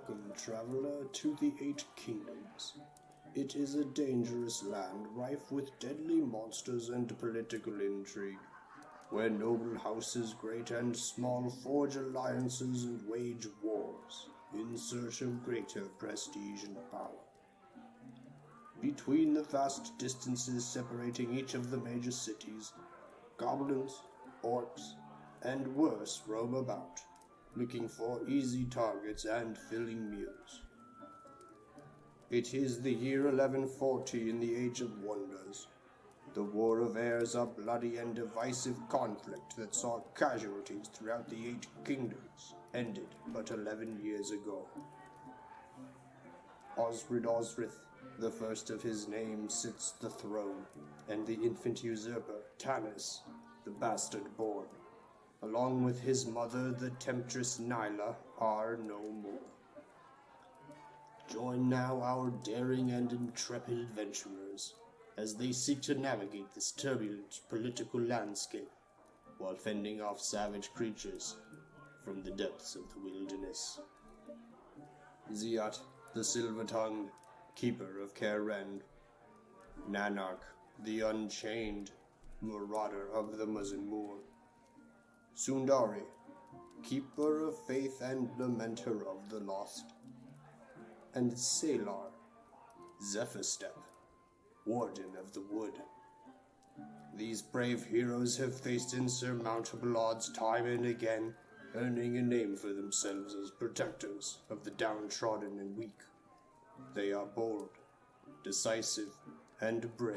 Welcome, traveler, to the Eight Kingdoms. It is a dangerous land rife with deadly monsters and political intrigue, where noble houses great and small forge alliances and wage wars in search of greater prestige and power. Between the vast distances separating each of the major cities, goblins, orcs, and worse roam about, looking for easy targets and filling meals. It is the year 1140 in the Age of Wonders. The War of Heirs, a bloody and divisive conflict that saw casualties throughout the Eight Kingdoms, ended but 11 years ago. Osrith, the first of his name, sits the throne, and the infant usurper, Tanis, the bastard born, along with his mother, the temptress Nyla, are no more. Join now our daring and intrepid adventurers as they seek to navigate this turbulent political landscape while fending off savage creatures from the depths of the wilderness. Ziat, the Silver-Tongued, keeper of Karen, Nanark, the Unchained, marauder of the Muzzin-Moor, Sundari, keeper of faith and lamenter of the lost, and Salar, Zephyrstep, warden of the wood. These brave heroes have faced insurmountable odds time and again, earning a name for themselves as protectors of the downtrodden and weak. They are bold, decisive, and brave.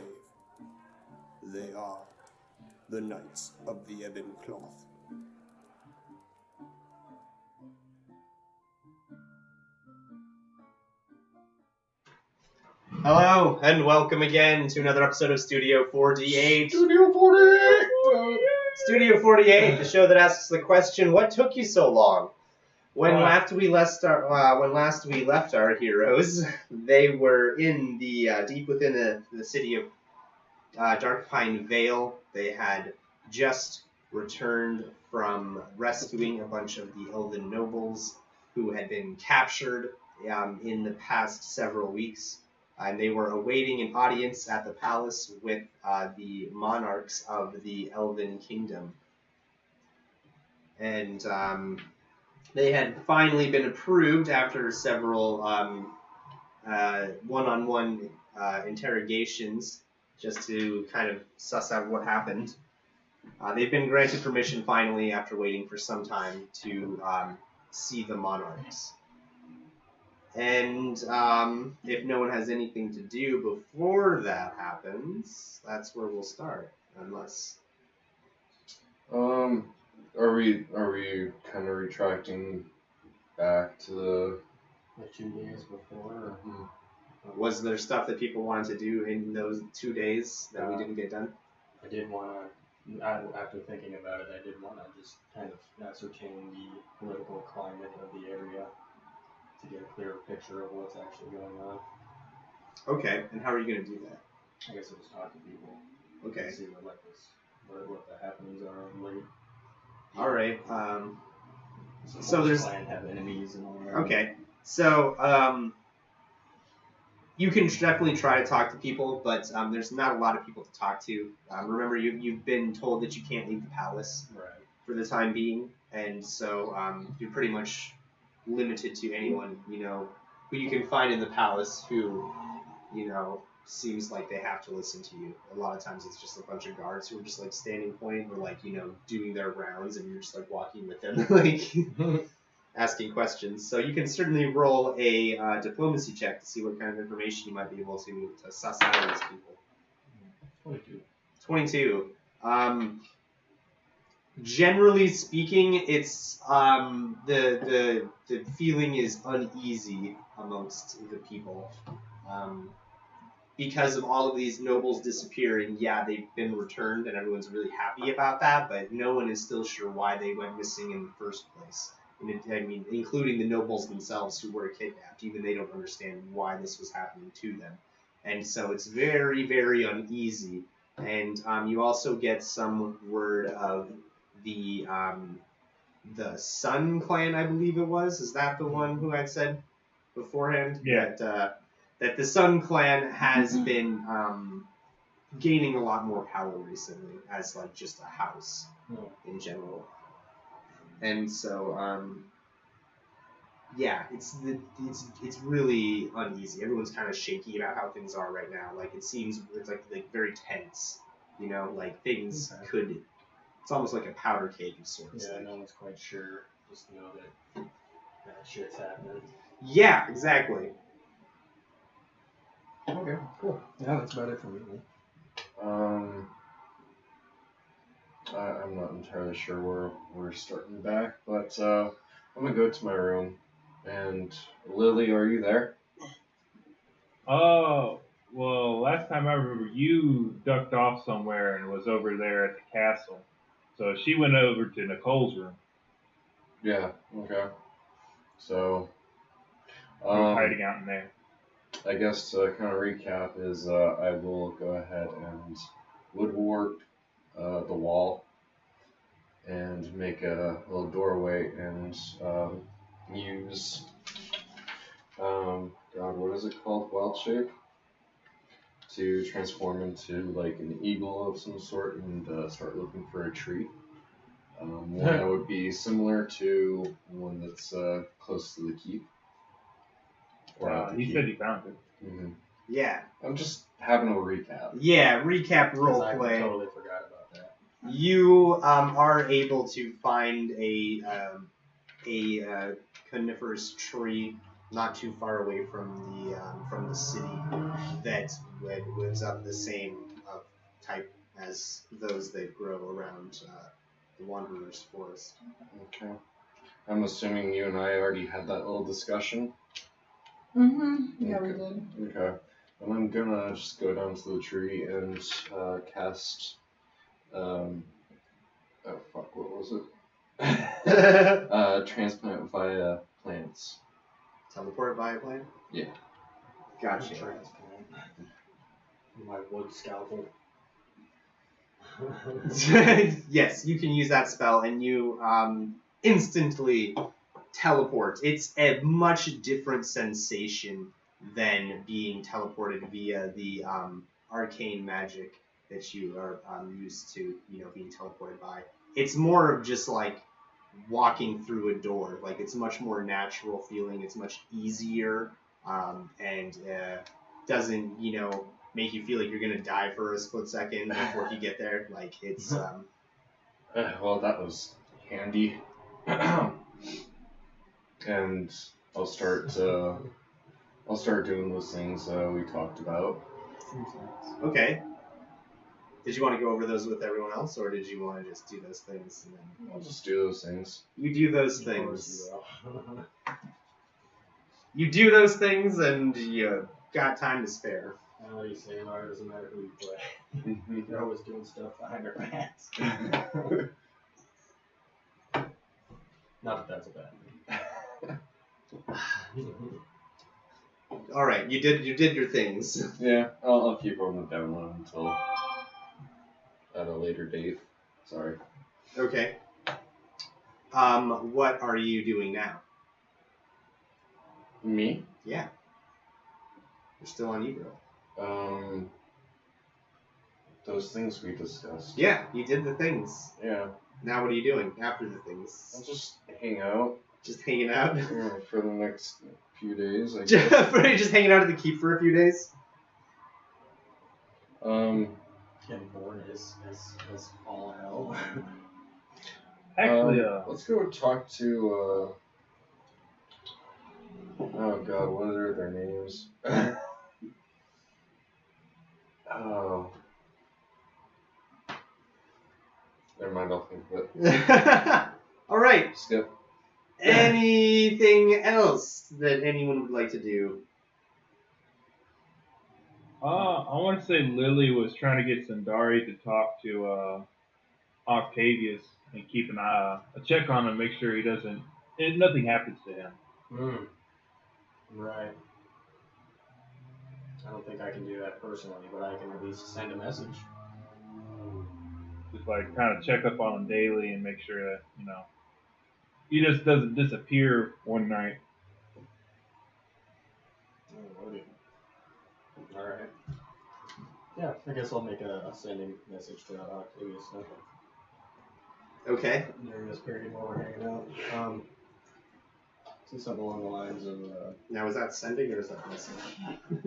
They are the Knights of the Ebon Cloth. Hello, and welcome again to another episode of Studio 48. Studio 48! Studio 48, the show that asks the question, what took you so long? When last we left our heroes, they were in the deep within the city of Darkpine Vale. They had just returned from rescuing a bunch of the elven nobles who had been captured in the past several weeks. And they were awaiting an audience at the palace with the monarchs of the elven kingdom. And they had finally been approved after several one-on-one interrogations just to kind of suss out what happened. They've been granted permission finally after waiting for some time to see the monarchs. And if no one has anything to do before that happens, that's where we'll start. Unless Are we kind of retracting back to the 2 days before? was there stuff that people wanted to do in those 2 days that we didn't get done? I did want to, after thinking about it, I did want to just kind of ascertain the political climate of the area to get a clearer picture of what's actually going on. Okay, and how are you going to do that? I guess I'll just talk to people. Okay. See what the happenings are of late. All right. So does there's clan have enemies and all that? Okay. So you can definitely try to talk to people, but there's not a lot of people to talk to. Remember, you've been told that you can't leave the palace for the time being, and so you're pretty much limited to anyone who you can find in the palace who seems like they have to listen to you. A lot of times it's just a bunch of guards who are just like standing point or like doing their rounds, and you're just like walking with them like asking questions. So you can certainly roll a diplomacy check to see what kind of information you might be able to suss out of these people. 22. Generally speaking, it's the feeling is uneasy amongst the people because of all of these nobles disappearing. Yeah, they've been returned, and everyone's really happy about that. But no one is still sure why they went missing in the first place. I mean, including the nobles themselves who were kidnapped. Even they don't understand why this was happening to them, and so it's very, very uneasy. And you also get some word of the Sun clan, I believe it was. Is that the one who had said beforehand. Yeah. That the Sun Clan has been gaining a lot more power recently as like just a house in general. And so yeah, it's really uneasy. Everyone's kind of shaky about how things are right now. Like it seems it's like very tense. You know, like things could. It's almost like a powder keg of sorts. Yeah, like, no one's quite sure. Just know that shit's happening. Yeah, exactly. Okay, cool. Yeah, that's about it for me. I'm not entirely sure where we're starting back, but I'm gonna go to my room. And Lily, are you there? Oh, well, last time I remember, you ducked off somewhere and was over there at the castle. So she went over to Nicole's room. Yeah. Okay. So, She was hiding out in there. I guess to kind of recap is I will go ahead and woodwork the wall and make a little doorway and use God, what is it called? Wild shape to transform into like an eagle of some sort and start looking for a tree. One that would be similar to one that's close to the keep. Or at the He keep. said he found it. Mm-hmm. Yeah. I'm just having a recap. Yeah, recap Because I roleplay. totally forgot about that. You are able to find a coniferous tree not too far away from the city that lives up the same type as those that grow around the Wanderer's Forest. Okay. I'm assuming you and I already had that little discussion. Yeah, we did. Okay. And I'm gonna just go down to the tree and cast. Oh fuck! What was it? Transplant via plants. Teleport via plane? Yeah. Gotcha. Transplant. My wood scalpel. Yes, you can use that spell and you instantly teleport. It's a much different sensation than being teleported via the arcane magic that you are used to, being teleported by. It's more of just like walking through a door. Like it's much more natural feeling. It's much easier and doesn't, make you feel like you're gonna die for a split second before you get there. Like it's Well, that was handy. And I'll start doing those things we talked about. okay. Did you want to go over those with everyone else, or did you want to just do those things? And then... I'll just do those things. You do those things. You do those things, and you got time to spare. I know you say it doesn't matter who you play. You're always doing stuff behind our backs. Not that that's a bad thing. All right, you did your things. Yeah, I'll keep on the down low until at a later date. Sorry. Okay. What are you doing now? Me? Yeah. You're still on Ebro. Those things we discussed. Yeah, you did the things. Yeah. Now what are you doing after the things? I'll just hang out. Just hanging out? For the next few days. Just hanging out at the keep for a few days? Getting bored is all hell. Actually, let's go talk to, oh god, what are their names? Oh. Never mind, I'll think of it. Alright. Skip. Anything else that anyone would like to do? I want to say Lily was trying to get Sundari to talk to Octavius and keep a check on him, make sure nothing happens to him. Right. I don't think I can do that personally, but I can at least send a message. Just like kind of check up on him daily and make sure that he just doesn't disappear one night. Alright. Yeah, I guess I'll make a sending message to Octavius then. Okay. During this period while we're hanging out. Say something along the lines of, Now, is that sending or is that message?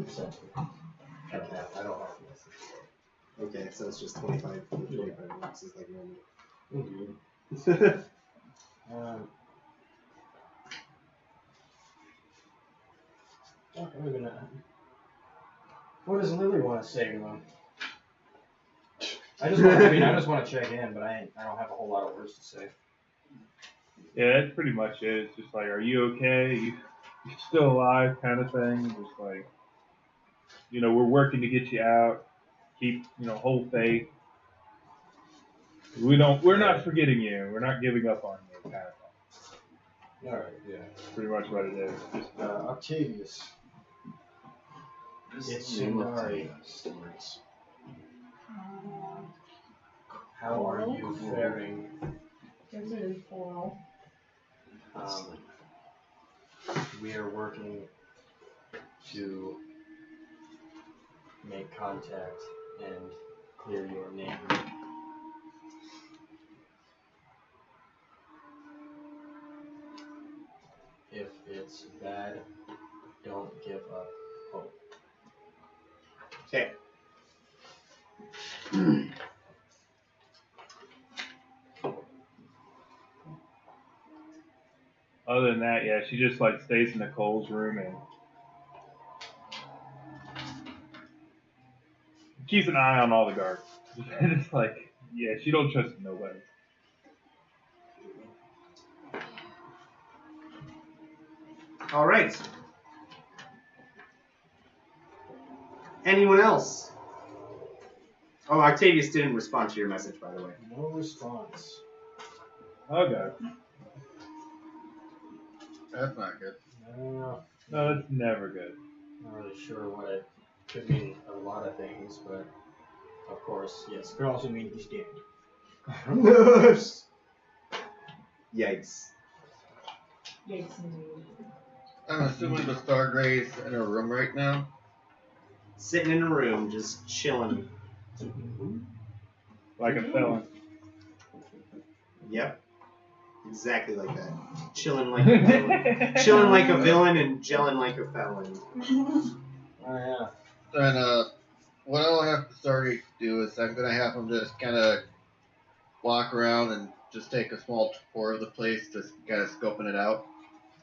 something. I don't have a message. Okay, so it's just 25 minutes is like normal. Indeed. What does Lily want to say to him? I just want to check in, but I don't have a whole lot of words to say. Yeah, that's pretty much it. It's just like, are you okay? You still alive, kind of thing. Just like, we're working to get you out. Keep, hold faith. We're not forgetting you. We're not giving up on you, kind of thing. All right, yeah. That's pretty much what it is. Just, Octavius. It's Sundari. How are you faring? Yes, it is floral. We are working to make contact and clear your name. If it's bad, don't give up hope. Okay. other than that, yeah, she just like stays in Nicole's room and keeps an eye on all the guards. It's like, yeah, she don't trust nobody. All right. Anyone else? Oh, Octavius didn't respond to your message, by the way. No response. Okay. That's not good. No, No, it's never good. not really sure what it could mean. A lot of things, but of course, yes, it could also mean he's dead. Yikes. Yikes indeed. I'm assuming the Stargray's in her room right now. Sitting in a room, just chilling. Like a felon. Yep. Exactly like that. Chilling like a villain. Chilling like a villain and gelling like a felon. Oh yeah. And what I'll have the Stargate do is I'm gonna have him just kind of walk around and just take a small tour of the place, just kind of scoping it out.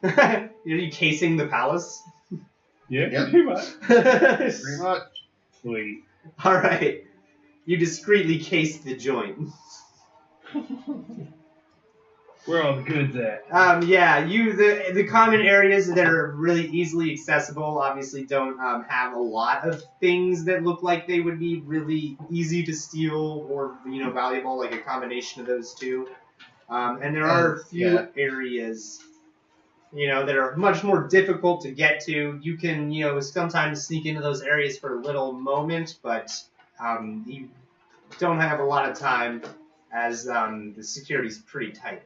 Are you casing the palace? Yeah, Yep. pretty much. Pretty much. Sweet. Alright. You discreetly case the joint. Where are all the goods at? Yeah, the common areas that are really easily accessible obviously don't have a lot of things that look like they would be really easy to steal or valuable, like a combination of those two. And there are a few areas that are much more difficult to get to. You can sometimes sneak into those areas for a little moment, but you don't have a lot of time as the security's pretty tight.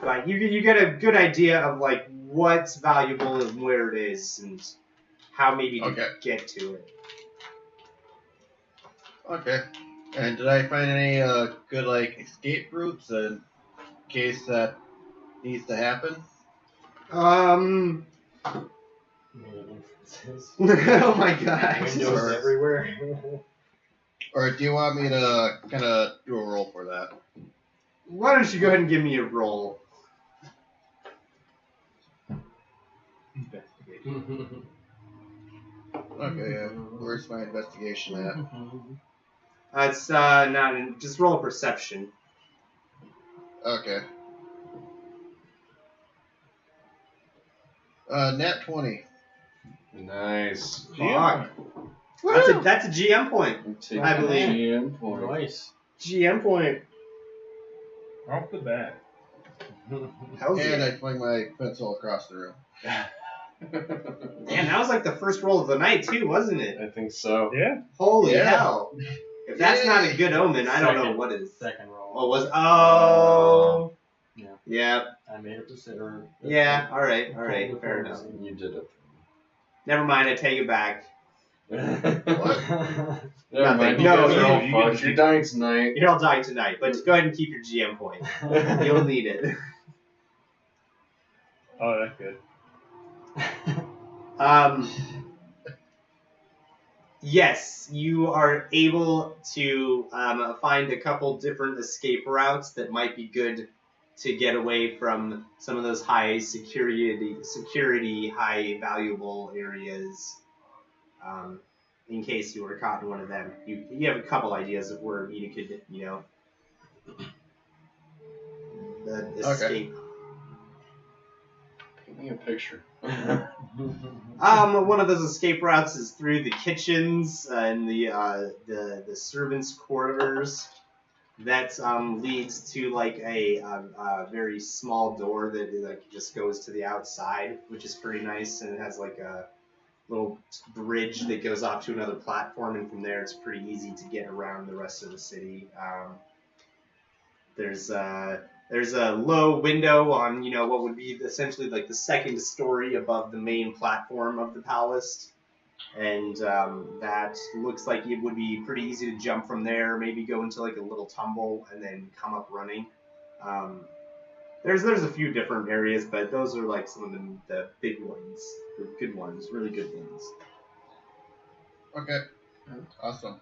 But you get a good idea of like what's valuable and where it is and how maybe to get to it. Okay. And did I find any good escape routes in case that needs to happen? Oh my gosh. Windows everywhere. Or do you want me to kind of do a roll for that? Why don't you go ahead and give me a roll? Investigation. Okay, where's my investigation at? It's not just roll a perception. Okay. Nat 20. Nice. Fuck. That's a GM point. I'm taking I believe. GM point. Nice. GM point. Off the bat. How's And it? I swing my pencil across the room. Damn, that was like the first roll of the night too, wasn't it? I think so. Yeah. Holy Yeah. hell. If that's not a good omen, I don't know what is. Second roll. Oh. Yeah. Yeah. I made a percent. Yeah. All right. Fair enough. You did it. Never mind. I take it back. Never mind, you No, guys are all you fucked. get- You're dying tonight. You're all dying tonight, but go ahead and keep your GM point. You'll need it. Oh, that's good. Yes, you are able to find a couple different escape routes that might be good to get away from some of those high security, high valuable areas. In case you were caught in one of them, you have a couple ideas of where you could, escape. Paint me a picture. One of those escape routes is through the kitchens and the servants' quarters. That leads to like a very small door that like just goes to the outside, which is pretty nice, and it has like a little bridge that goes off to another platform, and from there it's pretty easy to get around the rest of the city. There's a low window on what would be essentially like the second story above the main platform of the palace, and that looks like it would be pretty easy to jump from there, maybe go into like a little tumble and then come up running. There's a few different areas, but those are like some of the big ones, the good ones, really good ones. Okay. Awesome.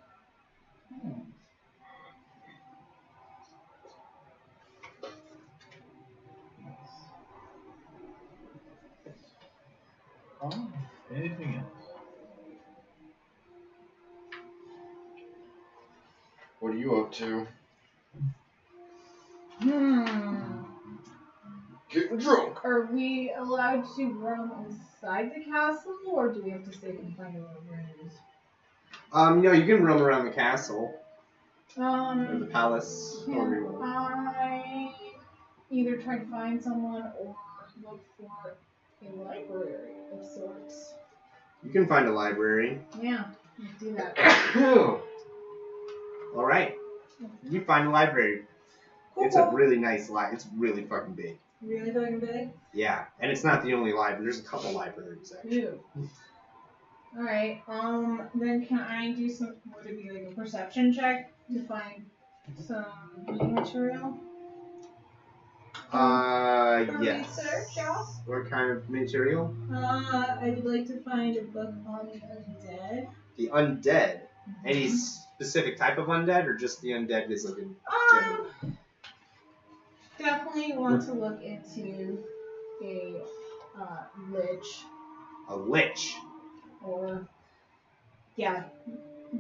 Oh, anything else? What are you up to? Getting drunk. Are we allowed to roam inside the castle, or do we have to stay confined to our rooms? You can roam around the castle or the Can palace. However you want. I either try to find someone or look for a library of sorts? You can find a library. Yeah, let's do that. All right. You find a library. It's a really nice library. It's really fucking big. Really fucking big? Yeah, and it's not the only library. There's a couple libraries actually. Ew. Alright, then can I do would it be like a perception check to find some reading material? Yes. Research, yeah. What kind of material? I would like to find a book on the undead. The undead. Any specific type of undead, or just the undead is like in general? Definitely want to look into a lich. A lich. Or, yeah,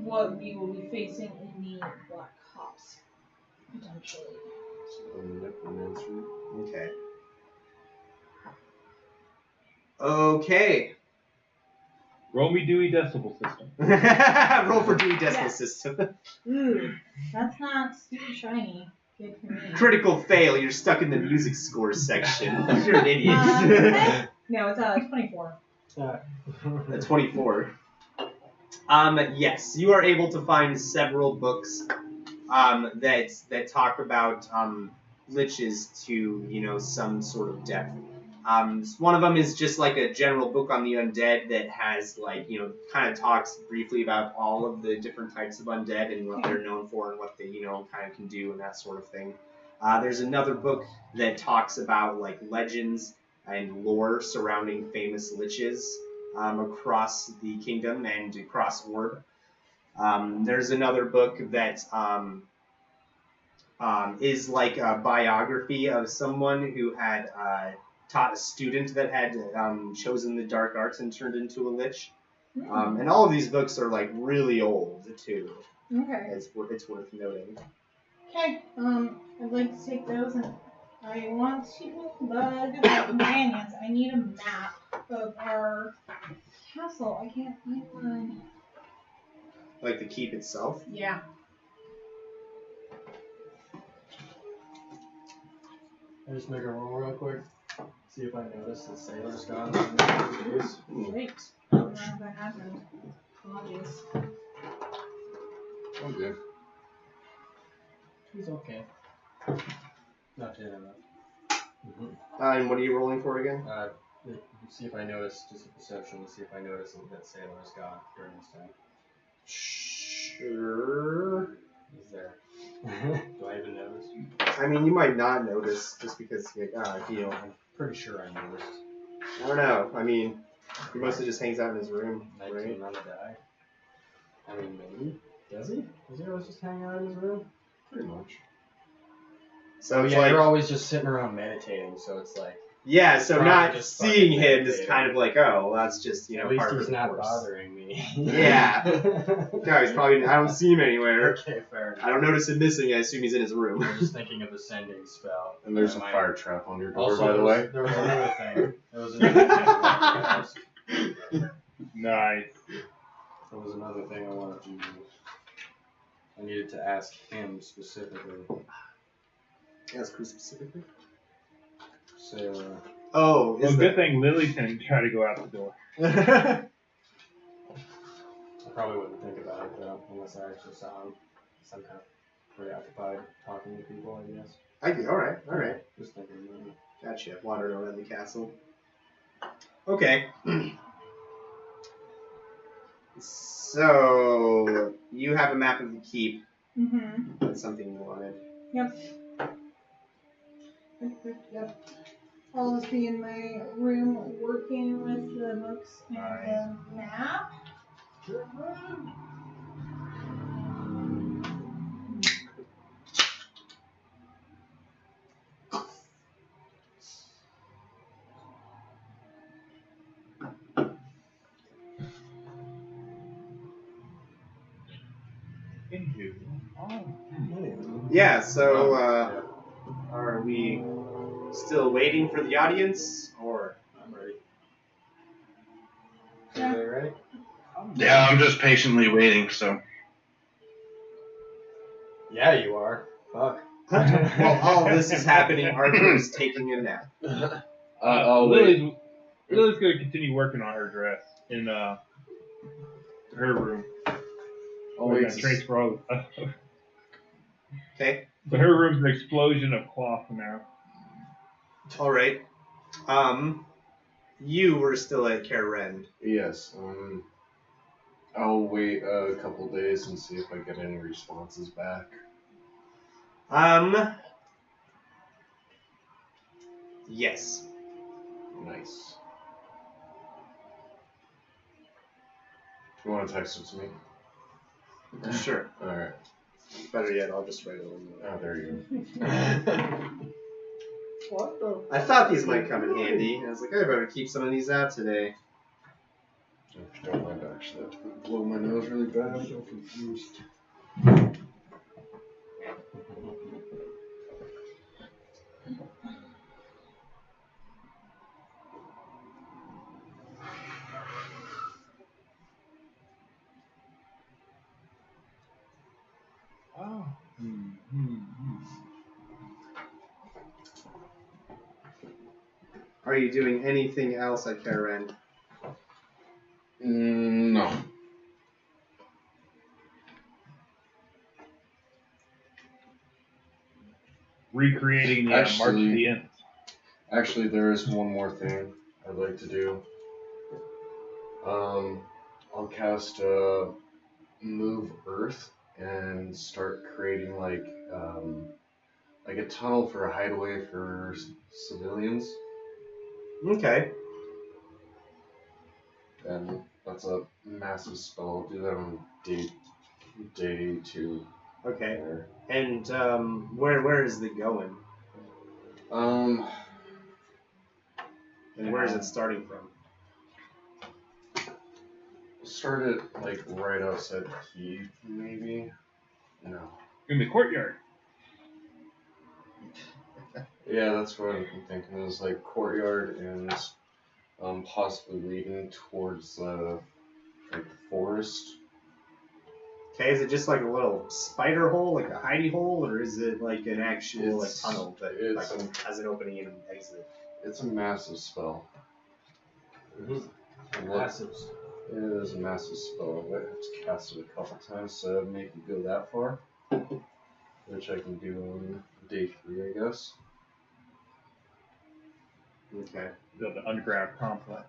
what we will be facing in the Black Hops, potentially. Okay. Okay. Roll me Dewey Decimal System. Roll for Dewey Decimal System. Ooh, that's not super shiny. Good for me. Critical fail. You're stuck in the music scores section. You're an idiot. No, it's 24. A 24. Yes, you are able to find several books that talk about liches to some sort of depth. One of them is just like a general book on the undead that has kind of talks briefly about all of the different types of undead and what they're known for and what they kind of can do and that sort of thing. There's another book that talks about like legends and lore surrounding famous liches across the kingdom and across Orb. There's another book that is like a biography of someone who had taught a student that had chosen the dark arts and turned into a lich. And all of these books are like really old too. Okay. It's worth noting. Okay. I'd like to take those, and I want to bug my companions. I need a map of our castle. I can't find one. Like the keep itself. Yeah. I just make a roll real quick. See if I notice the sailor's gone. Great. I don't know if that happened. Apologies. Okay. He's okay. Not to interrupt. And what are you rolling for again? See if I notice, just a perception, see if I notice that sailor is gone during this time. Sure. He's there. Do I even notice? I mean, you might not notice just because you're like, I'm pretty sure I noticed. I don't know. I mean, he mostly just hangs out in his room, 19 right? on the die. I mean, maybe. Does he? Does he always just hang out in his room? Pretty much. So it's yeah, like, you're always just sitting around meditating, so it's like. yeah, so Probably not just seeing fucking him is meditating. kind of like, oh, well, that's just, At least part he's of the not course. bothering me. Yeah. No, he's probably, I don't see him anywhere. Okay, fair enough. I don't notice him missing, I assume he's in his room. I'm just thinking of a sending spell. And there's a Am I- fire trap on your door, Also, by the way. There was another thing. There was another thing I wanted to ask. Nice. There was another thing I wanted to. I needed to ask him specifically. Ask who specifically? Sailor. Oh, Well, good thing Lily can try to go out the door. I probably wouldn't think about it though, unless I actually saw him. Some kind of preoccupied talking to people, I guess. Alright. Just thinking maybe. Gotcha. Wandering around the castle. Okay. So, you have a map of the keep. Mm-hmm. That's something you wanted. Yep. I'll just be in my room working with the books and the map. Anywho. Yeah, so, are we still waiting for the audience, or? I'm ready. Yeah. Everybody ready? Yeah, I'm just patiently waiting, so. Yeah, you are. Fuck. While all this is happening, Arthur's taking a nap. I'll wait. Lily's gonna continue working on her dress in her room. I'll We're wait gonna to transfer all the stuff. Okay. So her room's an explosion of cloth now. Alright. You were still at Karen. Yes. I'll wait a couple days and see if I get any responses back. Yes. Nice. You want to text it to me? Sure. Alright. Better yet, I'll just write it on the... Oh, there you go. What the? I thought these might come in handy. I was like, I better keep some of these out today. If you don't mind, actually, I have to blow my nose really bad. I'm so confused. Oh. Are you doing anything else at Karen? No. Recreating the March of the Ents. Actually, there is one more thing I'd like to do. I'll cast Move Earth and start creating like a tunnel for a hideaway for civilians. Okay. And that's a massive spell. I'll do that on day 2. Okay. There. And where is it going? And where is it starting from? Start it like right outside the keep, maybe. No. In the courtyard. Yeah, that's what I'm thinking. Is like courtyard and possibly leading towards like the forest. Okay, is it just like a little spider hole, like a hidey hole, or is it like an actual It's- tunnel that it's- like, has an opening and an exit? It's a massive spell. Massive. It is a massive spell. I have to cast it a couple times to make it go that far. Which I can do on day 3, I guess. Okay. Build an underground complex.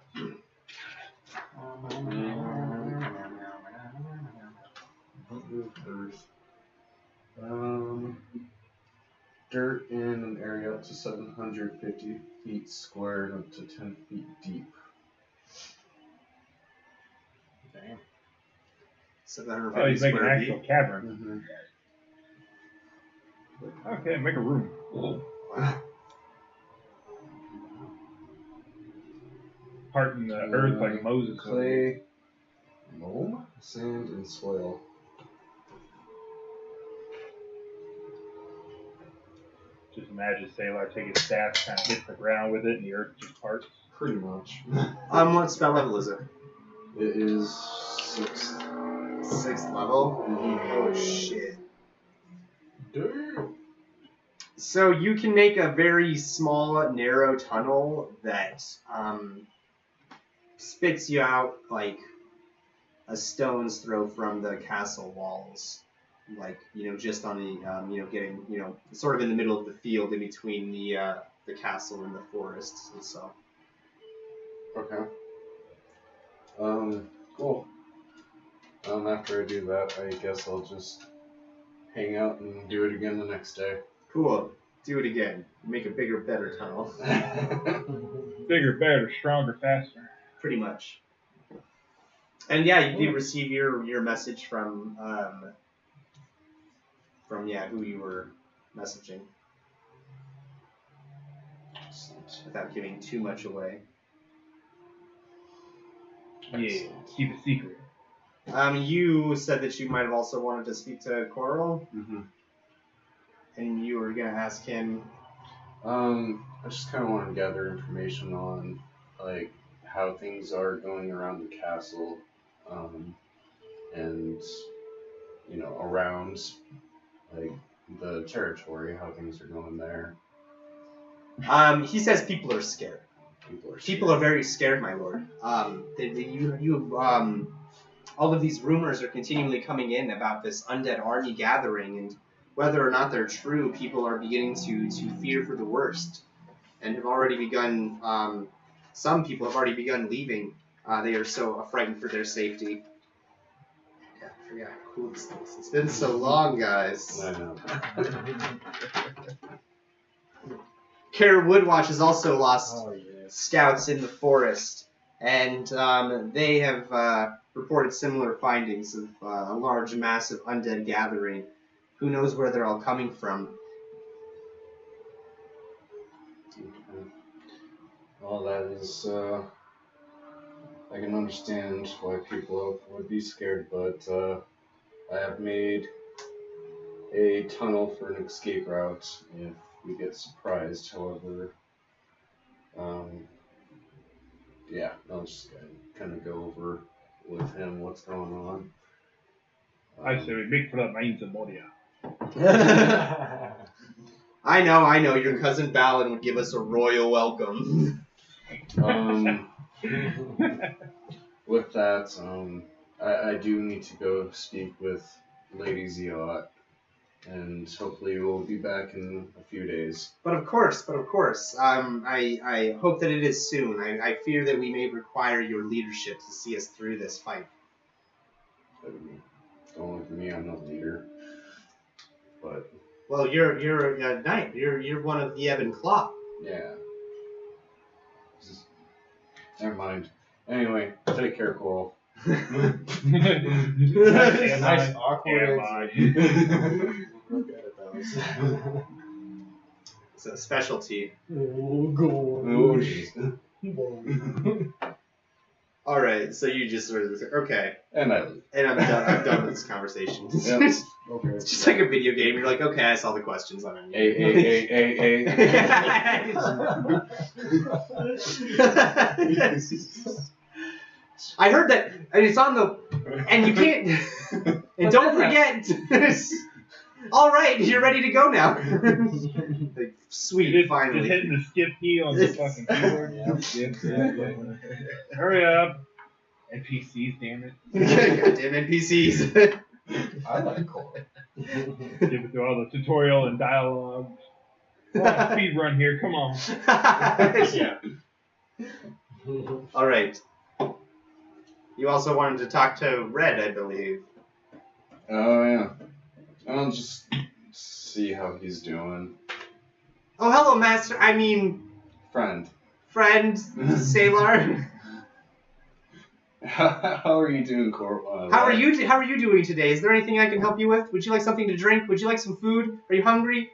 Dirt in an area up to 750 feet square and up to 10 feet deep. Damn. 750 Oh, he's making an square actual feet. cavern. Okay, make a room. Wow. Part in the earth like Moses. Clay, loam, sand, and soil. Just imagine Sailor take his staff, kind of hit the ground with it, and the earth just parts. Pretty much. What spell level is it? It is 6th. 6th level? Oh shit. Damn. So you can make a very small, narrow tunnel that spits you out like a stone's throw from the castle walls. Like, just on the, getting, sort of in the middle of the field in between the castle and the forests and so. Okay. Cool. After I do that, I guess I'll just hang out and do it again the next day. Cool. Do it again. Make a bigger, better tunnel. Bigger, better, stronger, faster. Pretty much. And yeah, you did receive your message from who you were messaging. Without giving too much away. Yeah, keep it secret. You said that you might have also wanted to speak to Coral, Mm-hmm. and you were gonna ask him. I just kind of want to gather information on, like, how things are going around the castle, and, around, like, the territory, how things are going there. He says people are scared. People are very scared, my lord. All of these rumors are continually coming in about this undead army gathering, and whether or not they're true, people are beginning to fear for the worst, and have already begun. Some people have already begun leaving. They are so frightened for their safety. God, I forgot how cool this is. It's been so long, guys. I know. Kara Woodwatch has also lost scouts in the forest, and they have reported similar findings of a large, massive undead gathering. Who knows where they're all coming from? Well, that is, I can understand why people would be scared, but I have made a tunnel for an escape route if we get surprised. However, yeah, I'll just kind of go over with him what's going on. I say we make for the mines of Nordia. I know. Your cousin Balin would give us a royal welcome. With that, I do need to go speak with Lady Ziot, and hopefully we'll be back in a few days. But of course. I hope that it is soon. I fear that we may require your leadership to see us through this fight. Don't look at me, I'm not leader. But Well, you're a knight. You're one of the Ebon Cloth. yeah. Never mind. Anyway, take care, Coral. Nice awkward. Look at those. It's a specialty. Oh, jeez. All right, so you just sort of okay, And I leave. and I'm done with this conversation. Yep. Okay. It's just like a video game. You're like, okay, I saw the questions. I'm in. Hey. I heard that, and it's on the, and you can't, and don't forget. All right, you're ready to go now. Like, sweet, Just finally. hitting the skip key on the fucking keyboard. Hurry up. NPCs, damn it. Goddamn NPCs. I like Coral. Give it through all the tutorial and dialogue. We're on a speed run here. Come on. Yeah. All right. You also wanted to talk to Red, I believe. Oh yeah. I'll just see how he's doing. Oh, hello, Master. I mean, Friend. Sailor. How are you doing, Cor? How are you doing today? Is there anything I can help you with? Would you like something to drink? Would you like some food? Are you hungry?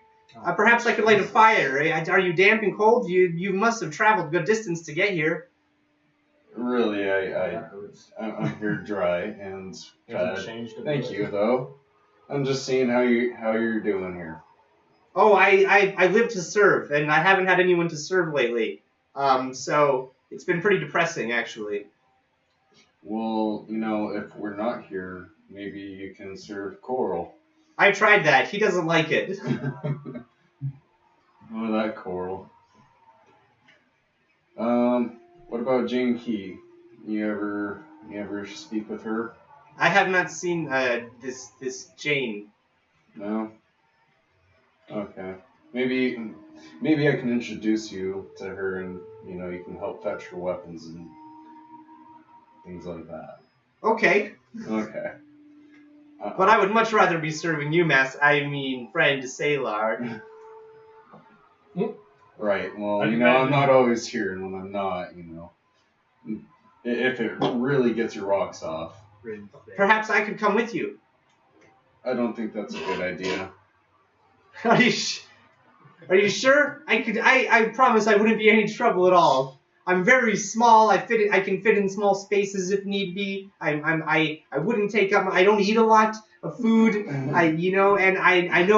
Perhaps I could light a fire. Are you damp and cold? You must have traveled a good distance to get here. Really, I'm here dry and fed. Thank you, though. I'm just seeing how you're doing here. Oh, I live to serve, and I haven't had anyone to serve lately. So it's been pretty depressing, actually. Well, if we're not here, maybe you can serve Coral. I tried that. He doesn't like it. Oh, that Coral. What about Jane Key? You ever speak with her? I have not seen this Jane. No. Okay. Maybe I can introduce you to her, and you can help fetch her weapons and things like that. Okay. Okay. But I would much rather be serving you, friend Sailor. Right. Well, I'm not always here, and when I'm not, if it really gets your rocks off. Perhaps I could come with you. I don't think that's a good idea. Are you sure? I promise I wouldn't be any trouble at all. I'm very small. I can fit in small spaces if need be. I wouldn't take up. I don't eat a lot of food. And I know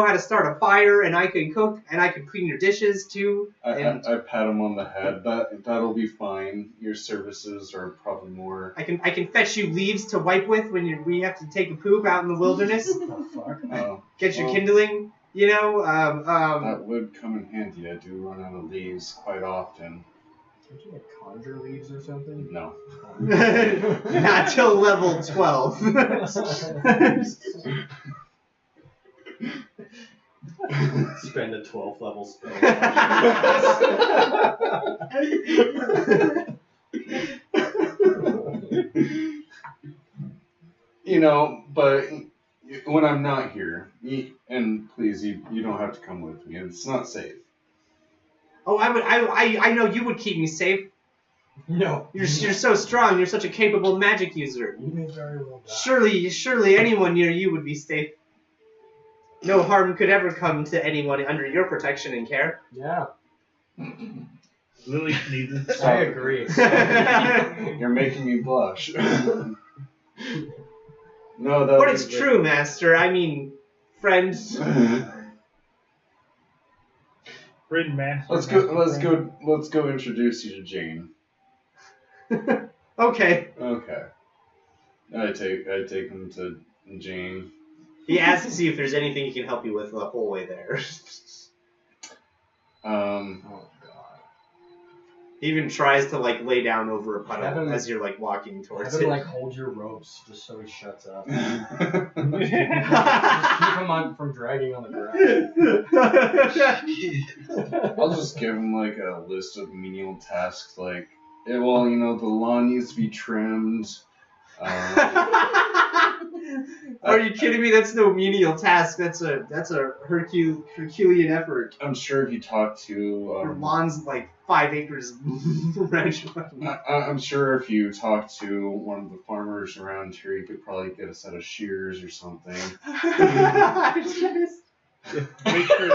how to start a fire, and I can cook, and I can clean your dishes too. I pat him on the head. That'll be fine. Your services are probably more. I can fetch you leaves to wipe with when we have to take a poop out in the wilderness. Get your kindling. That would come in handy. I do run out of leaves quite often. Don't you conjure leaves or something? No. Not till level 12. Spend a 12th level spell. But when I'm not here, and please, you don't have to come with me. It's not safe. Oh, I know you would keep me safe. No. You're so strong. You're such a capable magic user. You may very well die. Surely anyone near you would be safe. No harm could ever come to anyone under your protection and care. Yeah. Lily sneezes. I agree. You're making me blush. No, but it's true, Master. Friend. Friend master. Let's go introduce you to Jane. Okay. Okay. I take him to Jane. He asks you if there's anything he can help you with the whole way there. Oh god. He even tries to lay down over a puddle as you're walking towards Have it. him hold your ropes just so he shuts up. Just keep him from dragging on the ground. I'll just give him a list of menial tasks the lawn needs to be trimmed. Are you kidding me? That's no menial task. That's a Herculean effort. I'm sure if you talk to your lawn's 5 acres around your I'm sure if you talk to one of the farmers around here, you could probably get a set of shears or something. Make sure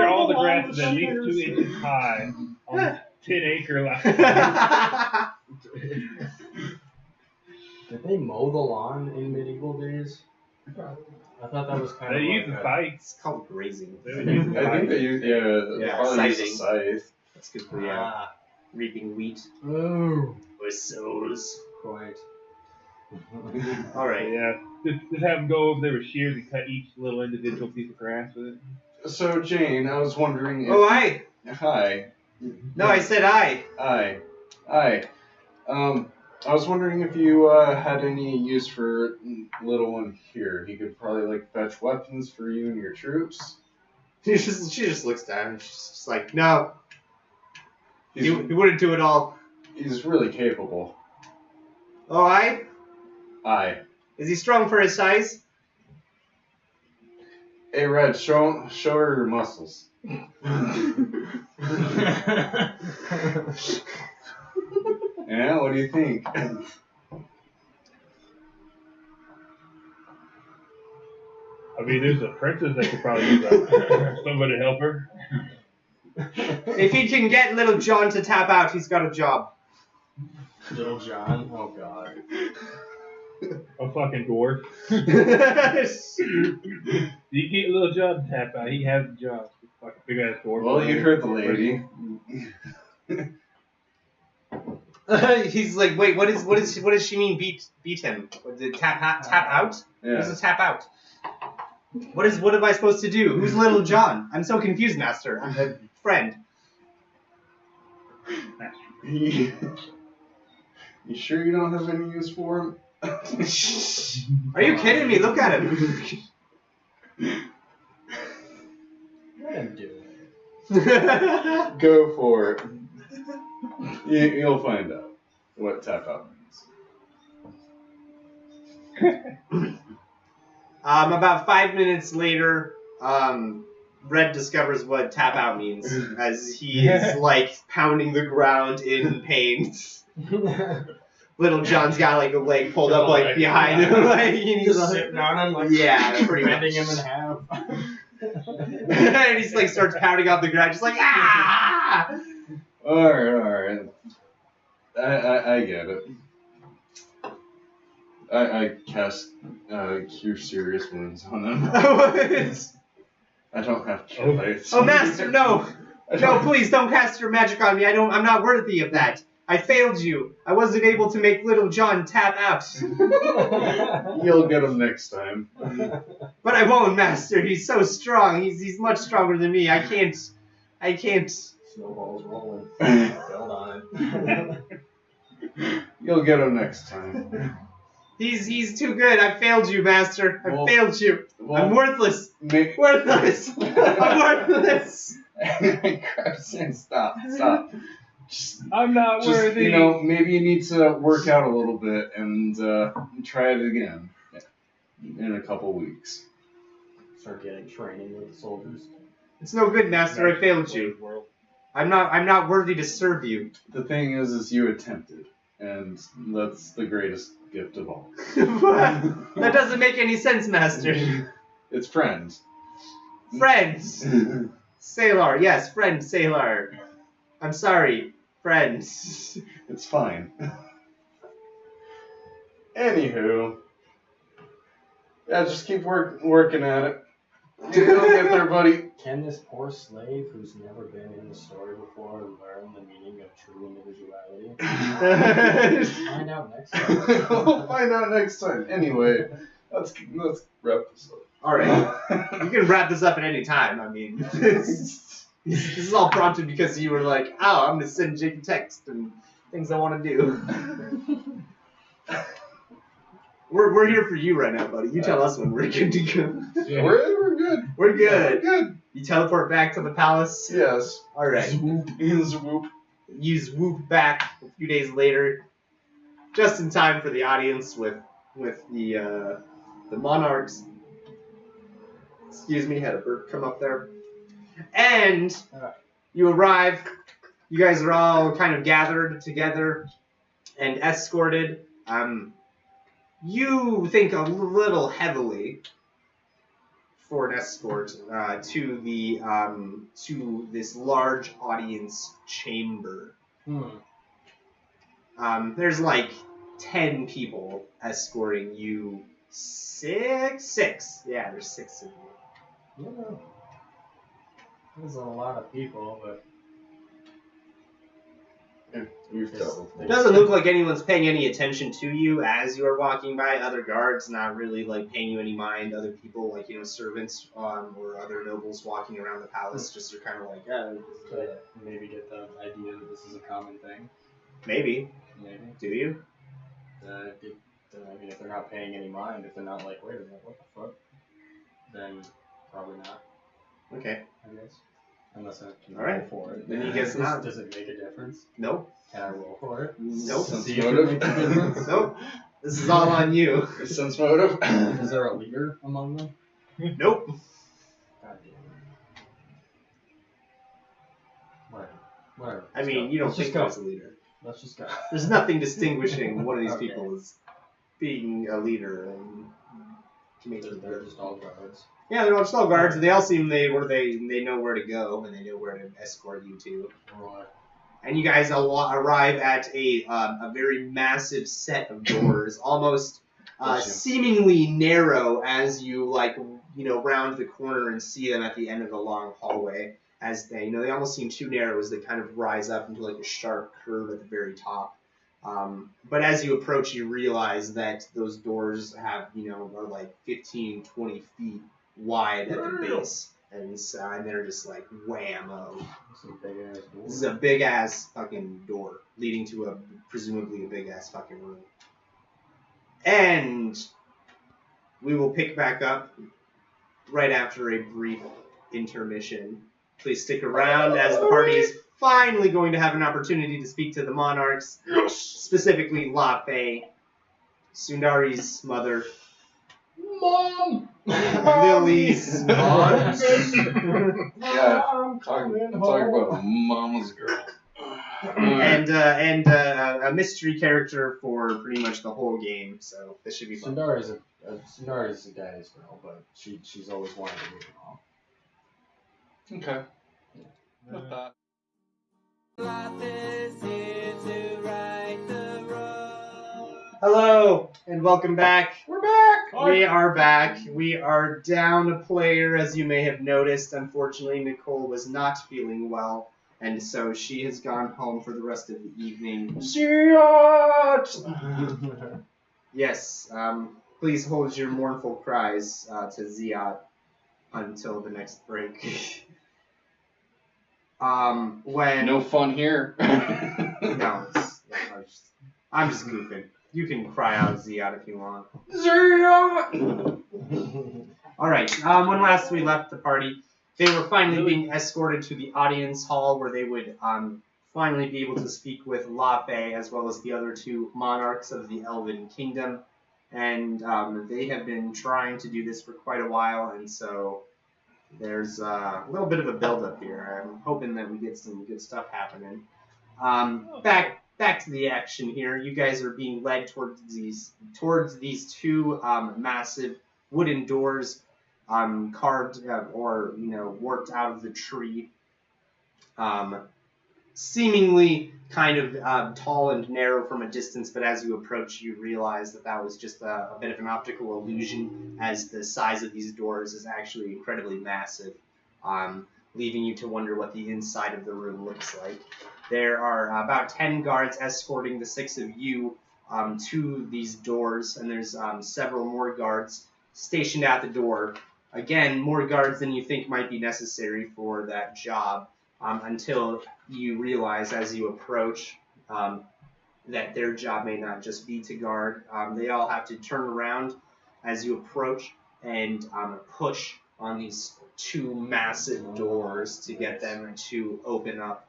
all the grass is at least 2 inches high on a 10-acre lot. Did they mow the lawn in medieval days? I thought that was kind they of use a scythe. It's called grazing. I think they use probably use a scythe. That's good for reaping wheat. Oh. Or sows. Quite. All right. Yeah. Just have them go over there with shears and cut each little individual piece of grass with it. So Jane, I was wondering if... Oh, hi. Hi. No, I said I. Hi. I was wondering if you had any use for little one here. He could probably fetch weapons for you and your troops. She just looks down and she's just like, no, He's, he wouldn't do it all. he's really capable. Oh, aye? Aye. Is he strong for his size? Hey, Red, show her your muscles. Yeah, what do you think? I mean, there's a princess that could probably use somebody to help her. If he can get Little John to tap out, he's got a job. Little John? Oh god. A fucking dwarf. You get Little John to tap out, he has a job. Fucking big ass dwarf. Well, you heard the lady. He's like, wait, what does she mean? Beat him? What, did tap out? Yeah. What is a tap out? What am I supposed to do? Who's Little John? I'm so confused, Master. I'm a friend. You sure you don't have any use for him? Are you kidding me? Look at him. Let him do it. Go for it. You'll find out what tap out means. About 5 minutes later, Red discovers what tap out means as he is like pounding the ground in pain. Little John's got like a leg pulled up like behind him, like, and he's Just sitting on him, like, pretty much. bending him in half. And he's like starts pounding off the ground, just like ah. Alright. I get it. I cast Cure Serious Wounds on them. I don't have kill lights. Oh, Master, no! No, please don't cast your magic on me. I'm not worthy of that. I failed you. I wasn't able to make Little John tap out. You'll get him next time. But I won't, Master. He's so strong. He's much stronger than me. I can't. Snowball's rolling. Build on it. You'll get him next time. He's too good. I failed you, Master. I failed you. Well, I'm worthless. Worthless. I'm worthless. Stop. I'm not worthy. Maybe you need to work out a little bit and try it again in a couple weeks. Start getting training with the soldiers. It's no good, Master. I failed you. I'm not worthy to serve you. The thing is you attempted, and that's the greatest gift of all. That doesn't make any sense, Master. It's friends. Friends. Sailor, yes, friend Sailor. I'm sorry, friends. It's fine. Anywho, yeah, just keep working at it. You'll get there, buddy. Can this poor slave who's never been in the story before learn the meaning of true individuality? Find out next time. We'll find out next time. Anyway, let's wrap this up. Alright. You can wrap this up at any time. I mean, this is all prompted because you were like, oh, I'm going to send Jake a text and things I want to do. We're here for you right now, buddy. You tell us when we're good to go. Yeah. We're good. We're good. We're good. You teleport back to the palace? Yes. Alright. Swoop. You swoop back a few days later, just in time for the audience with the monarchs. Excuse me, had a bird come up there. And you arrive. You guys are all kind of gathered together and escorted. You think a little heavily for an escort to this large audience chamber. There's like 10 people escorting you. Six. Yeah, there's 6 of you. Yeah. There's a lot of people, but We've dealt with It things. doesn't look like anyone's paying any attention to you as you are walking by. Other guards not really like paying you any mind. Other people like servants or other nobles walking around the palace just are kind of like to maybe get the idea that this is a common thing. maybe. Maybe. Do you? I mean, if they're not paying any mind, if they're not like, wait a minute, what the fuck? Then probably not. Okay. I guess. Unless I can All right. roll for it. Then you guess not. Does it make a difference? Nope. Can I roll for it? Nope. Sense See if it motive. makes a difference? Nope. This is all on you. Sense motive. Is there a leader among them? Nope. God damn it. Whatever. I mean, you don't Let's think just go. there's a leader. Let's just go. There's nothing distinguishing one of these Okay. people as being a leader and They're just all guards. Yeah, they're all guards, and they all seem they know where to go and they know where to escort you to. Right. And you guys arrive at a very massive set of doors, almost seemingly narrow as you round the corner and see them at the end of the long hallway. As they almost seem too narrow as they kind of rise up into like a sharp curve at the very top. But as you approach, you realize that those doors have are like 15, 20 feet wide at the base, and they're just like whammo. Some big ass door. This is a big ass fucking door leading to presumably a big ass fucking room. And we will pick back up right after a brief intermission. Please stick around as the party is finally going to have an opportunity to speak to the monarchs, specifically La Fey, Sundari's mother, Mom! Lily's aunt, Yeah, talk about a mama's girl. and a mystery character for pretty much the whole game. So this should be fun. Sundari's a daddy's girl, but she's always wanted to be a mom. Okay. With that. Hello, and welcome back. We're back! We are back. We are down a player, as you may have noticed. Unfortunately, Nicole was not feeling well, and so she has gone home for the rest of the evening. Ziot! Yes, please hold your mournful cries to Ziot until the next break. When No fun here. no, I'm just goofing. You can cry out Ziot if you want. Ziot! All right. When last we left the party, they were finally being escorted to the audience hall where they would finally be able to speak with La Fey as well as the other two monarchs of the Elven Kingdom. And they have been trying to do this for quite a while, and so there's a little bit of a build-up here. I'm hoping that we get some good stuff happening. Back to the action here. You guys are being led towards these two massive wooden doors, carved or warped out of the tree. Seemingly kind of tall and narrow from a distance, but as you approach, you realize that was just a bit of an optical illusion, as the size of these doors is actually incredibly massive, leaving you to wonder what the inside of the room looks like. There are about 10 guards escorting the 6 of you to these doors, and there's several more guards stationed at the door. Again, more guards than you think might be necessary for that job, until you realize as you approach that their job may not just be to guard. They all have to turn around as you approach and push on these two massive doors to get them to open up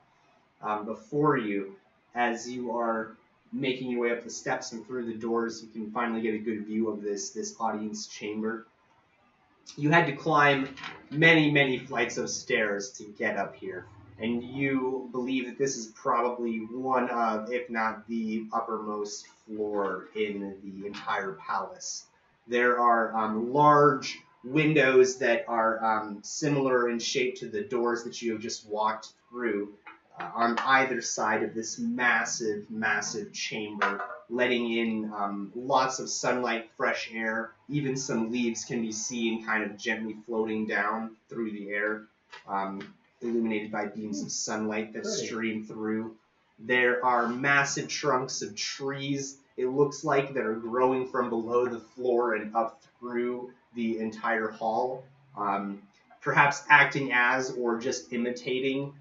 before you. As you are making your way up the steps and through the doors, you can finally get a good view of this audience chamber. You had to climb many, many flights of stairs to get up here, and you believe that this is probably one of, if not the uppermost floor in the entire palace. There are large windows that are similar in shape to the doors that you have just walked through on either side of this massive, massive chamber, letting in lots of sunlight, fresh air. Even some leaves can be seen kind of gently floating down through the air, illuminated by beams of sunlight that stream through. There are massive trunks of trees, it looks like, that are growing from below the floor and up through the entire hall, perhaps acting as or just imitating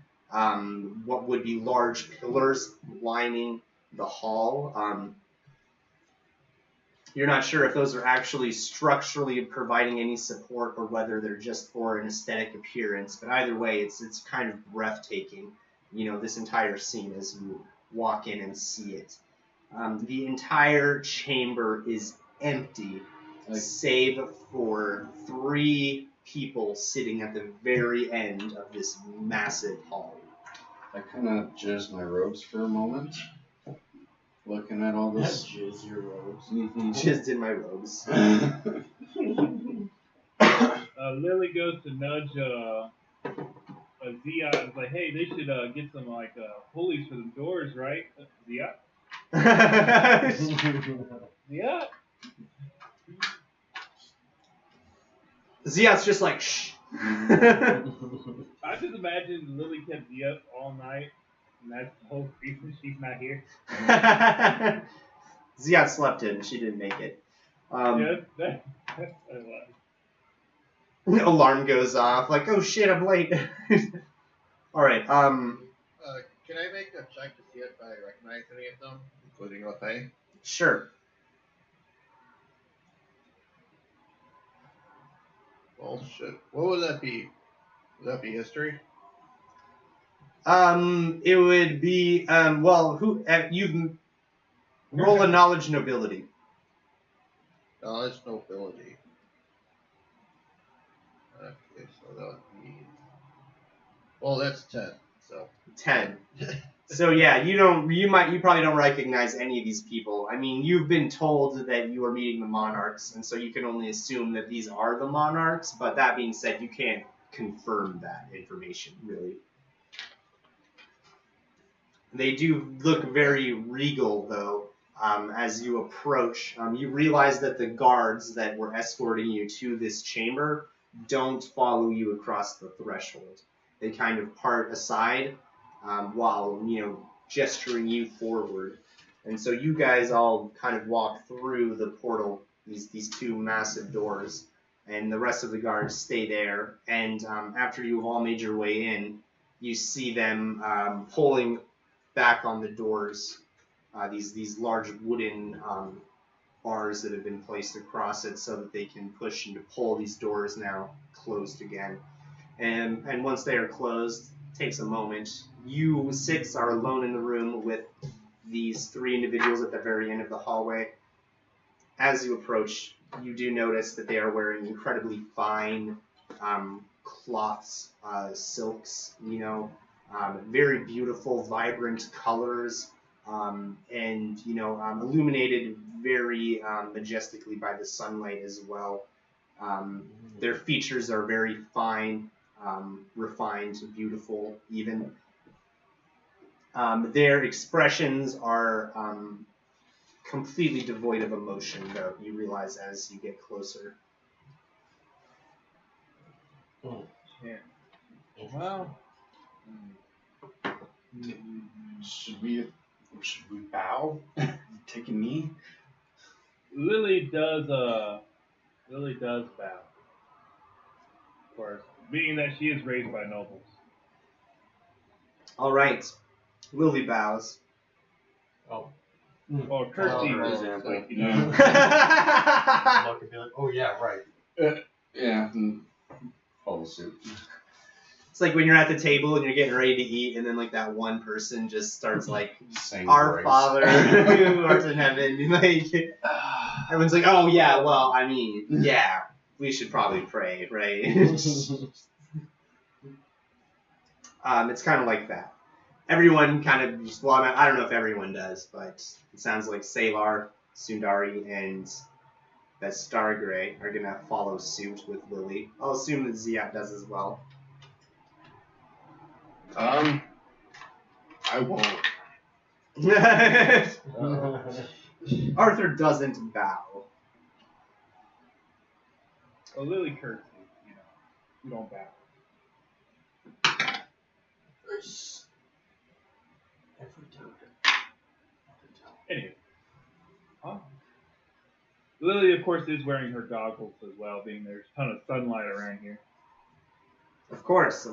what would be large pillars lining the hall. You're not sure if those are actually structurally providing any support or whether they're just for an aesthetic appearance. But either way, it's kind of breathtaking, this entire scene as you walk in and see it. The entire chamber is empty, save for 3 people sitting at the very end of this massive hall. I kind of jizz my robes for a moment, looking at all this. Jizz your robes. Jizzed in my robes. Lily goes to nudge Zia and is like, hey, they should get some pulleys for the doors, right? Zia? Zia? Zia's just like, shh. I just imagine Lily kept Zia up all night, and that's the whole reason she's not here. Zia slept in. She didn't make it. Alarm goes off. Like, oh shit, I'm late. All right. Can I make a check to see if I recognize any of them, including Lefay? Sure. Well, shit. What would that be? Would that be history? It would be you've roll a knowledge nobility. Knowledge nobility. Okay, so that would be. Well, that's 10. So 10. So yeah, you probably don't recognize any of these people. I mean, you've been told that you are meeting the monarchs, and so you can only assume that these are the monarchs. But that being said, you can't confirm that information, really. They do look very regal, though. As you approach, you realize that the guards that were escorting you to this chamber don't follow you across the threshold. They kind of part aside while, gesturing you forward. And so you guys all kind of walk through the portal, these 2 massive doors, and the rest of the guards stay there. And after you've all made your way in, you see them pulling back on the doors, these large wooden bars that have been placed across it so that they can push and pull these doors now closed again. And once they are closed, it takes a moment. You 6 are alone in the room with these 3 individuals at the very end of the hallway. As you approach, you do notice that they are wearing incredibly fine cloths, silks, very beautiful, vibrant colors, and illuminated very majestically by the sunlight as well. Their features are very fine, refined, beautiful, even. Their expressions are completely devoid of emotion, though, you realize as you get closer. Yeah. Well, Should we bow? Take a knee? Lily does bow. Of course, being that she is raised by nobles. All right. Lily bows. Oh. Or curtsy, For for example. example. Yeah. Luck could be like, oh yeah, right. Yeah. Follow suit. It's like when you're at the table and you're getting ready to eat, and then like that one person just starts like, Saying "Our grace. Father who art in heaven." Like everyone's like, "Oh yeah, well, I mean, yeah, we should probably pray, right?" It's kind of like that. Everyone kind of just, well, I don't know if everyone does, but it sounds like Salar, Sundari, and Stargray are gonna follow suit with Lily. I'll assume that Ziat does as well. I won't. Arthur doesn't bow. Well, Lily curtsies, you don't bow. Anyway. Lily, of course, is wearing her goggles as well, being there's a ton of sunlight around here. Of course.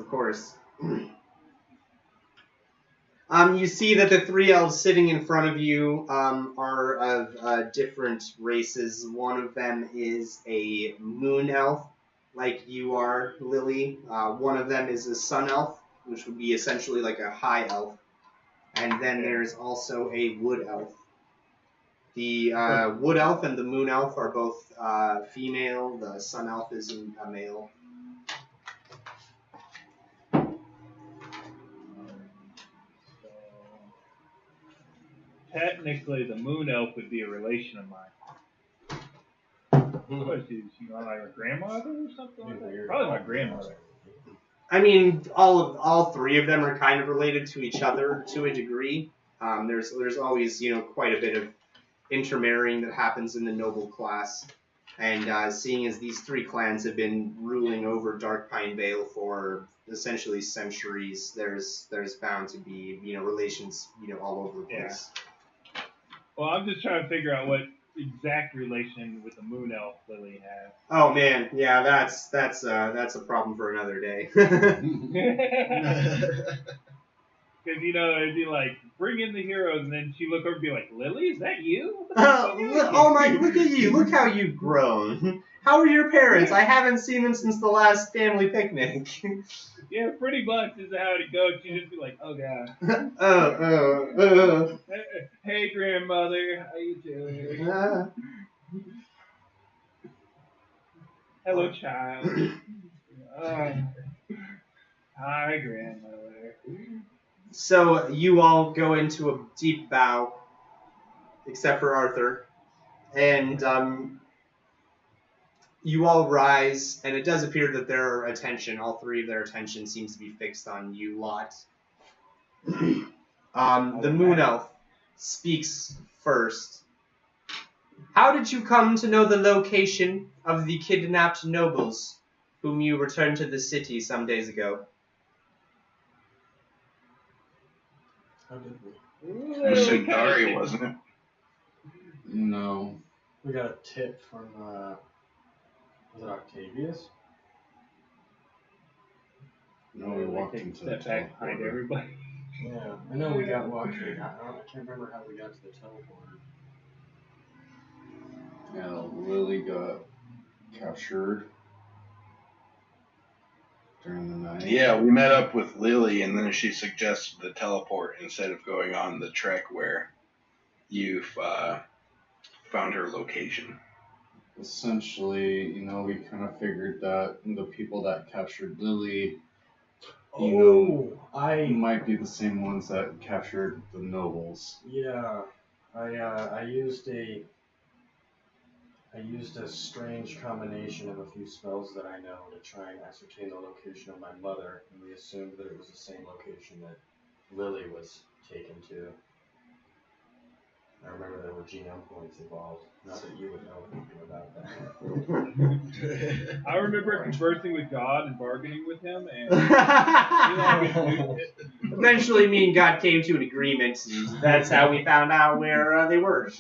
You see that the three elves sitting in front of you are of different races. One of them is a moon elf, like you are, Lily. One of them is a sun elf, which would be essentially like a high elf. And then there's also a wood elf. The wood elf and the moon elf are both female. The sun elf is a male. Technically, the moon elf would be a relation of mine. What is she? She like a grandmother or something like that? Probably my grandmother. I mean, all three of them are kind of related to each other to a degree. There's always quite a bit of intermarrying that happens in the noble class, and seeing as these three clans have been ruling over Darkpine Vale for essentially centuries, there's bound to be relations all over the place. Yeah. Well, I'm just trying to figure out what exact relation with the moon elf Lily has. Oh man, yeah, that's a problem for another day. Because it'd be like, bring in the heroes, and then she look over and be like, Lily, is that you? Oh my, look at you! Look how you've grown. How are your parents? I haven't seen them since the last family picnic. Yeah, pretty much is how it goes. She'd just be like, oh god. Hey grandmother, how you doing? Hello child. Hi grandmother. So you all go into a deep bow, except for Arthur, and you all rise, and it does appear that all three of their attention seems to be fixed on you lot. The moon elf speaks first. How did you come to know the location of the kidnapped nobles whom you returned to the city some days ago? How did we? It was Sudari, wasn't it? No. We got a tip from, was it Octavius? No, we walked Take a into the step back behind teleporter. everybody. Yeah, I know we got walked. I can't remember how we got to the teleporter. Yeah, Lily got captured during the night. Yeah, we met up with Lily, and then she suggested the teleport instead of going on the trek where you've found her location. Essentially, we kind of figured that the people that captured Lily, might be the same ones that captured the nobles. Yeah, I used a strange combination of a few spells that I know to try and ascertain the location of my mother, and we assumed that it was the same location that Lily was taken to. I remember there were GM points involved. Not that you would know anything about that. I remember conversing with God and bargaining with him, and Eventually, me and God came to an agreement, and that's how we found out where they were.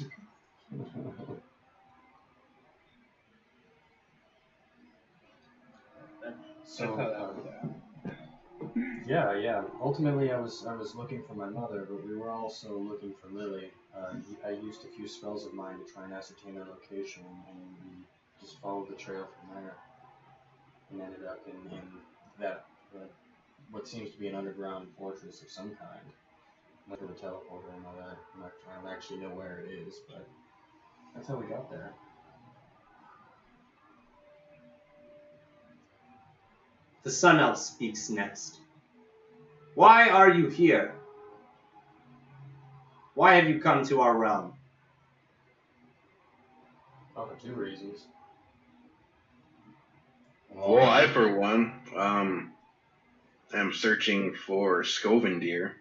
Yeah. Ultimately, I was looking for my mother, but we were also looking for Lily. I used a few spells of mine to try and ascertain her location, and we just followed the trail from there, and ended up in that what seems to be an underground fortress of some kind. Like the teleporter and all that. I don't actually know where it is, but that's how we got there. The Sun Elf speaks next. Why are you here? Why have you come to our realm? Oh, for two reasons. Well, I, for one, am searching for Scovendir.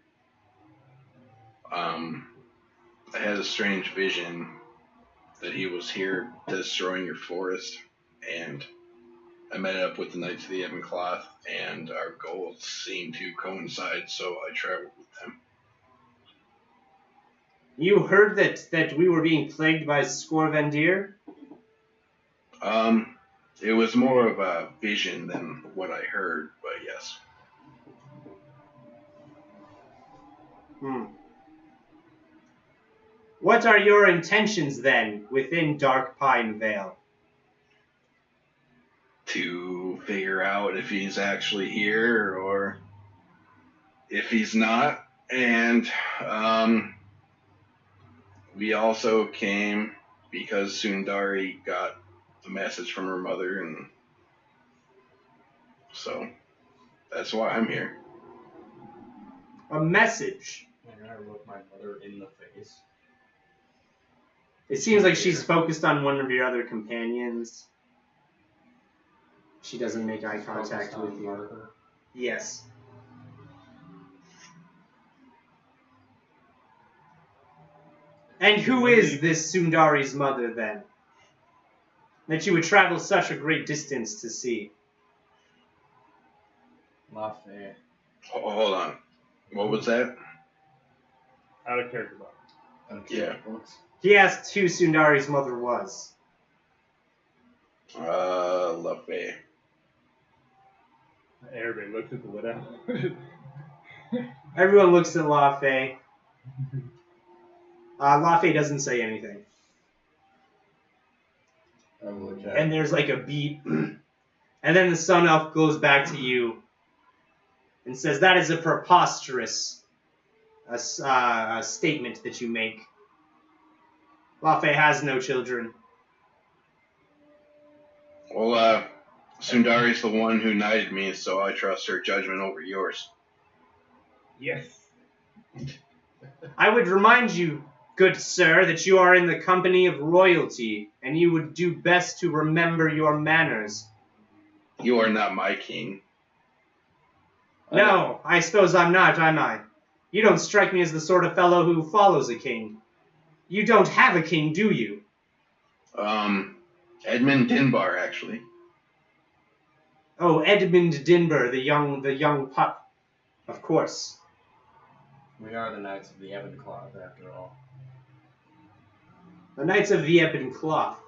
I had a strange vision that he was here destroying your forest, and I met up with the Knights of the Ebon Cloth, and our goals seemed to coincide, so I traveled with them. You heard that we were being plagued by Scovendir? It was more of a vision than what I heard, but yes. What are your intentions then within Darkpine Vale? To figure out if he's actually here or if he's not. And we also came because Sundari got the message from her mother, and so that's why I'm here. A message. I'm gonna look my mother in the face. It seems like she's focused on one of your other companions. She doesn't make eye contact with you. Martha. Yes. And who is this Sundari's mother then? That you would travel such a great distance to see. Lafayette. Hold on. What was that? Out of character box. Yeah. He asked who Sundari's mother was. Lafay. Everybody looks at the widow. Everyone looks at Lafay. Lafay doesn't say anything. And there's like a beat. And then the Sun Elf goes back to you and says, that is a preposterous statement that you make. Lafay has no children. Well, Sundari's the one who knighted me, so I trust her judgment over yours. Yes. I would remind you, good sir, that you are in the company of royalty, and you would do best to remember your manners. You are not my king. No, I suppose I'm not, am I? You don't strike me as the sort of fellow who follows a king. You don't have a king, do you? Edmund Dinbar, actually. Oh, Edmund Dinbar, the young pup. Of course. We are the Knights of the Ebon Cloth, after all. The Knights of the Ebon Cloth.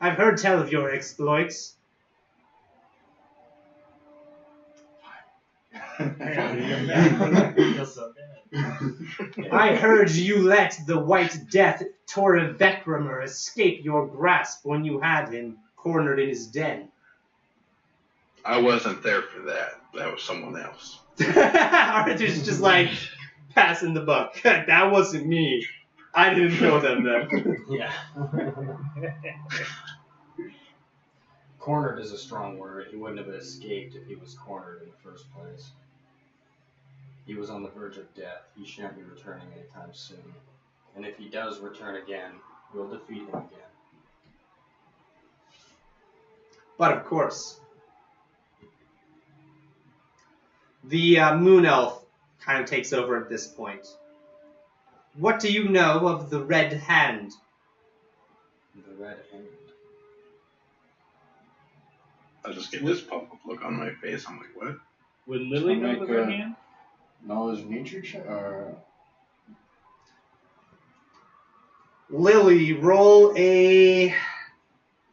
I've heard tell of your exploits. I heard you let the White Death Torevekramur escape your grasp when you had him cornered in his den. I wasn't there for that. That was someone else. Arthur's just like passing the buck. That wasn't me. I didn't know them then. Yeah. Cornered is a strong word. He wouldn't have escaped if he was cornered in the first place. He was on the verge of death. He shan't be returning anytime soon. And if he does return again, we'll defeat him again. But of course, the Moon Elf kind of takes over at this point. What do you know of the Red Hand? The Red Hand. I just get this pop-up look on my face. I'm like, what? Would Lily know the red hand? Knowledge nature check? Lily, roll a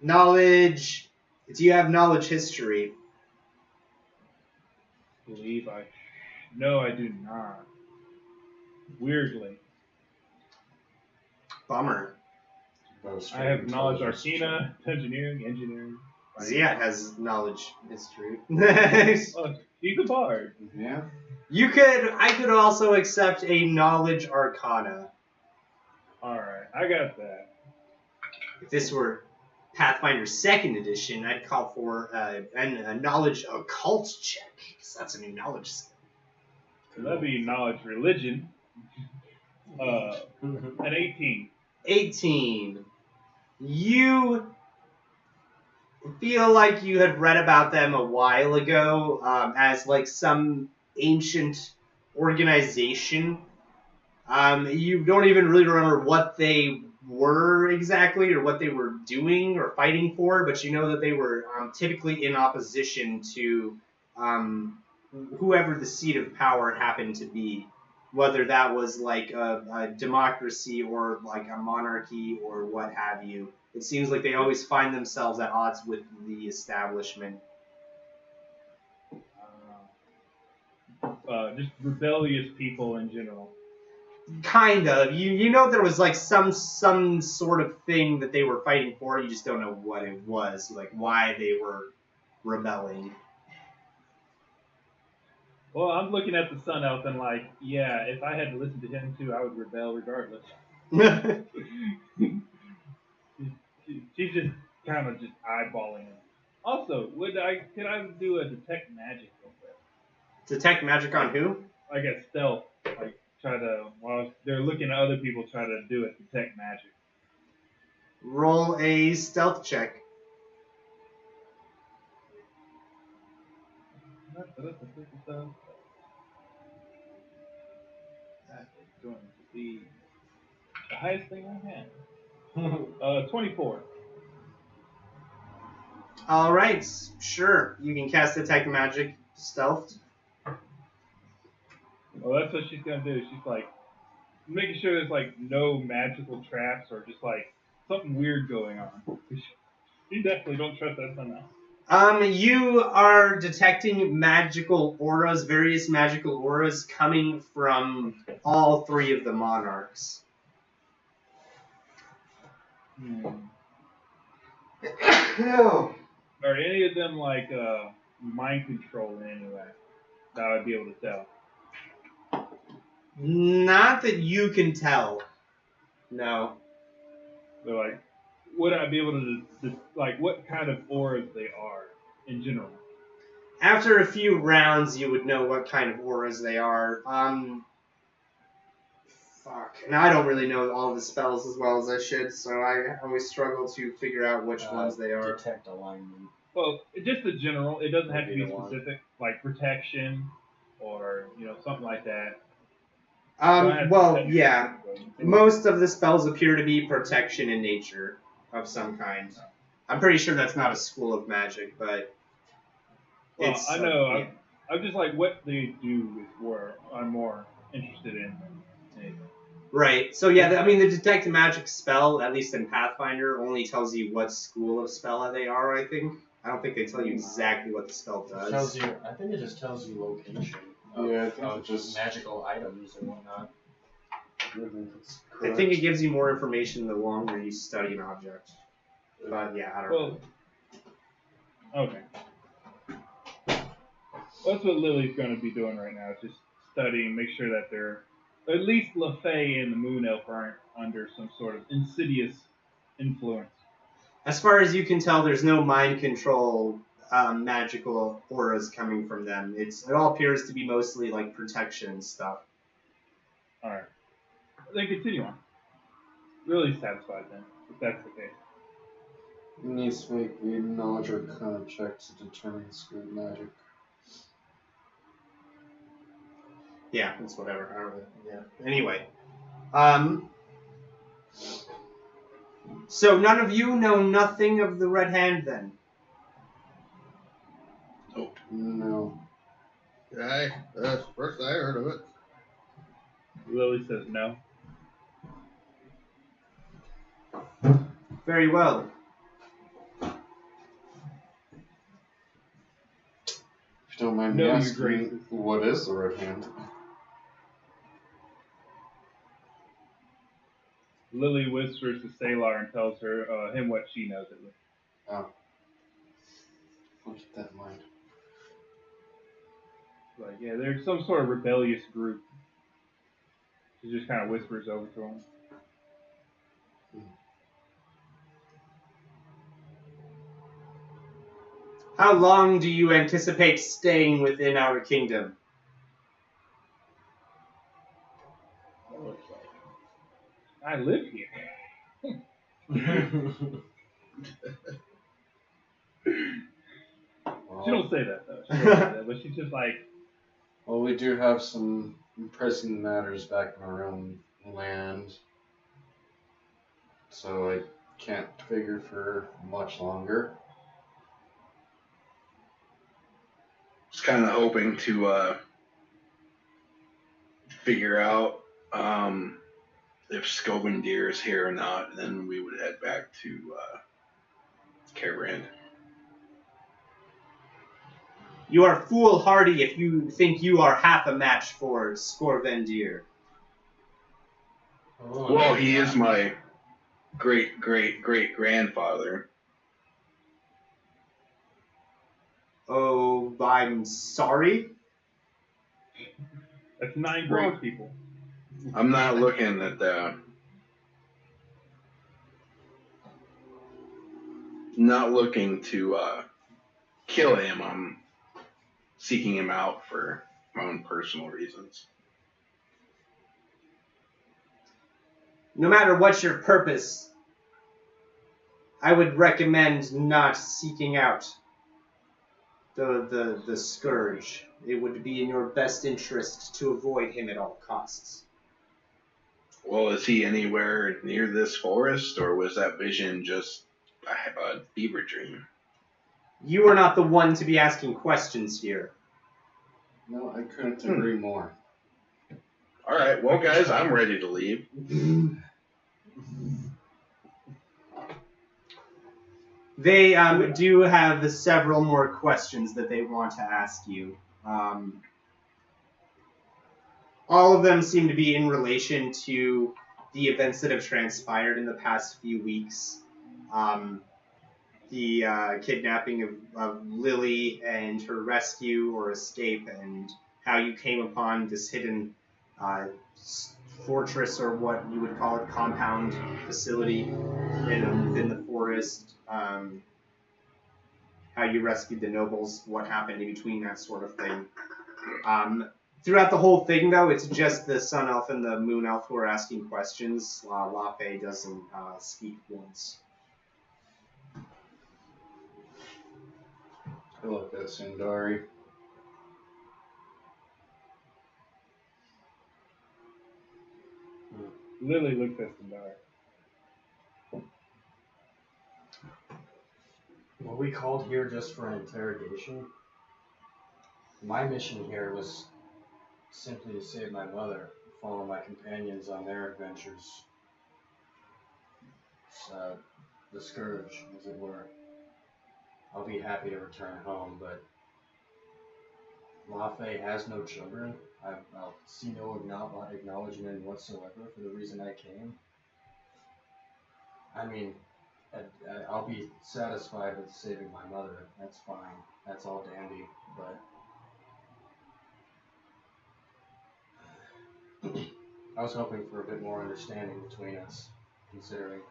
knowledge. Do you have knowledge history? No, I do not. Weirdly. Bummer. I have knowledge arcana, engineering. Ziat has knowledge history. Oh, he's a bard. Yeah. I could also accept a knowledge arcana. Alright, I got that. If this were Pathfinder 2nd edition, I'd call for a knowledge occult check, because that's a new knowledge skill. So that'd be knowledge religion. An 18. 18. You feel like you had read about them a while ago as like some ancient organization. You don't even really remember what they were exactly or what they were doing or fighting for, but you know that they were typically in opposition to whoever the seat of power happened to be, whether that was like a democracy or like a monarchy or what have you. It seems like they always find themselves at odds with the establishment. just rebellious people in general. Kind of. You know there was like some sort of thing that they were fighting for. You just don't know what it was, like why they were rebelling. Well, I'm looking at the Sun Elf and like, yeah, if I had to listen to him too, I would rebel regardless. She's just kind of just eyeballing him. Also, could I do a detect magic real quick? Detect magic on who? I guess stealth. Like try to while they're looking at other people, try to do a detect magic. Roll a stealth check. That is going to be the highest thing I have. 24. All right, sure. You can cast detect magic stealth. Well, that's what she's gonna do. She's like making sure there's like no magical traps or just like something weird going on. You definitely don't trust that Sun Elf. You are detecting magical auras, various magical auras coming from all three of the monarchs. Are any of them like mind control in any way that I'd be able to tell? Not that you can tell. No. So like, would I be able to like what kind of auras they are in general? After a few rounds, you would know what kind of auras they are. Fuck. Now I don't really know all the spells as well as I should, so I always struggle to figure out which ones they are. Detect alignment. Well, just the general. It doesn't have to be the one. specific, like protection or something like that. Well, yeah. Most of the spells appear to be protection in nature of some kind. I'm pretty sure that's not a school of magic, but well, it's... I know. Yeah. I'm just like what they do is where I'm more interested in than anything. Right. So yeah, I mean the detect magic spell, at least in Pathfinder, only tells you what school of spell they are, I think. I don't think they tell you exactly what the spell does. Tells you. I think it just tells you location. Yeah, I think of it just magical items and whatnot. I think it gives you more information the longer you study an object. But yeah, I don't know. Okay. Well, that's what Lily's going to be doing right now. Just studying, make sure that they're at least LaFay and the Moon Elf aren't under some sort of insidious influence. As far as you can tell, there's no mind control magical auras coming from them. It all appears to be mostly like protection stuff. All right. Then continue on. Really satisfied then, if that's the case. it needs to make a knowledge arcana check to determine the school of magic. Yeah, it's whatever. I don't know. Yeah. Anyway, so none of you know nothing of the Red Hand then? No. Yeah, that's the first I heard of it. Lily says no. Very well. If you don't mind me No, Your asking, Graces. what is the Red Hand? Lily whispers to Salar and tells him what she knows at least. Oh. I'll keep that in mind. Like, yeah, they're some sort of rebellious group. She just kind of whispers over to him. How long do you anticipate staying within our kingdom? Oh, it's like, I live here. She don't say that though. She don't say that, but she's just like. Well, we do have some pressing matters back in our own land, so I can't figure for much longer. Just kind of hoping to figure out if Scovendir is here or not, and then we would head back to Cairbrand. You are foolhardy if you think you are half a match for Scorvendir. Well, he is my great great great grandfather. Oh, I'm sorry. That's 9 great people. I'm not looking at that. Not looking to kill him. I'm seeking him out for my own personal reasons. No matter what your purpose, I would recommend not seeking out the Scourge. It would be in your best interest to avoid him at all costs. Well, is he anywhere near this forest, or was that vision just a fever dream? You are not the one to be asking questions here. No, I couldn't agree more. All right, well, guys, I'm ready to leave. They do have several more questions that they want to ask you. All of them seem to be in relation to the events that have transpired in the past few weeks. The kidnapping of Lily and her rescue or escape, and how you came upon this hidden fortress, or what you would call it, compound facility within the forest. How you rescued the nobles, what happened in between, that sort of thing. Throughout the whole thing, though, it's just the Sun Elf and the Moon Elf who are asking questions. Lafe doesn't speak once. I look at Sundari. Lily looks at Sundar. Were we called here just for an interrogation? My mission here was simply to save my mother, follow my companions on their adventures. The Scourge, as it were. I'll be happy to return home, but Lafe has no children. I'll see no acknowledgement whatsoever for the reason I came. I mean, I'll be satisfied with saving my mother. That's fine. That's all dandy. But I was hoping for a bit more understanding between us, considering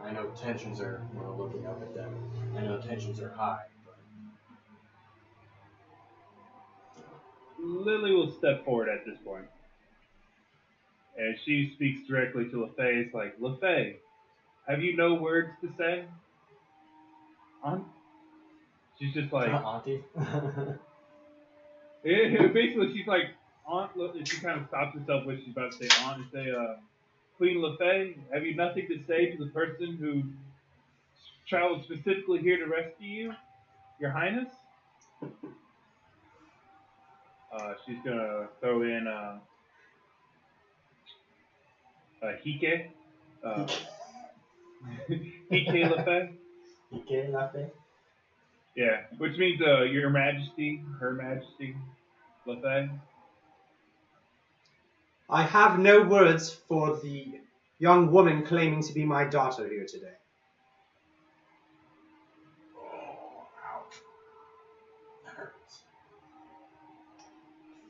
I know tensions are, looking up at them, I know tensions are high, but... Lily will step forward at this point. And she speaks directly to LaFay. It's like, LaFay, have you no words to say? She's just like... Auntie? Basically, she's like, Aunt, and she kind of stops herself when she's about to say Aunt and say, Queen LaFay, have you nothing to say to the person who traveled specifically here to rescue you, Your Highness? She's gonna throw in Hike. Hike LaFay. Hike LaFay? Yeah, which means Your Majesty, Her Majesty LaFay. I have no words for the young woman claiming to be my daughter here today. Oh, ouch. That hurts.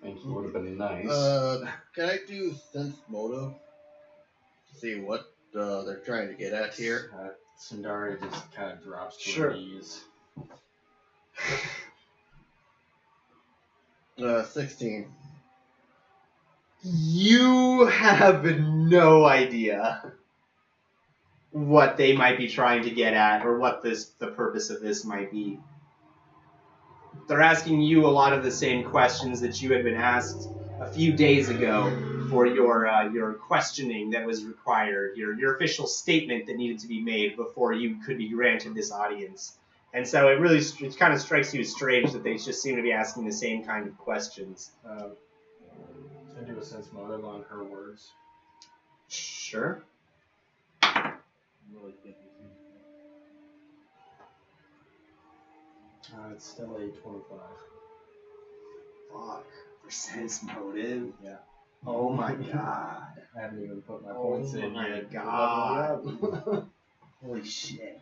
I think he would have been nice. Can I do sense motive to see what they're trying to get at here? Sundari just kind of drops to Sure. her knees. 16. You have no idea what they might be trying to get at, or what the purpose of this might be. They're asking you a lot of the same questions that you had been asked a few days ago for your questioning that was required, your official statement that needed to be made before you could be granted this audience. And so it kind of strikes you as strange that they just seem to be asking the same kind of questions. Can I do a sense motive on her words? Sure. It's still a 25. luck for sense motive. Yeah. Oh my god. I haven't even put my Oh points in my yet. god. Holy shit.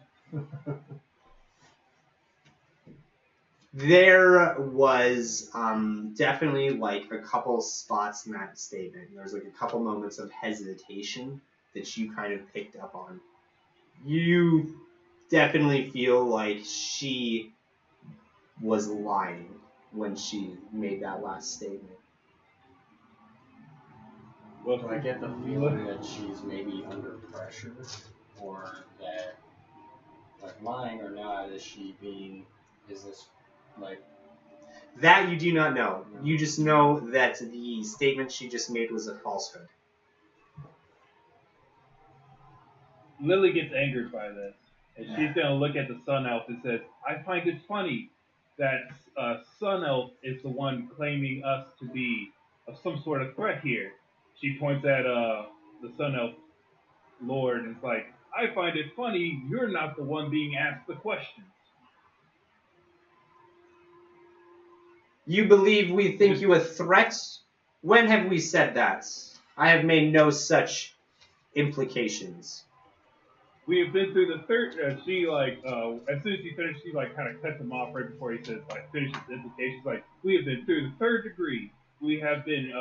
There was definitely like a couple spots in that statement. There was like a couple moments of hesitation that you kind of picked up on. You definitely feel like she was lying when she made that last statement. Well, Do I get the feeling that she's maybe under pressure, or that, like, lying or not, is this, like... That you do not know. You just know that the statement she just made was a falsehood. Lily gets angered by this, and she's gonna look at the Sun Elf and says, "I find it funny that Sun Elf is the one claiming us to be some sort of threat here." She points at the Sun Elf Lord and is like, "I find it funny you're not the one being asked the questions." You believe we think you a threat? When have we said that? I have made no such implications. We have been through the third. She as soon as he finished, she kind of cuts him off right before he says finish his implications. Like, we have been through the third degree. We have been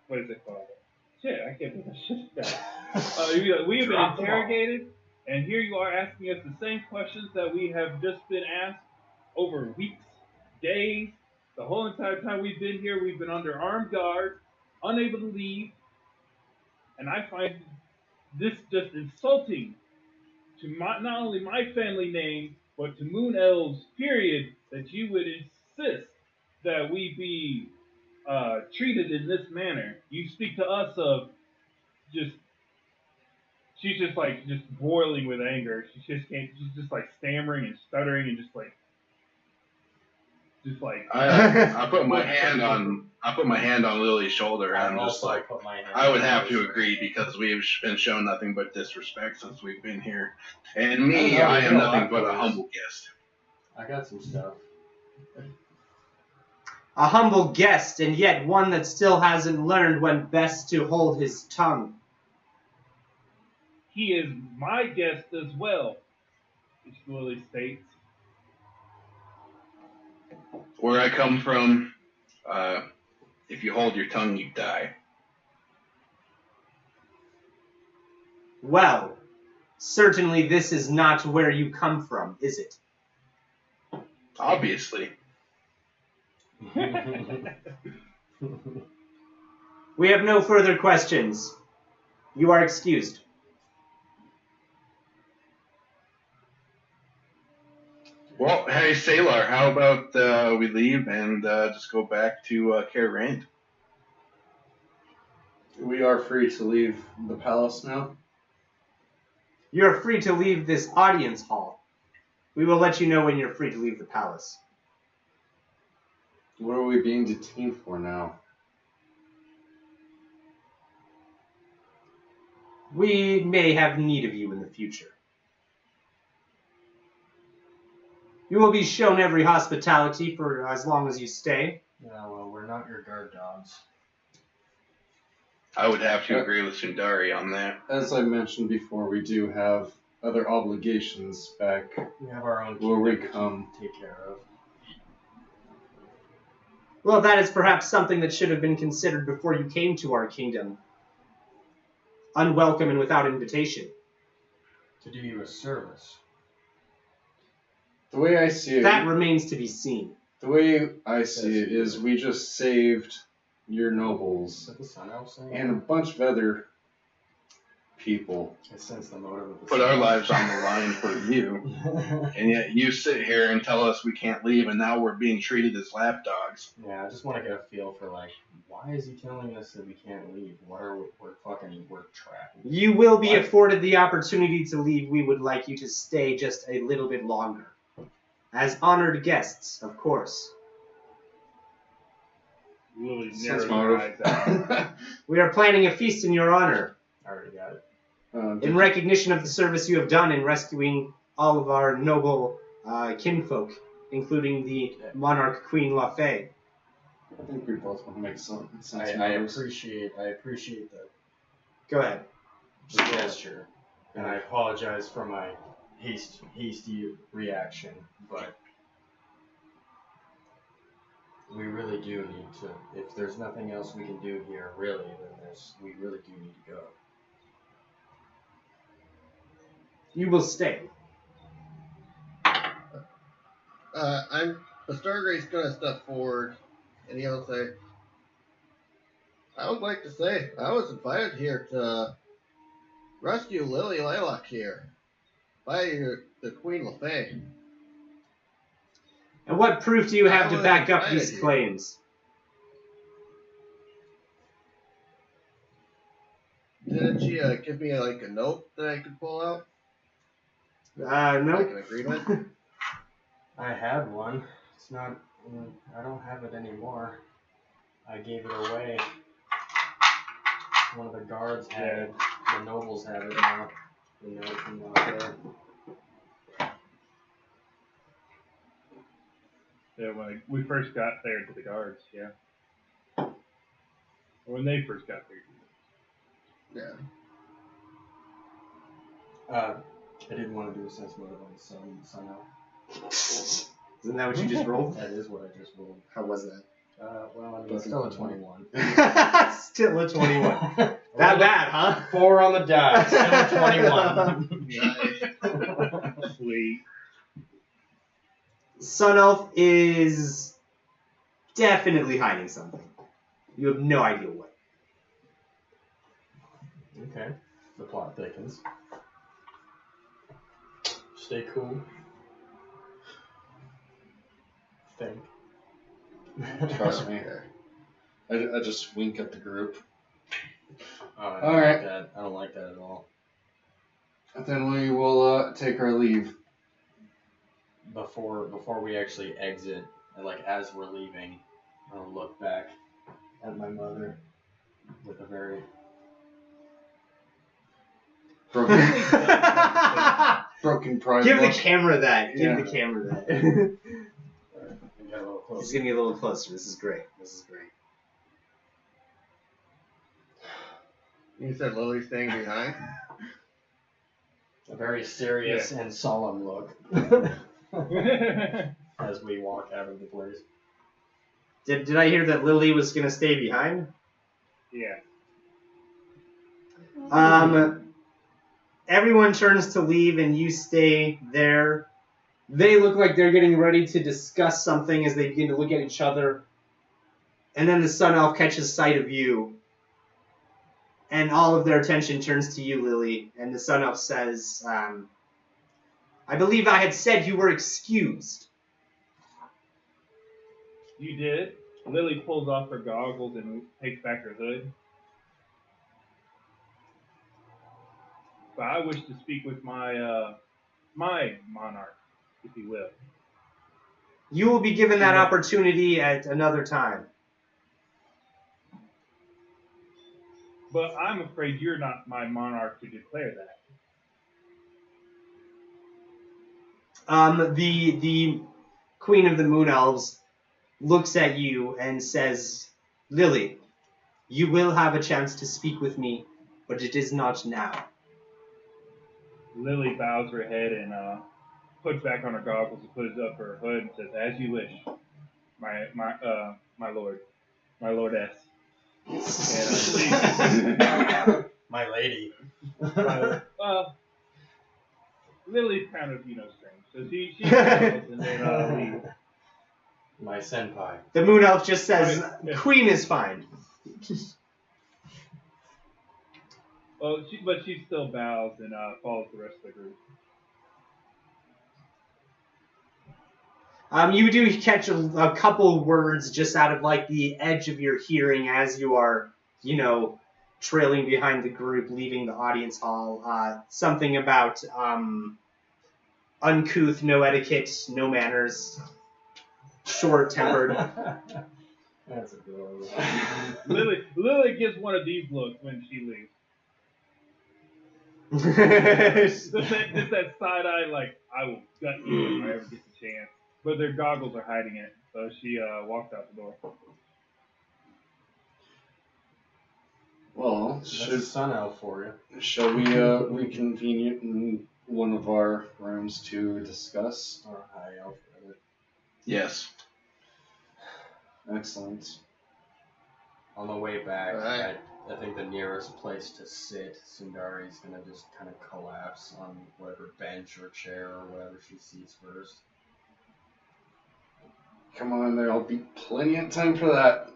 what is it called? Shit, I can't think of shit down. We have been interrogated, and here you are asking us the same questions that we have just been asked over weeks, days. The whole entire time we've been here, we've been under armed guard, unable to leave, and I find this just insulting to not only my family name, but to Moon Elves, period, that you would insist that we be treated in this manner. You speak to us of just, she's just boiling with anger. She's just stammering and stuttering and just like. I put my hand on Lily's shoulder and I'm just like, I would have to agree because we've been shown nothing but disrespect since we've been here. And me, I am nothing but a humble guest. I got some stuff. A humble guest, and yet one that still hasn't learned when best to hold his tongue. He is my guest as well, Lily states. Where I come from, if you hold your tongue, you die. Well, certainly this is not where you come from, is it? Obviously. We have no further questions. You are excused. Well, hey, Sailor, how about we leave and just go back to Cairn? We are free to leave the palace now. You're free to leave this audience hall. We will let you know when you're free to leave the palace. What are we being detained for now? We may have need of you in the future. You will be shown every hospitality for as long as you stay. Yeah, well, we're not your guard dogs. I would have to agree with Sundari on that. As I mentioned before, we do have other obligations back We have our own where we kingdom come. to take care of. Well, that is perhaps something that should have been considered before you came to our kingdom. Unwelcome and without invitation. To do you a service. The way I see it, That remains to be seen. the way I see it is we just saved your nobles Is that the Sun Elf saying? and a bunch of other people. I sense the motive of the Put Sun our Elf. lives on the line for you. And yet you sit here and tell us we can't leave, and now we're being treated as lapdogs. Yeah, I just want to get a feel for, like, why is he telling us that we can't leave? We're trapped. You will be What? afforded the opportunity to leave. We would like you to stay just a little bit longer. As honored guests, of course. Lily Sense narrows her eyes motive. out. We are planning a feast in your honor, I already got it. in recognition of the service you have done in rescuing all of our noble kinfolk including the monarch Queen Lafay. I think we both want to make sense. I appreciate the Go ahead. gesture, and I apologize for my hasty reaction, but we really do need to. If there's nothing else we can do here, really, then we really do need to go. You will stay. The Stargrade's gonna step forward, and he'll say, I would like to say, I was invited here to rescue Lily Laylock here by the Queen Lafay. And what proof do you have to back up these here. claims? Didn't she give me like a note that I could pull out? No. Like an agreement? I had one. It's not. I don't have it anymore. I gave it away. One of the guards had it. The nobles have it now. The note from there. Yeah, when we first got there to the guards, yeah. When they first got there. Yeah. I didn't want to do a sense motive on the sun elf. Isn't that what you just rolled? That is what I just rolled. How was that? Well, I mean, it's still a 21. Still a 21. That bad, huh? 4 on the die. Still a 21. Sweet. Sun Elf is definitely hiding something. You have no idea what. Okay. The plot thickens. Stay cool. Think. Trust me. I just wink at the group. I don't All like right. that. I don't like that at all. Then we will take our leave. Before we actually exit, and like as we're leaving, I'll look back at my mother with a very broken pride. Give the look. camera that. Yeah. Give the camera that. Get a little He's closer. gonna get a little closer. This is great. This is great. You said Lily's staying behind? A very serious and solemn look as we walk out of the place. Did I hear that Lily was gonna stay behind? Yeah. Everyone turns to leave and you stay there. They look like they're getting ready to discuss something as they begin to look at each other. And then the Sun Elf catches sight of you. And all of their attention turns to you, Lily. And the Sun Elf says, I believe I had said you were excused. You did. Lily pulls off her goggles and takes back her hood. But I wish to speak with my my monarch, if you will. You will be given that opportunity at another time. But I'm afraid you're not my monarch to declare that. The Queen of the Moon Elves looks at you and says, Lily, you will have a chance to speak with me, but it is not now. Lily bows her head and puts back on her goggles and puts up her hood and says, "As you wish, my lord, my lordess." And, My lady. Lily's kind of strange, so she bows and then leaves. My senpai. The Moon Elf just says, Right. Queen is fine. Well, but she still bows and follows the rest of the group. You do catch a couple words just out of like the edge of your hearing as you are, trailing behind the group, leaving the audience hall. Something about uncouth, no etiquette, no manners, short-tempered. That's adorable. Lily gives one of these looks when she leaves. Just that side eye, like, I will gut you if I ever get the chance. but their goggles are hiding it. So she walked out the door. Well, That's a sun elf for you. shall we reconvene in one of our rooms to discuss? Or high elf, rather. Yes. Excellent. On the way back, Alright. I think the nearest place to sit, Sundari's gonna just kind of collapse on whatever bench or chair or whatever she sees first. Come on, there'll be plenty of time for that,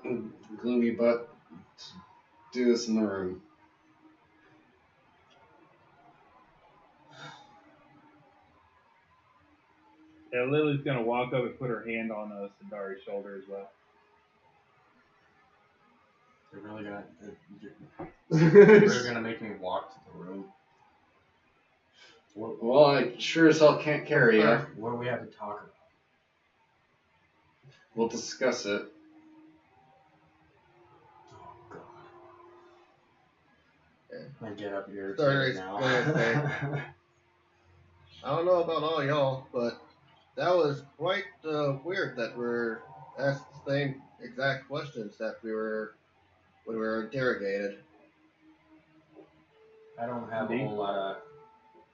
gloomy butt. Do this in the room. Yeah, Lily's gonna walk up and put her hand on Sundari's shoulder as well. They're really gonna, they're really gonna make me walk to the room. Well, I sure as hell can't carry you. What do we have to talk about? We'll discuss it. Oh god. I get up here Sorry, now. I don't know about all y'all, but that was quite weird that we're asked the same exact questions that when we were interrogated. I don't have a whole lot of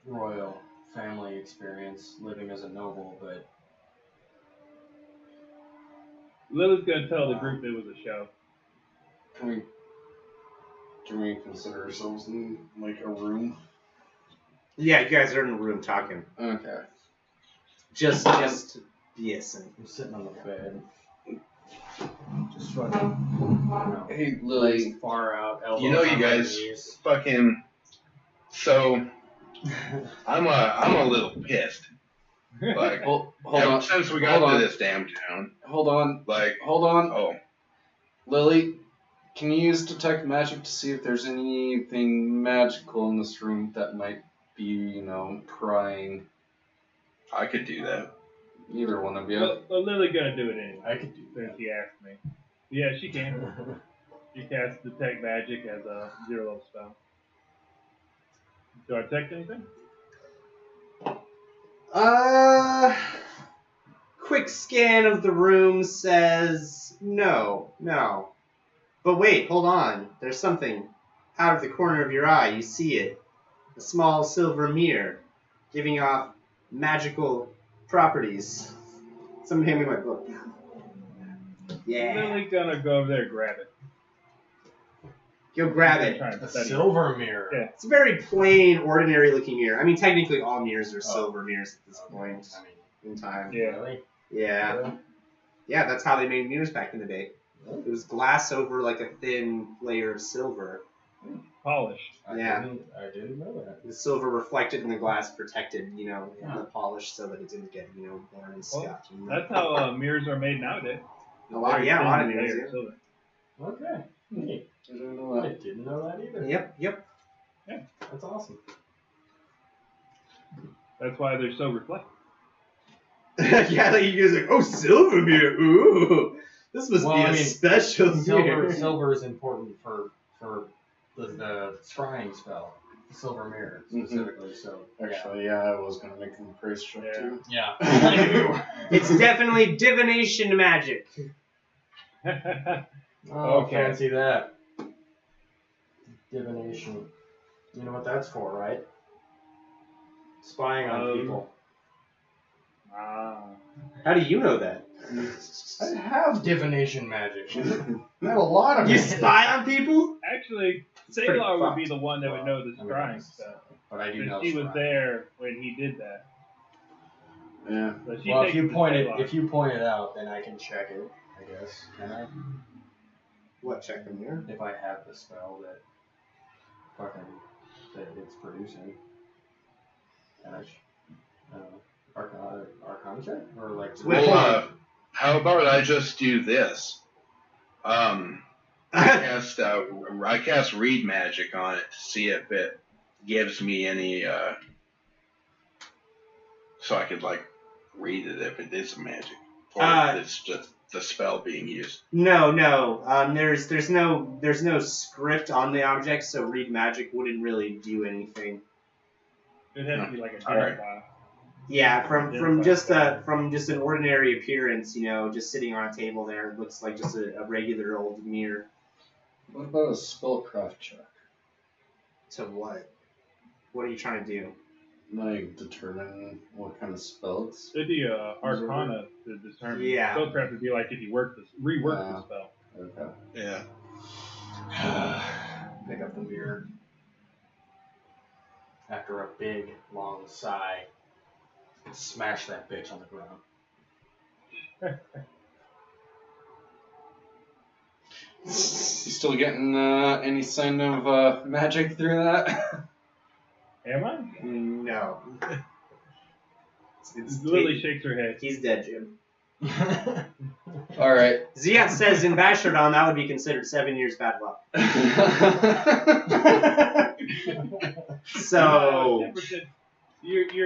royal family experience living as a noble, but Lily's gonna tell the group it was a show. Can we consider ourselves in like a room? Yeah, you guys are in the room talking. Okay. Just yes. I'm sitting on the bed. Just fucking Hey, legs Lily. far out, elbows You know, on you my guys knees. fucking. So I'm a little pissed. Like Hold ever on. since we Hold got on. to this damn town, Hold on. like Hold on. oh, Lily, can you use detect magic to see if there's anything magical in this room that might be, prying? I could do that. Either one of you. Well, Lily's gonna do it anyway. I could do Since that. he asked me. Yeah, she can. She casts detect magic as a 0 spell. Do I detect anything? Quick scan of the room says no. But wait, hold on. There's something out of the corner of your eye. You see it. A small silver mirror giving off magical properties. Someone hand me my book. Yeah. Lily's gonna go over there and grab it. Go grab She's it. trying to A study it. silver mirror. Yeah. It's a very plain, ordinary looking mirror. I mean, technically all mirrors are silver mirrors at this point I mean, in time. Yeah. really? Yeah. Really? Yeah, that's how they made mirrors back in the day. Really? It was glass over like a thin layer of silver. Polished. Yeah. I didn't know that. The silver reflected in the glass protected, the polish so that it didn't get, worn and Well, scuffed. that's how mirrors are made nowadays. A lot of Thin mirrors. layer of silver. Okay. Neat. I don't know I that. didn't know that either. Yep. That's awesome. That's why they're so reflective. Yeah, like you guys are like, oh, silver mirror. Ooh, this must be a special mirror. Silver is important for the scrying spell, the silver mirror specifically. So Actually, yeah, I was gonna make them a praise check Yeah. too. yeah. I knew. It's definitely divination magic. Oh, Okay. fancy that. Divination. You know what that's for, right? Spying on people. Ah. How do you know that? I have divination magic. I have a lot of You it. spy on people? Actually, pretty Salar would fucked. be the one that would know the I mean, scrying stuff. But I do know Because she was scrying. there when he did that. Yeah. So she Well, takes if the you point it out, then I can check it. I guess. Can I? What, check the mirror? If I have the spell that it's producing. Can I? Arcana check or like. Well, how about I just do this? I cast read magic on it to see if it gives me any, so I could like read it if it is magic, or if it's just the spell being used. No. There's no script on the object, so read magic wouldn't really do anything. It has to be like a Alright. file. Yeah, from just an ordinary appearance, just sitting on a table there, it looks like just a regular old mirror. What about a spellcraft check? To what? What are you trying to do? Like, determine what kind of spells? It'd be Arcana to determine. Yeah. Spellcraft would be like if you rework the spell. Okay. Yeah. Pick up the mirror. After a big, long sigh, smash that bitch on the ground. You still getting any sign of magic through that? Am I? No. Lily shakes her head. He's dead, Jim. Alright. Ziat says in Bashardon that would be considered 7 years bad luck. So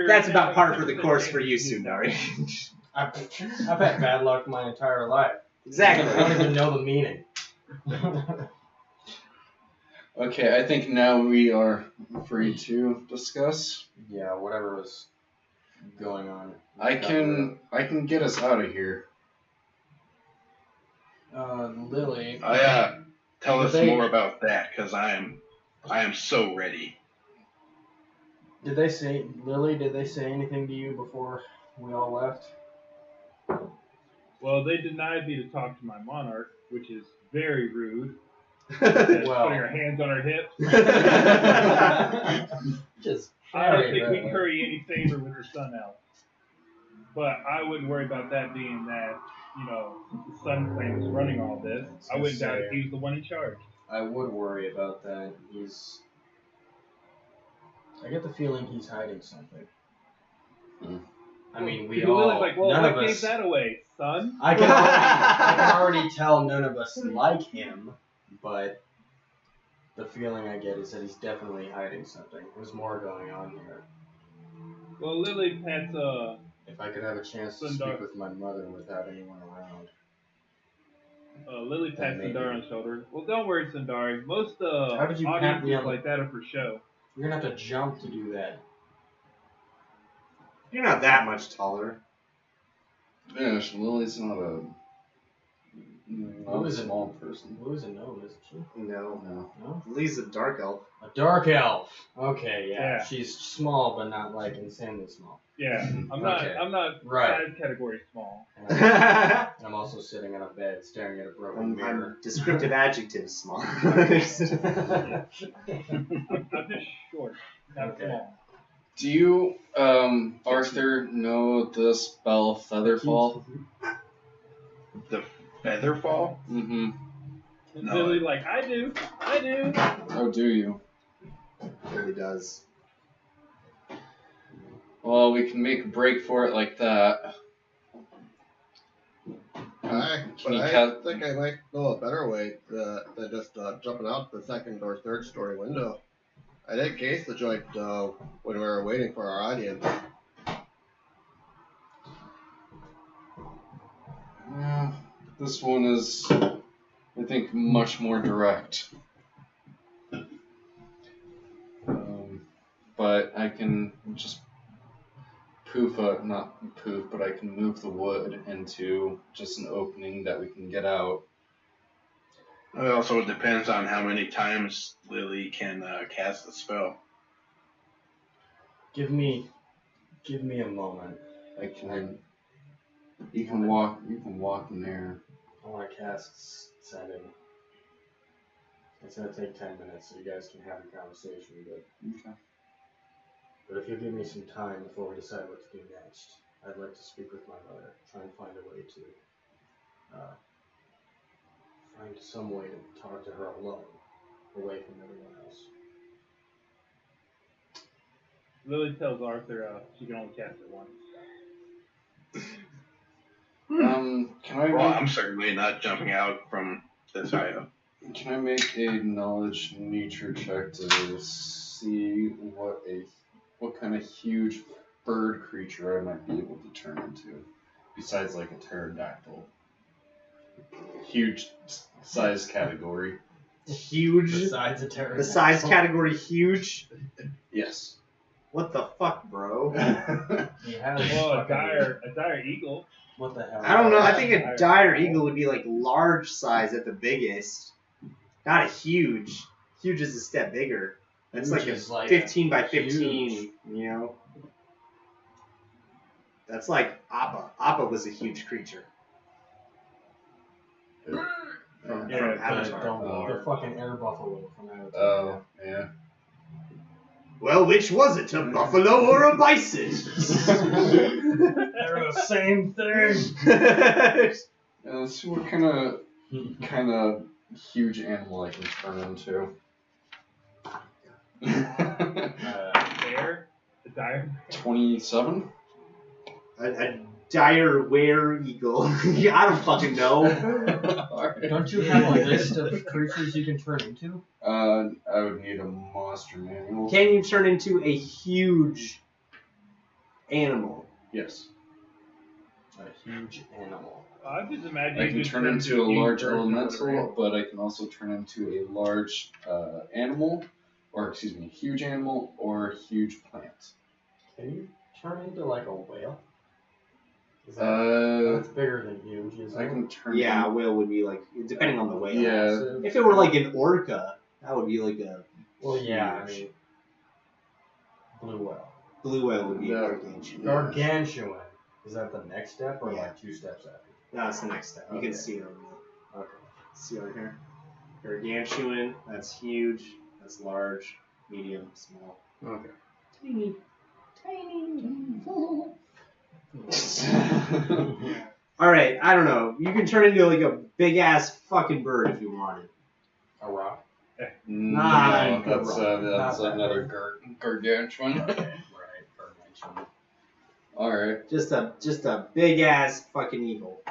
that's about par for the course for you, Sundari. I've had bad luck my entire life. Exactly. I don't even know the meaning. Okay, I think now we are free to discuss. Yeah, whatever was going on. I can get us out of here. Lily. Tell us They- more about that, because I am so ready. Did they say anything to you before we all left? Well, they denied me to talk to my monarch, which is very rude. Well- Putting her hands on her hips. Just I don't think we curry any favor with the Sun Elf. But I wouldn't worry about that being that, the Sun Clan is running all this. I wouldn't doubt if he was the one in charge. I would worry about that. I get the feeling he's hiding something. I mean, we all. Lily's like, well, none what of gave us. that away, son? I can already tell none of us like him, but the feeling I get is that he's definitely hiding something. There's more going on here. Well, Lily pets If I could have a chance to speak with my mother without anyone around. Lily pats Sundari on the shoulder. Well, don't worry, Sundari. Most How did you pat me audiences on the- like that are for show. You're gonna have to jump to do that. You're not that much taller. Yeah, Lily's not a small person. Lily's a gnome, isn't she? No. No? Lily's a dark elf. A dark elf. Okay, yeah. Yeah. She's small, but not like insanely small. Yeah, I'm Okay. not Right. size category small. And I'm also sitting on a bed staring at a broken mirror. I'm descriptive adjectives small. I'm just short, not Okay. small. Do you, Arthur, know the spell Featherfall? The Featherfall? Mm-hmm. And No. Lily like, I do. Oh, do you? It really does. Well, we can make a break for it like that. I think I might know a better way than just jumping out the second or third story window. I did case the joint when we were waiting for our audience. Yeah, this one is, I think, much more direct. But I can just not poof, but I can move the wood into just an opening that we can get out. It also depends on how many times Lily can cast the spell. Give me a moment. I can. You can walk in there. I want to cast Sending. It's gonna take 10 minutes, so you guys can have a conversation. But if you give me some time before we decide what to do next, I'd like to speak with my mother. Try and find a way to find some way to talk to her alone, away from everyone else. Lily tells Arthur she can only cast it once. Can I Well, make, I'm certainly not jumping out from this high up. can I make a knowledge nature check to see what kind of huge bird creature I might be able to turn into, besides like a pterodactyl? Huge size category. Huge. Besides a The size category huge. Yes. What the fuck, bro? He has Well, a fucking- dire eagle. What the hell? I don't know. I think a dire eagle would be like large size at the biggest. Not a huge. Huge is a step bigger. That's Huge like a is like 15 by 15, huge. you know? That's like Appa. Appa was a huge creature. From Yeah, Avatar. The fucking air buffalo from Avatar. Oh, yeah. Well, which was it? A buffalo or a bison? They're the same thing. Let's see what kind of huge animal I can turn into. Bear? A dire? 27? a dire were-eagle. I don't fucking know. Alright. Don't you have a list of creatures you can turn into? I would need a monster manual. Can you turn into a huge animal? Yes. A huge animal. I just imagine I you can just turn into a huge large version of the elemental, ram. but I can also turn into a large animal, or excuse me, huge animal or huge plant. Can you turn into like a whale? Is that, that's Uh, bigger than huge, isn't I it? can turn. Yeah, a whale would be like, depending on the whale. Yeah. If it were like an orca, that would be like a Well, yeah, I huge- mean, blue whale. blue whale would be No. gargantuan. Gargantuan. Is that the next step or Yeah. like 2 steps after? No, that's the next step. You Okay. can see it over there. Okay. See over here. Gargantuan, that's huge. That's large, medium, small. Okay. Tiny. Tiny. Alright, I don't know. You can turn into like a big ass fucking bird if you wanted. A rock. No, Nah, that's not that another big. gargantuan. Okay, right. Gargantuan. All right. Just a big ass fucking eagle.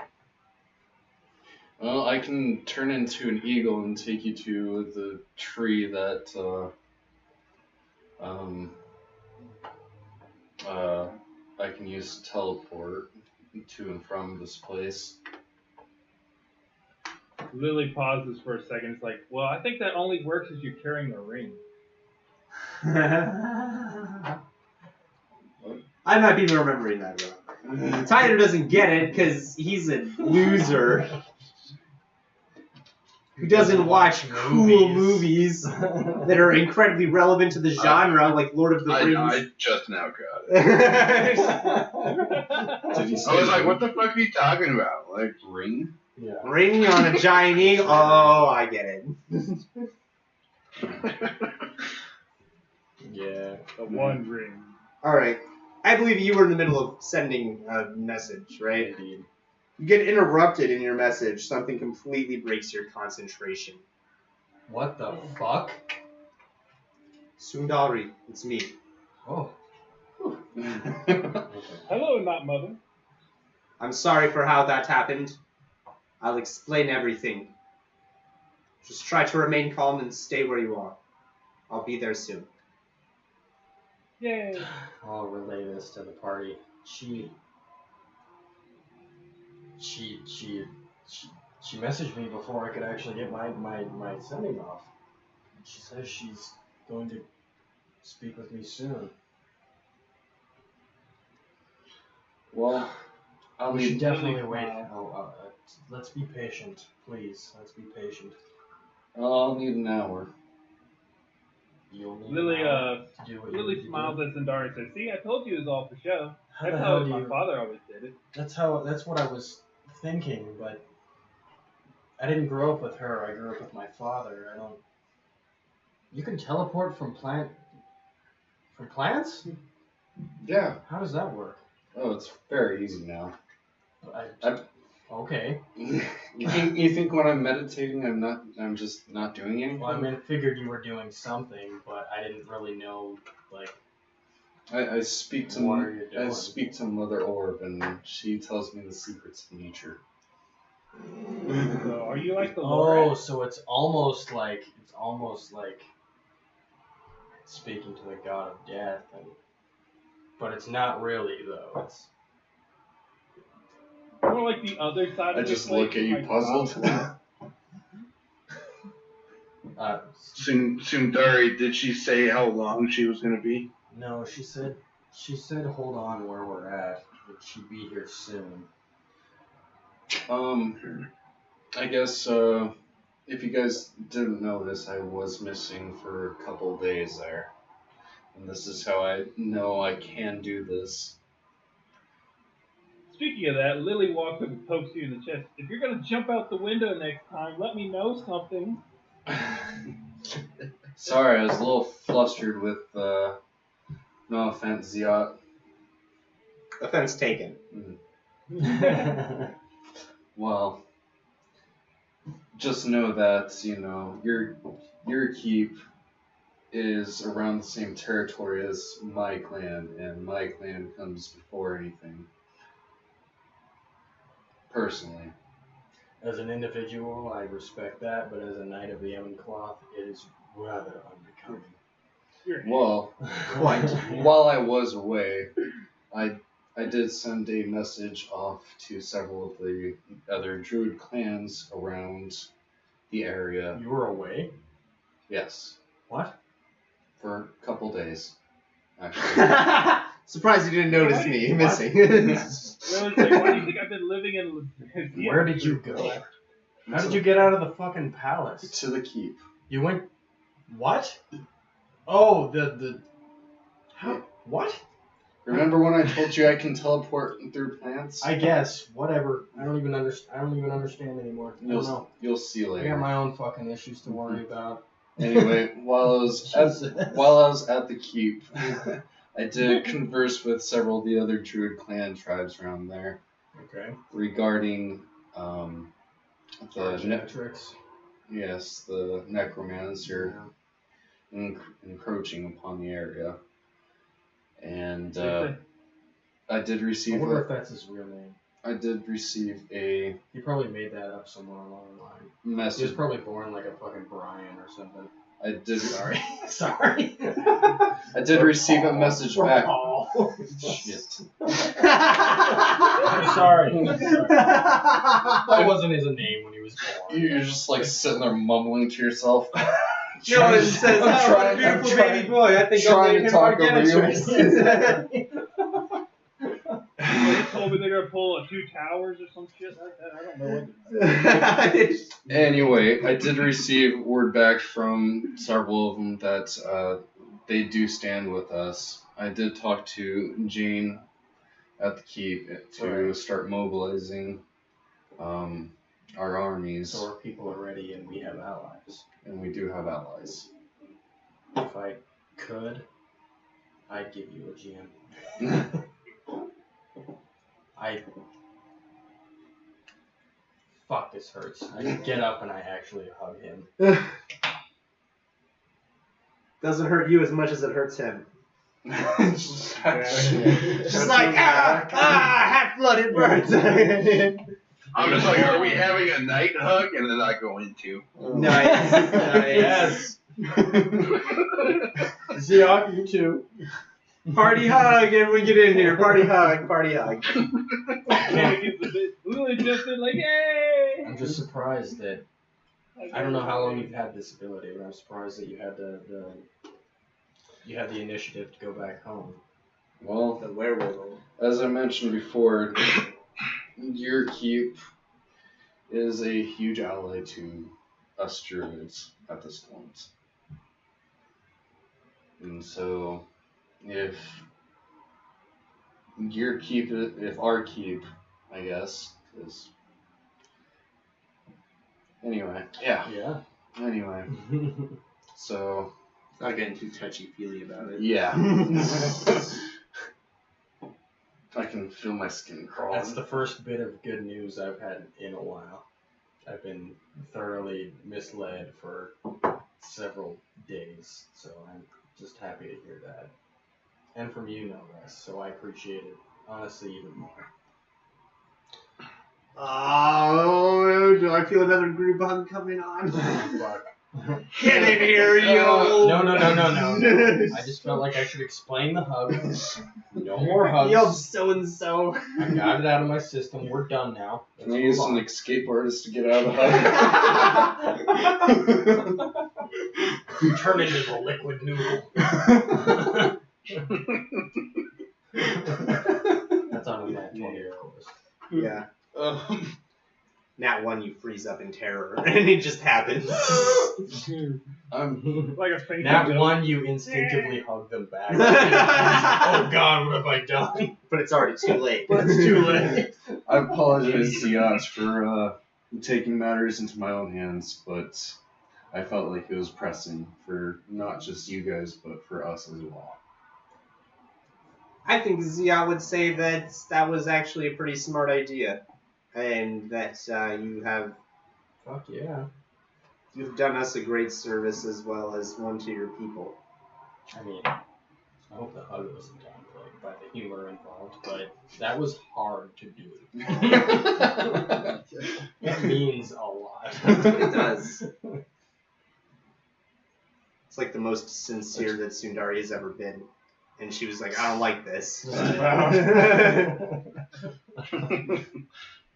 Well, I can turn into an eagle and take you to the tree that I can use to teleport to and from this place. Lily pauses for a second. It's like, well, I think that only works if you're carrying a ring. I might be remembering that wrong. Tyler doesn't get it because he's a loser who doesn't watch cool movies that are incredibly relevant to the genre, like Lord of the Rings. I just now got it. Did you I say was like, what the fuck are you talking about? Like, ring? Yeah. Ring on a giant eagle. Oh, I get it. Yeah. The one ring. All right. I believe you were in the middle of sending a message, right? Indeed. You get interrupted in your message. Something completely breaks your concentration. What the fuck? Sundari, it's me. Oh. Hello, not mother. I'm sorry for how that happened. I'll explain everything. Just try to remain calm and stay where you are. I'll be there soon. Yay. I'll relay this to the party. She messaged me before I could actually get my sending off. She says she's going to speak with me soon. Well, I'll We should need. definitely Lily, wait. wow. Let's be patient, please. Let's be patient. I'll need an hour. You'll need Lily, an hour to do what you need Lily to do. smiles at Zendara and says, see, I told you it was all for show. How the That's hell how do my you? father always did it. That's what I was thinking, but I didn't grow up with her. I grew up with my father. I don't. You can teleport from plants? Yeah. How does that work? Oh, it's very easy now. Okay. You think when I'm meditating, I'm just not doing anything? Well, I mean, figured you were doing something, but I didn't really know, like. I speak to What are you I doing? speak to Mother Orb, and she tells me the secrets of nature. So, are you like the Oh, Lord? so it's almost like speaking to the god of death, but it's not really though. It's More like the other side I of just the look at you like, puzzled. uh, Sundari, did she say how long she was going to be? No, she said hold on where we're at. That she'd be here soon. I guess if you guys didn't notice, I was missing for a couple days there, and this is how I know I can do this. Speaking of that, Lily walks up and pokes you in the chest. If you're gonna jump out the window next time, let me know something. Sorry, I was a little flustered with no offense, Ziot. Offense taken. Well, just know that, you know, your keep is around the same territory as my clan, and my clan comes before anything. Personally. As an individual, I respect that, but as a knight of the Ebon Cloth, it is rather unbecoming. Well, while I was away, I did send a message off to several of the other druid clans around the area. You were away? Yes, What? for a couple days, actually. Surprised you didn't notice me missing. Why do you think I've been living in? Where did you go? How did you get out of the fucking palace? To the keep. You went... What? Oh, the... How? What? Remember when I told you I can teleport through plants? I guess. Whatever. I don't even understand anymore. I don't know. You'll see I later. got my own fucking issues to worry about. Anyway, while I was at the keep, I did converse with several of the other druid clan tribes around there Okay. regarding Geometrics. the necromancer encroaching upon the area, and I did I receive wonder if that's his real name. I did receive a He probably made that up somewhere along the line. He was message. probably born like a fucking Brian or something. I did. Sorry. Sorry. I did receive a message back. Paul. Shit. I'm sorry. That wasn't his name when he was born. You're just like sitting there mumbling to yourself. No one says, I'm "Oh, what a trying- beautiful I'm trying- baby boy." I think I'll trying name to him talk over you. Argenesis. They told me they're gonna pull a 2 towers or some shit like that. I don't know what. Anyway, I did receive word back from several of them that they do stand with us. I did talk to Jane at the keep to start mobilizing our armies, So our people are ready and we have allies. and we do have allies. If I could, I'd give you a GM. Fuck, this hurts. I get up and I actually hug him. Doesn't hurt you as much as it hurts him. Just Just like half-blooded birds. I'm just like, are we having a night hug? And then I go into. Nice. Yes. Ziok, you too. Party hug, everyone get in here. Party hug, party hug. Lily just been like, yay! I'm just surprised that I don't know how long you've had this ability, but I'm surprised that you had the initiative to go back home. Well, The werewolf. as I mentioned before, your keep is a huge ally to us druids at this point. And so, if our keep, I guess, is... Anyway, yeah. Yeah. Anyway, so... Not getting too touchy-feely about it. Yeah. I can feel my skin crawling. That's the first bit of good news I've had in a while. I've been thoroughly misled for several days, so I'm just happy to hear that. And from you, no less, so I appreciate it, honestly, even more. Oh, do I feel another group hug coming on? Fuck. Get in here, you old... No. I just felt like I should explain the hug. No more hugs. Yo, so-and-so. I got it out of my system. We're done now. Can I use an escape artist to get out of the hug? You turn into the liquid noodle. That's on a nat 20, of course. Yeah. Nat 1, you freeze up in terror, and it just happens. Like a faint Nat joke. 1, you instinctively hug them back. Oh God, what have I done? But it's already too late. But it's too late. I apologize to Yash for taking matters into my own hands, but I felt like it was pressing for not just you guys, but for us as well. I think Zia would say that that was actually a pretty smart idea, and that Fuck yeah. you've done us a great service as well as one to your people. I mean, I hope the hug wasn't downplayed by the humor involved, but that was hard to do. It means a lot. It does. It's like the most sincere that Sundari has ever been. And she was like, I don't like this.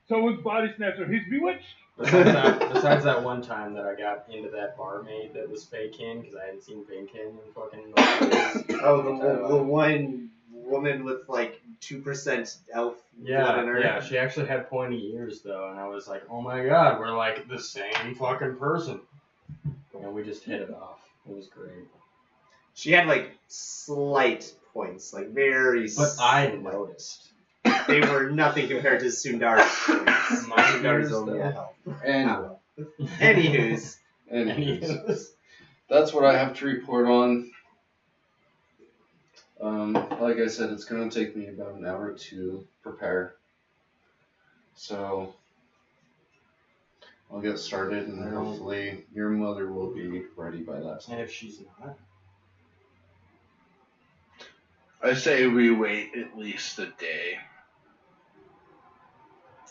Someone's body snatcher. He's bewitched. Besides that one time that I got into that barmaid that was Feikin, because I hadn't seen Feikin in fucking Oh, the one woman with like 2% elf blood in her. Yeah, she actually had pointy ears though, and I was like, oh my god, we're like the same fucking person. And we just hit it off. It was great. She had like slight points, like very But I noticed. They were nothing compared to Sundari's points. Sundari's only a help. And Anywho's. That's what I have to report on. Like I said, it's going to take me about an hour to prepare. So I'll get started, and hopefully your mother will be ready by that time. And if she's not? I say we wait at least a day.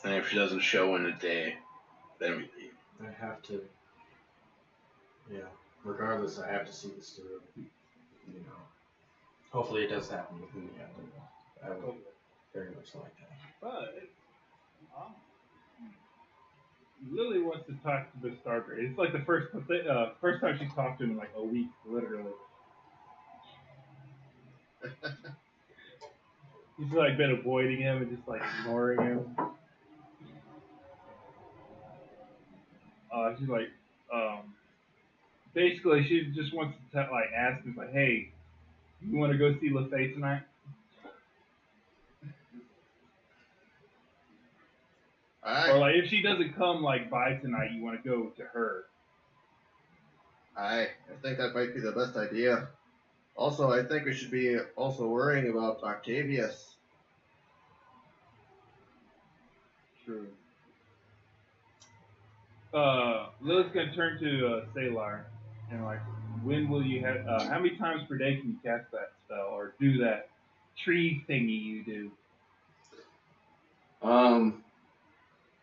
And if she doesn't show in a day, then we leave. I have to. Yeah. Regardless, I have to see this through. You know. Hopefully it does happen within the end. I would very much like that. But Lily wants to talk to the Stargate. It's like the first time she talked to him in like a week, literally. She's like been avoiding him and just like ignoring him. She's like, basically she just wants to like ask him like, hey, you want to go see LaFay tonight? Or like if she doesn't come like by tonight, you want to go to her. I think that might be the best idea. Also, I think we should be also worrying about Octavius. True. Lily's gonna turn to Salar and like, when will you have? How many times per day can you cast that spell or do that tree thingy you do?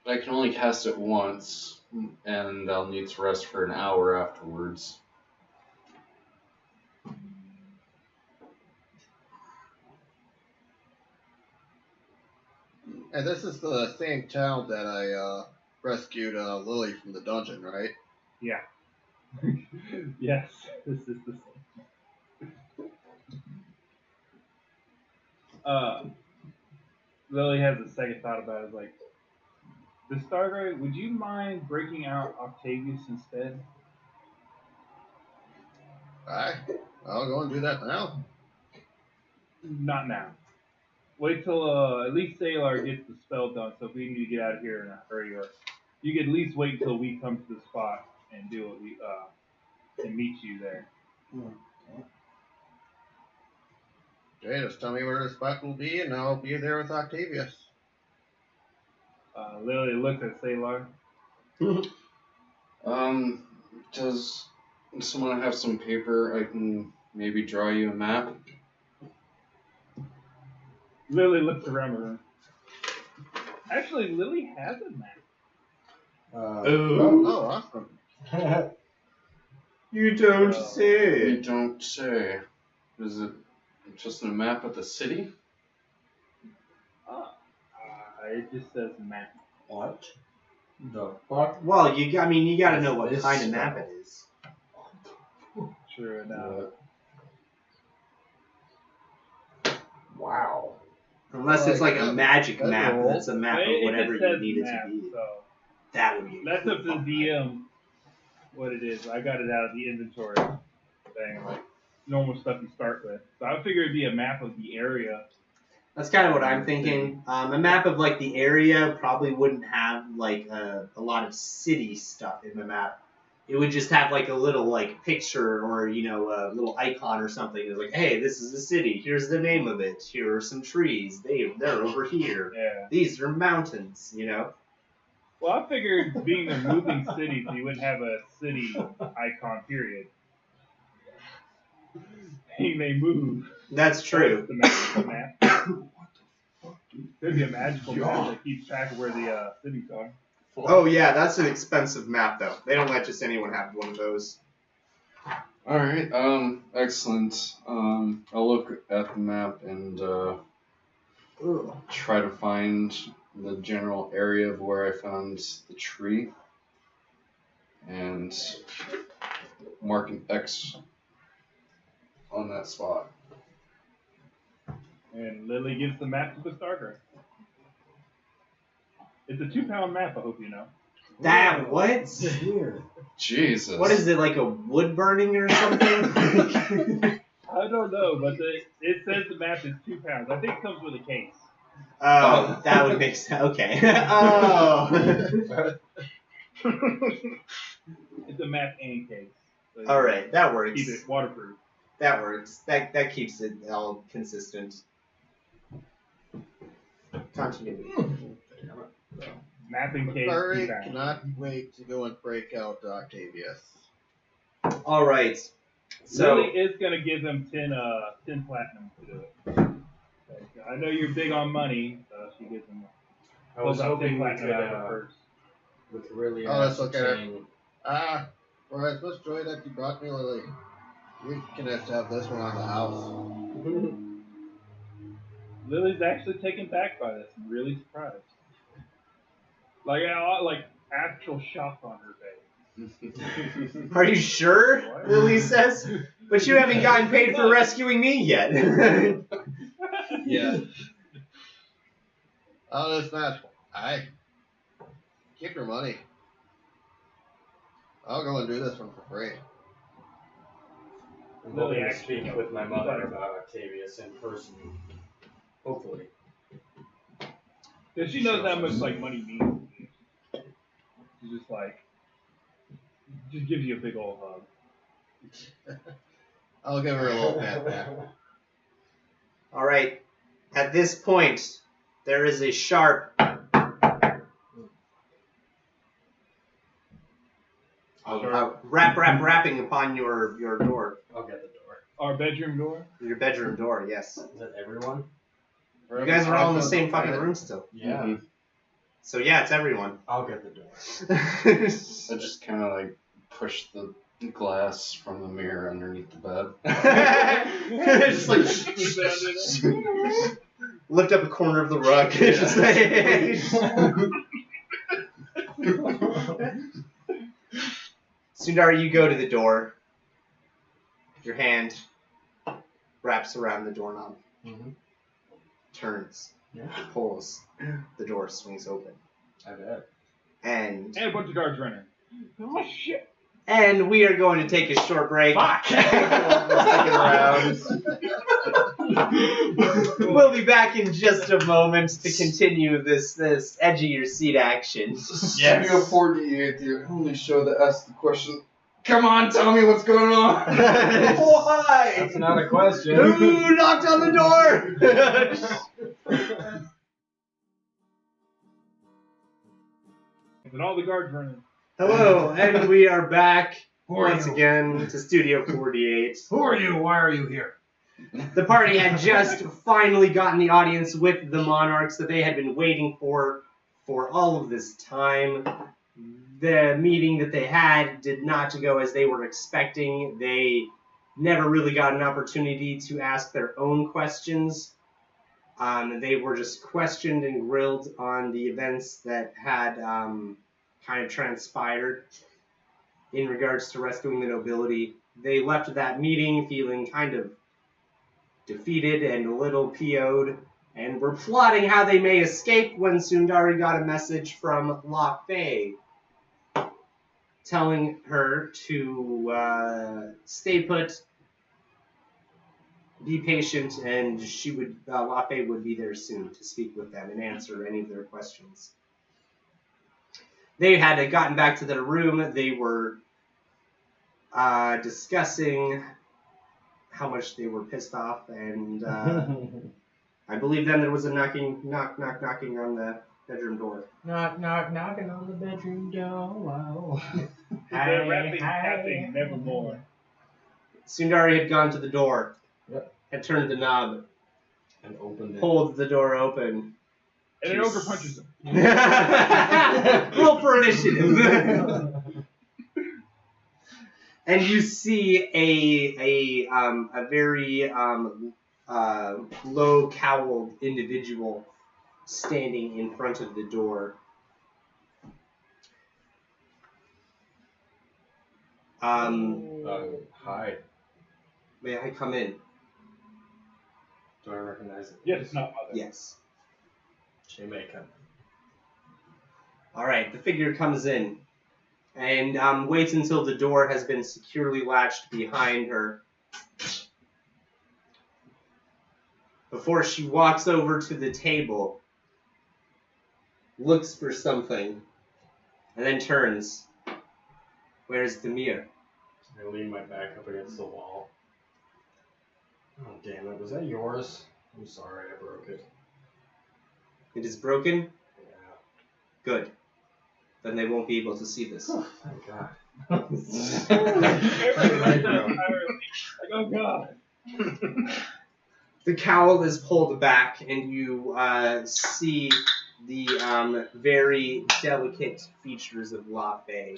I can only cast it once, and I'll need to rest for an hour afterwards. And this is the same town that I rescued Lily from the dungeon, right? Yeah. Yes, this is the same. Lily has a second thought about it. Like, the Stargate, would you mind breaking out Octavius instead? I'll go and do that now. Not now. Wait till at least Salar gets the spell done. So if we need to get out of here in a hurry, or you could at least wait until we come to the spot and do what we and meet you there. Okay, just tell me where the spot will be, and I'll be there with Octavius. Lily looks at Salar. Does someone have some paper? I can maybe draw you a map. Lily looks around the room. Actually, Lily has a map. Oh, awesome. You don't say. You don't say. Is it just a map of the city? It just says map. What? The fuck? Well, you gotta know what kind of map it is. True enough. Wow. Unless it's like a magic That's map cool. that's a map of It whatever just you says need it map, to be. so That would be a that's cool up to the fucking DM what it is. I got it out of the inventory thing, like normal stuff you start with. So I figured it'd be a map of the area. That's kind of what I'm thinking. A map of like the area probably wouldn't have like a lot of city stuff in the map. It would just have like a little like picture or a little icon or something. It's like, hey, this is the city. Here's the name of it. Here are some trees. They're over here. Yeah. These are mountains. Well, I figured being a moving city, so you wouldn't have a city icon, period. They move. That's true. The map. Could be a magical map that keeps track of where the cities are. Oh yeah, that's an expensive map though. They don't let just anyone have one of those. All right. Excellent. I'll look at the map and try to find the general area of where I found the tree and mark an X on that spot. And Lily gives the map to the starter. It's a 2-pound map, I hope you know. That what? Weird. Jesus. What is it, like a wood burning or something? I don't know, but it says the map is 2 pounds. I think it comes with a case. Oh, that would make sense. Okay. Oh. It's a map and case. So All right, that works. keep it waterproof. That works. That keeps it all consistent. Continuity. Map and case, 2 Sorry, pounds. cannot wait to go and break out Octavius. All right. So Lily is going to give him 10 platinum to do it. I know you're big on money, so she gives him I was pulls out 10 hoping we platinum could, out of her purse. we could really Oh, let's look at her. ascertain. For as much joy that you brought me, Lily, you can just have this one on the house. Lily's actually taken back by this. I'm really surprised. Like actual shock on her face. are you sure? What? Lily says. But you haven't gotten paid for rescuing me yet. Yeah. Oh, that's not. Keep your money. I'll go and do this one for free. I'm Lily hoping to actually speak knows. with my mother about Octavius in person. Hopefully. Because she knows how much like money means. She's just like, just gives you a big old hug. I'll give her a little pat back. All right. At this point, there is a sharp. Rapping upon your door. I'll get the door. Our bedroom door. Your bedroom door, yes. Is that everyone? You guys are all in the same fucking room still. Yeah. Mhm. So yeah, it's everyone. I'll get the door. I just kind of like push the glass from the mirror underneath the bed. Just like lift up a corner of the rug. Just like, Sundar, you go to the door. Your hand wraps around the doorknob. Mm-hmm. Turns. Yeah. Pulls. The door swings open. I bet. And And a bunch of guards running. Oh shit! we are going to take a short break. Fuck! Stick around. We'll be back in just a moment to continue this edge of your seat action. Studio 48, the only show that asks the question, come on, tell me what's going on. Why? That's not a question. Who knocked on the door? And all the guards running. Hello, and we are back Who are once you? again to Studio 48. Who are you? Why are you here? The party had just finally gotten the audience with the monarchs that they had been waiting for all of this time. The meeting that they had did not go as they were expecting. They never really got an opportunity to ask their own questions. They were just questioned and grilled on the events that had kind of transpired in regards to rescuing the nobility. They left that meeting feeling kind of defeated and a little PO'd, and were plotting how they may escape when Sundari got a message from Loch Bay telling her to stay put, be patient, and Loch Bay would be there soon to speak with them and answer any of their questions. They had gotten back to their room. They were discussing how much they were pissed off, and I believe then there was a knocking on the bedroom door. Knock, knock, knocking on the bedroom door. Wow. The rapping, tapping, nevermore. Sundari had gone to the door, Yep. had turned the knob, And opened it. pulled the door open. And an ogre punches him. Roll for initiative. And you see a very low cowled individual standing in front of the door. Hi. May I come in? Do I recognize it? Yes, not mother. Yes. She may come. All right. The figure comes in and waits until the door has been securely latched behind her before she walks over to the table, looks for something, and then turns. Where's the mirror? I lean my back up against the wall. Oh, damn it. Was that yours? I'm sorry, I broke it. It is broken? Yeah. Good. Then they won't be able to see this. Oh, thank God. Like, oh god. The cowl is pulled back, and you see the very delicate features of Loch Bay.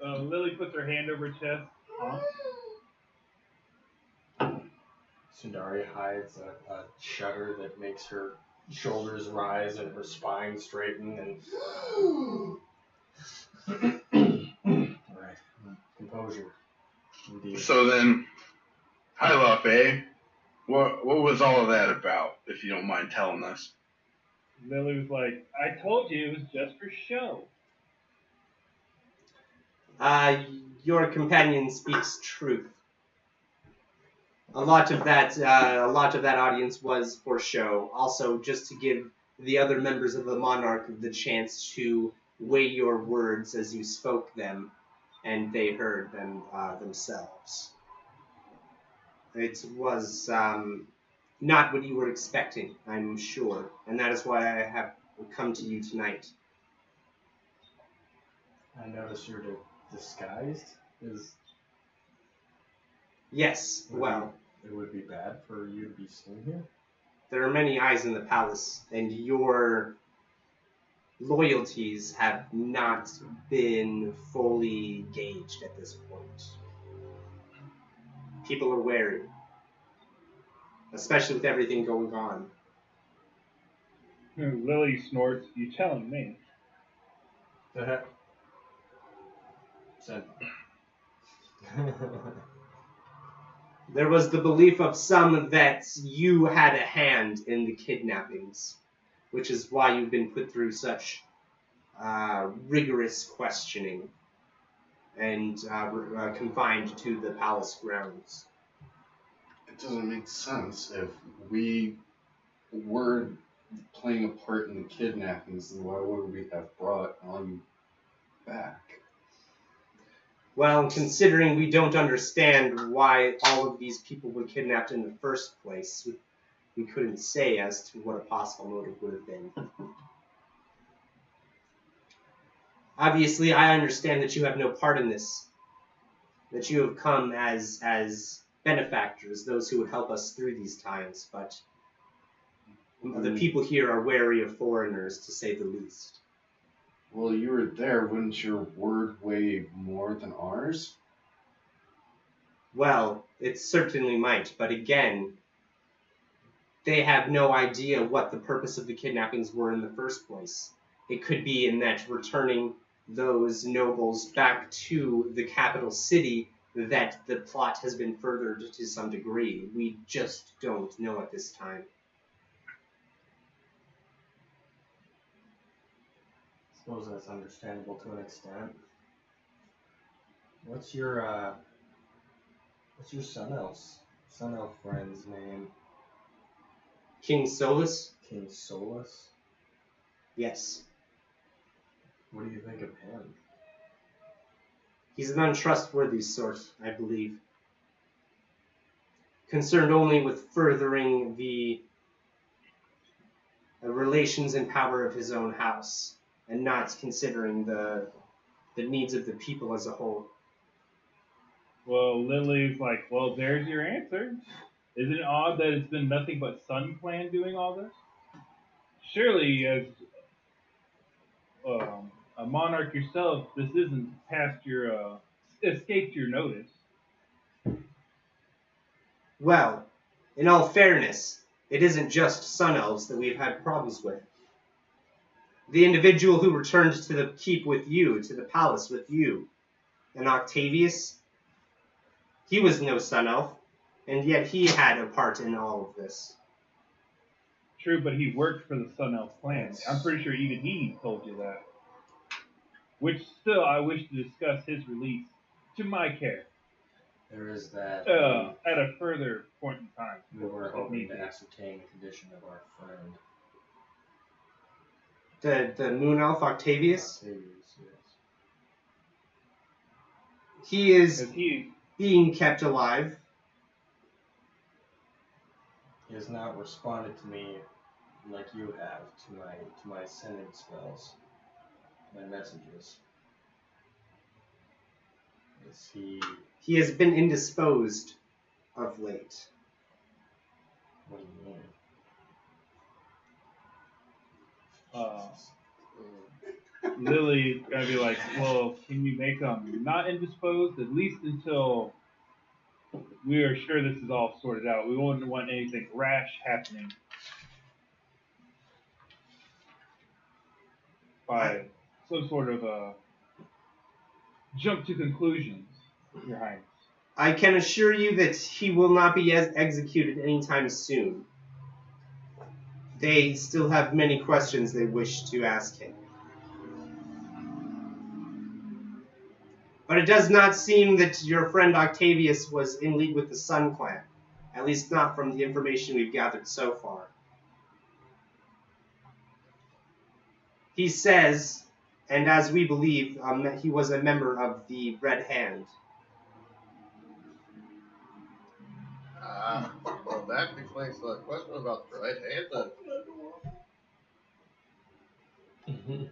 Lily puts her hand over her chest. Huh? Sundari hides a shudder that makes her shoulders rise and her spine straighten and Alright. Composure. Indeed. So then, hi Lope. What was all of that about, if you don't mind telling us? Lily was like, I told you it was just for show. Your companion speaks truth. A lot of that audience was for show. Also, just to give the other members of the Monarch the chance to weigh your words as you spoke them, and they heard them themselves. It was not what you were expecting, I'm sure, and that is why I have come to you tonight. I notice you're disguised. Yes, well, it would be bad for you to be seen here. there are many eyes in the palace, and your loyalties have not been fully gauged at this point. People are wary, especially with everything going on. Lily snorts, you telling me? Send. There was the belief of some that you had a hand in the kidnappings, which is why you've been put through such rigorous questioning and confined to the palace grounds. It doesn't make sense. If we were playing a part in the kidnappings, then why would we have brought on back? Well, considering we don't understand why all of these people were kidnapped in the first place, we couldn't say as to what a possible motive would have been. Obviously, I understand that you have no part in this, that you have come as benefactors, those who would help us through these times, but the people here are wary of foreigners, to say the least. Well, you were there. Wouldn't your word weigh more than ours? Well, it certainly might, but again, they have no idea what the purpose of the kidnappings were in the first place. It could be in that returning those nobles back to the capital city that the plot has been furthered to some degree. We just don't know at this time. I suppose that's understandable to an extent. What's your son elf friend's name? King Solus? King Solus? Yes. What do you think of him? He's an untrustworthy sort, I believe. Concerned only with furthering the relations and power of his own house, and not considering the needs of the people as a whole. Well, Lily's like, well, there's your answer. Isn't it odd that it's been nothing but Sun Clan doing all this? Surely, as a monarch yourself, this isn't past your escaped your notice. Well, in all fairness, it isn't just Sun Elves that we've had problems with. The individual who returned to the keep with you, to the palace with you, and Octavius, he was no Sun Elf, and yet he had a part in all of this. True, but he worked for the Sun Elf clan. I'm pretty sure even he told you that. Which still, I wish to discuss his release to my care. There is that. At a further point in time. We were hoping to ascertain the condition of our friend. The Moon Elf Octavius? Octavius, yes. He is being kept alive. He has not responded to me like you have to my sending spells, my messages. Is he? He has been indisposed of late. What do you mean? Lily's gonna be like, well, can you make him not indisposed at least until we are sure this is all sorted out? We wouldn't want anything rash happening by some sort of jump to conclusions, Your Highness. I can assure you that he will not be executed anytime soon. They still have many questions they wish to ask him. But it does not seem that your friend Octavius was in league with the Sun Clan. At least not from the information we've gathered so far. He says, and as we believe, he was a member of the Red Hand. Well, that explains the question about the right hand then.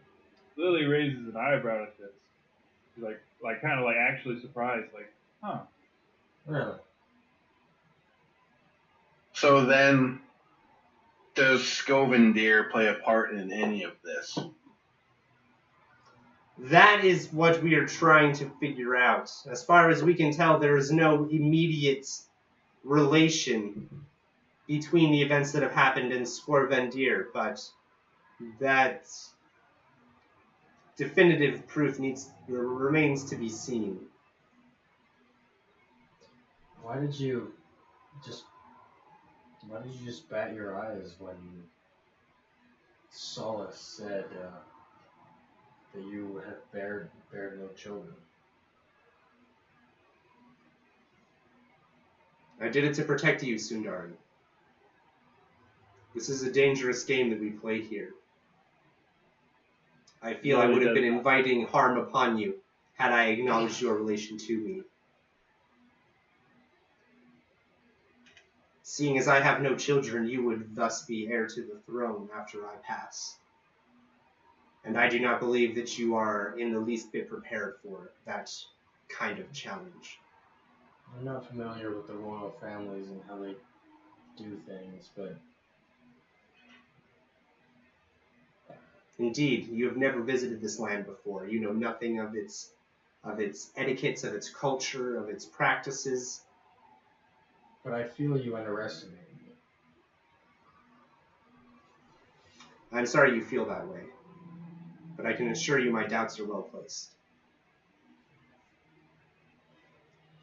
Lily raises an eyebrow at this. She's like kind of like actually surprised, like, huh. Really? So then, does Scovendir play a part in any of this? That is what we are trying to figure out. As far as we can tell, there is no immediate relation between the events that have happened in Scovendir, but that definitive proof remains to be seen. Why did you just bat your eyes when Solus said that you have bared no children? I did it to protect you, Sundari. This is a dangerous game that we play here. I feel I would have been inviting harm upon you had I acknowledged your relation to me. Seeing as I have no children, you would thus be heir to the throne after I pass. And I do not believe that you are in the least bit prepared for that kind of challenge. I'm not familiar with the royal families and how they do things, but... Indeed, you have never visited this land before. You know nothing of its etiquettes, of its culture, of its practices. But I feel you underestimated me. I'm sorry you feel that way, but I can assure you my doubts are well placed.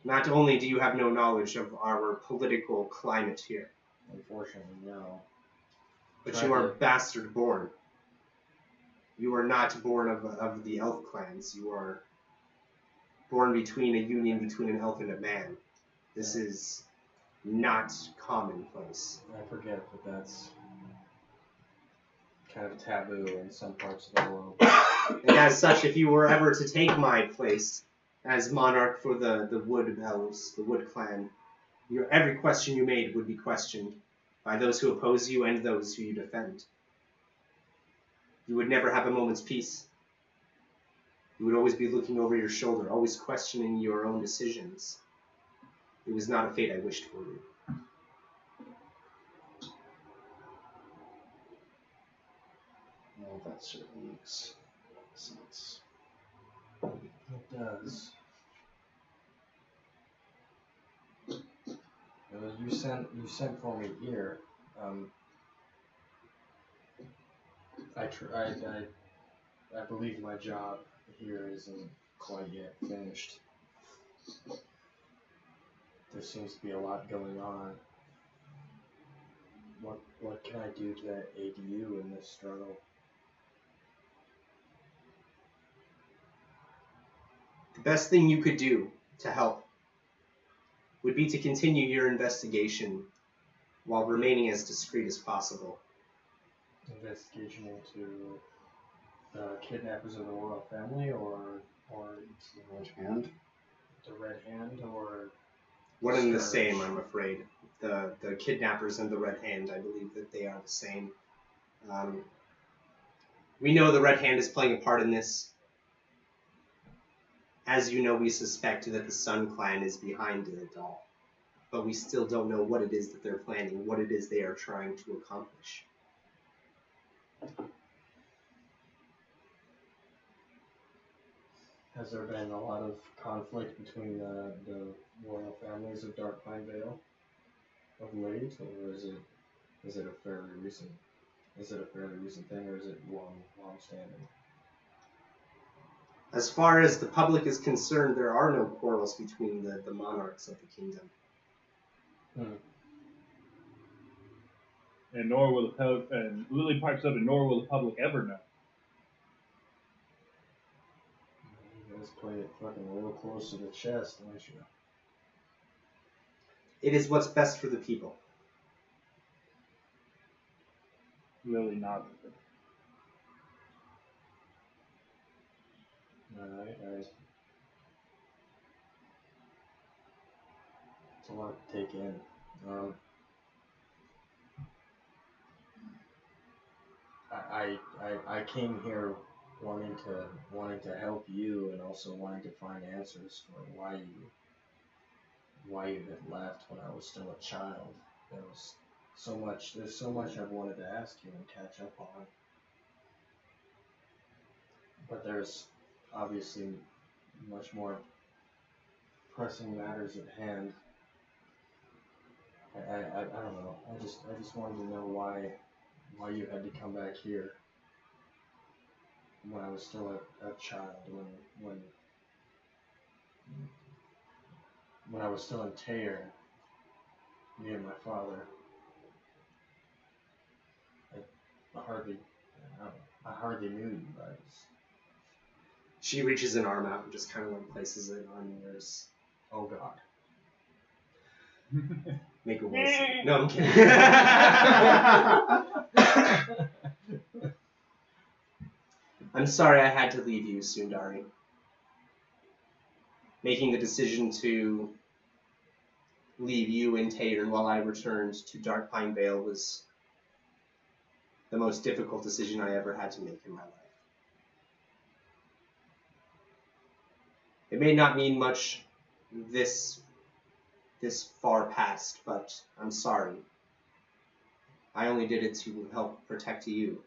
Not only do you have no knowledge of our political climate here, Unfortunately, no. but you are bastard born. You are not born of the elf clans. You are born between a union between an elf and a man. This is not commonplace. I forget that that's kind of taboo in some parts of the world. And as such, if you were ever to take my place as monarch for the Wood Elves, the Wood Clan, every question you made would be questioned by those who oppose you and those who you defend. You would never have a moment's peace. You would always be looking over your shoulder, always questioning your own decisions. It was not a fate I wished for you. Well, that certainly makes sense. It does. You sent for me here. I believe my job here isn't quite yet finished. There seems to be a lot going on. What can I do to aid you in this struggle? The best thing you could do to help would be to continue your investigation while remaining as discreet as possible. Investigation into the kidnappers of the royal family, or The Red Hand? the Red Hand, or One and the Scourge. same, I'm afraid. The kidnappers and the Red Hand, I believe that they are the same. We know the Red Hand is playing a part in this. As you know, we suspect that the Sun Clan is behind it all. But we still don't know what it is that they're planning, what it is they are trying to accomplish. has there been a lot of conflict between the royal families of Darkpine Vale of late, or is it a fairly recent thing, or is it long standing? As far as the public is concerned, there are no quarrels between the monarchs of the kingdom. And nor will and Lily pipes up, and nor will the public ever know. You guys play it fucking real close to the chest, don't you? It is what's best for the people. Lily nods. Alright. It's a lot to take in. I came here wanting to help you, and also wanting to find answers for why you had left when I was still a child. There's so much I've wanted to ask you and catch up on. But there's obviously much more pressing matters at hand. I don't know. I just wanted to know why you had to come back here when I was still a child, when I was still in Tayer, me and my father. I hardly knew you guys. She reaches an arm out and just kind of like places it on yours. Oh God. Make a will save. No, I'm kidding. I'm sorry I had to leave you, Sundari. Making the decision to leave you in Tayrn while I returned to Darkpine Vale was the most difficult decision I ever had to make in my life. It may not mean much this far past, but I'm sorry. I only did it to help protect you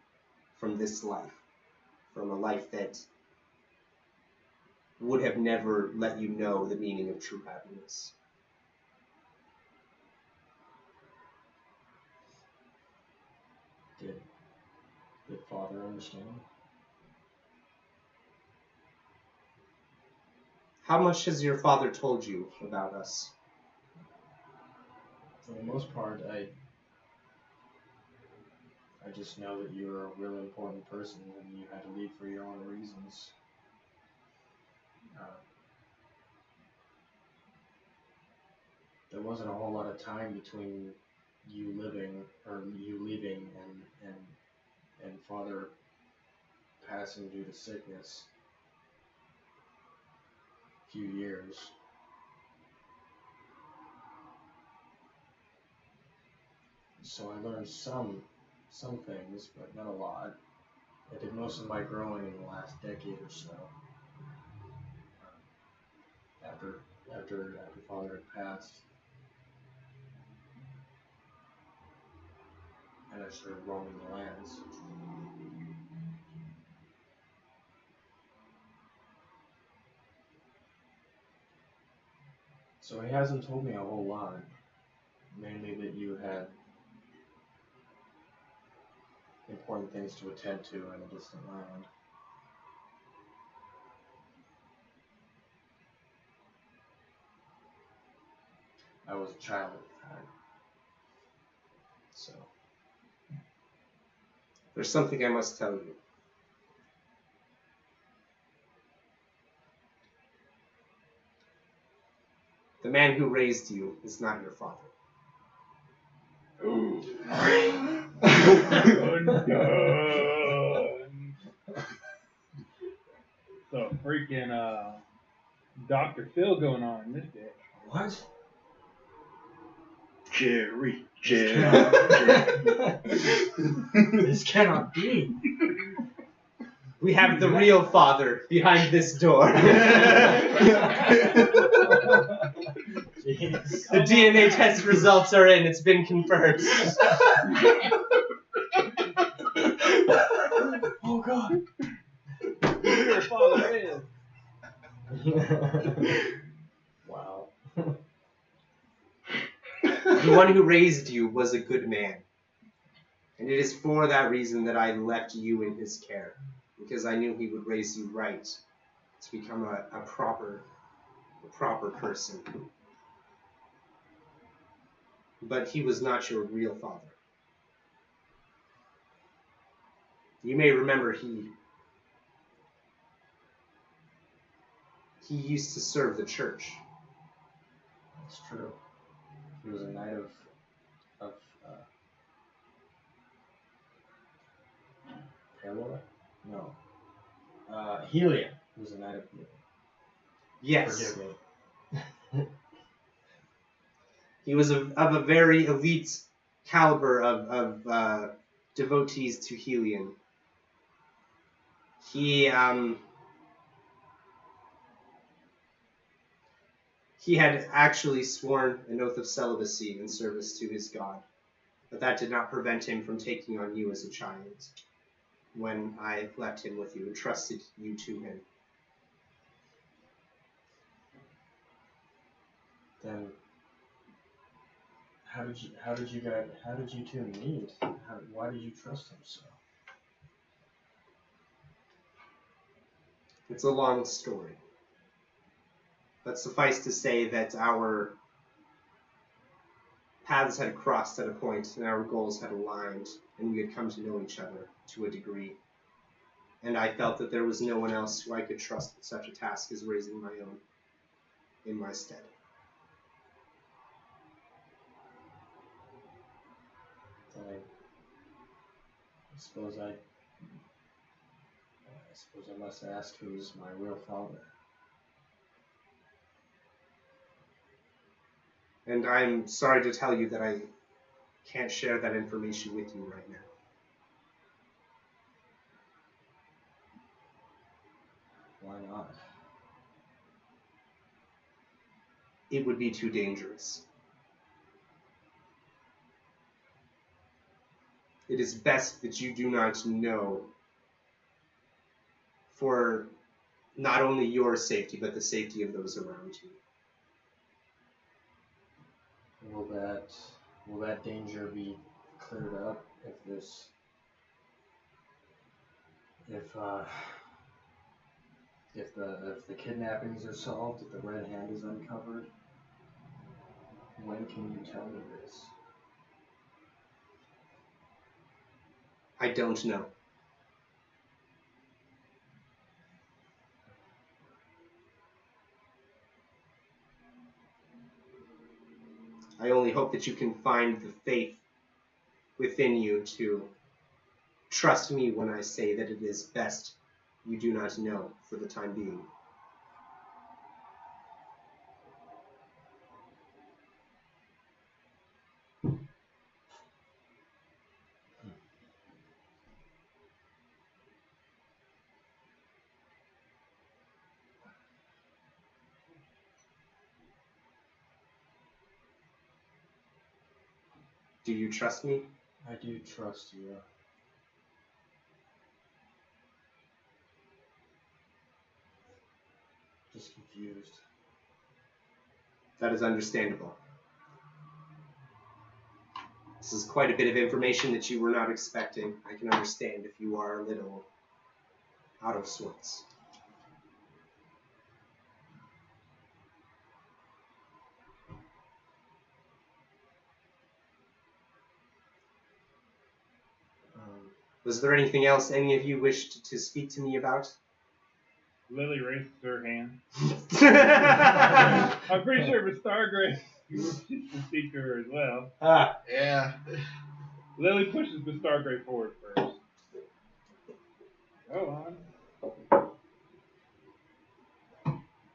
from this life, from a life that would have never let you know the meaning of true happiness. Did Father understand? How much has your father told you about us? For the most part, I just know that you're a really important person and you had to leave for your own reasons. There wasn't a whole lot of time between you leaving and father passing due to sickness. A few years. So I learned some things, but not a lot. I did most of my growing in the last decade or so. After father had passed, and I started roaming the lands. So he hasn't told me a whole lot. Mainly that you had important things to attend to in a distant land. I was a child at the time. So. There's something I must tell you. The man who raised you is not your father. Oh no. So freaking Dr. Phil going on in this bitch. What? Jerry. This cannot be. We have the real father behind this door. Jeez. The DNA test results are in. It's been confirmed. Oh God. Who your father is. Wow. The one who raised you was a good man. And it is for that reason that I left you in his care. Because I knew he would raise you right to become a proper person. But he was not your real father. You may remember he used to serve the church. That's true. He was a knight of Pelor? No. Helium. He was a knight of Helium. Yes. Forgive me. He was of a very elite caliber of devotees to Helion. He had actually sworn an oath of celibacy in service to his god, but that did not prevent him from taking on you as a child when I left him with you and trusted you to him. Then how did you two meet? Why did you trust him so? It's a long story. But suffice to say that our paths had crossed at a point and our goals had aligned and we had come to know each other to a degree. And I felt that there was no one else who I could trust with such a task as raising my own in my stead. I suppose I must ask who's my real father. And I'm sorry to tell you that I can't share that information with you right now. Why not? It would be too dangerous. It is best that you do not know, for not only your safety, but the safety of those around you. Will that danger be cleared up if if the kidnappings are solved, if the Red Hand is uncovered, when can you tell me this? I don't know. I only hope that you can find the faith within you to trust me when I say that it is best you do not know for the time being. Do you trust me? I do trust you. Just confused. That is understandable. This is quite a bit of information that you were not expecting. I can understand if you are a little out of sorts. Was there anything else any of you wished to speak to me about? Lily raises her hand. I'm pretty sure if it's Stargrave, you should speak to her as well. Yeah. Lily pushes the Stargrave forward first. Go on.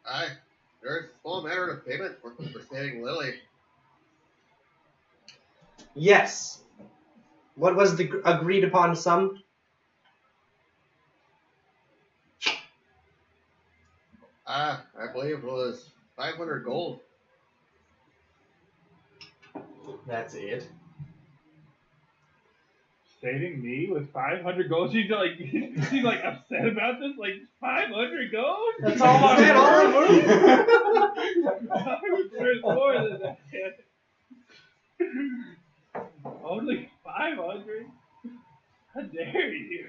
Aye. There's a small matter of payment for saving Lily. Yes. What was the agreed upon sum? I believe it was 500 gold. That's it? Saving me with 500 gold? She's like upset about this? Like 500 gold? That's all I'm worth? There's more than that. Only 500? How dare you?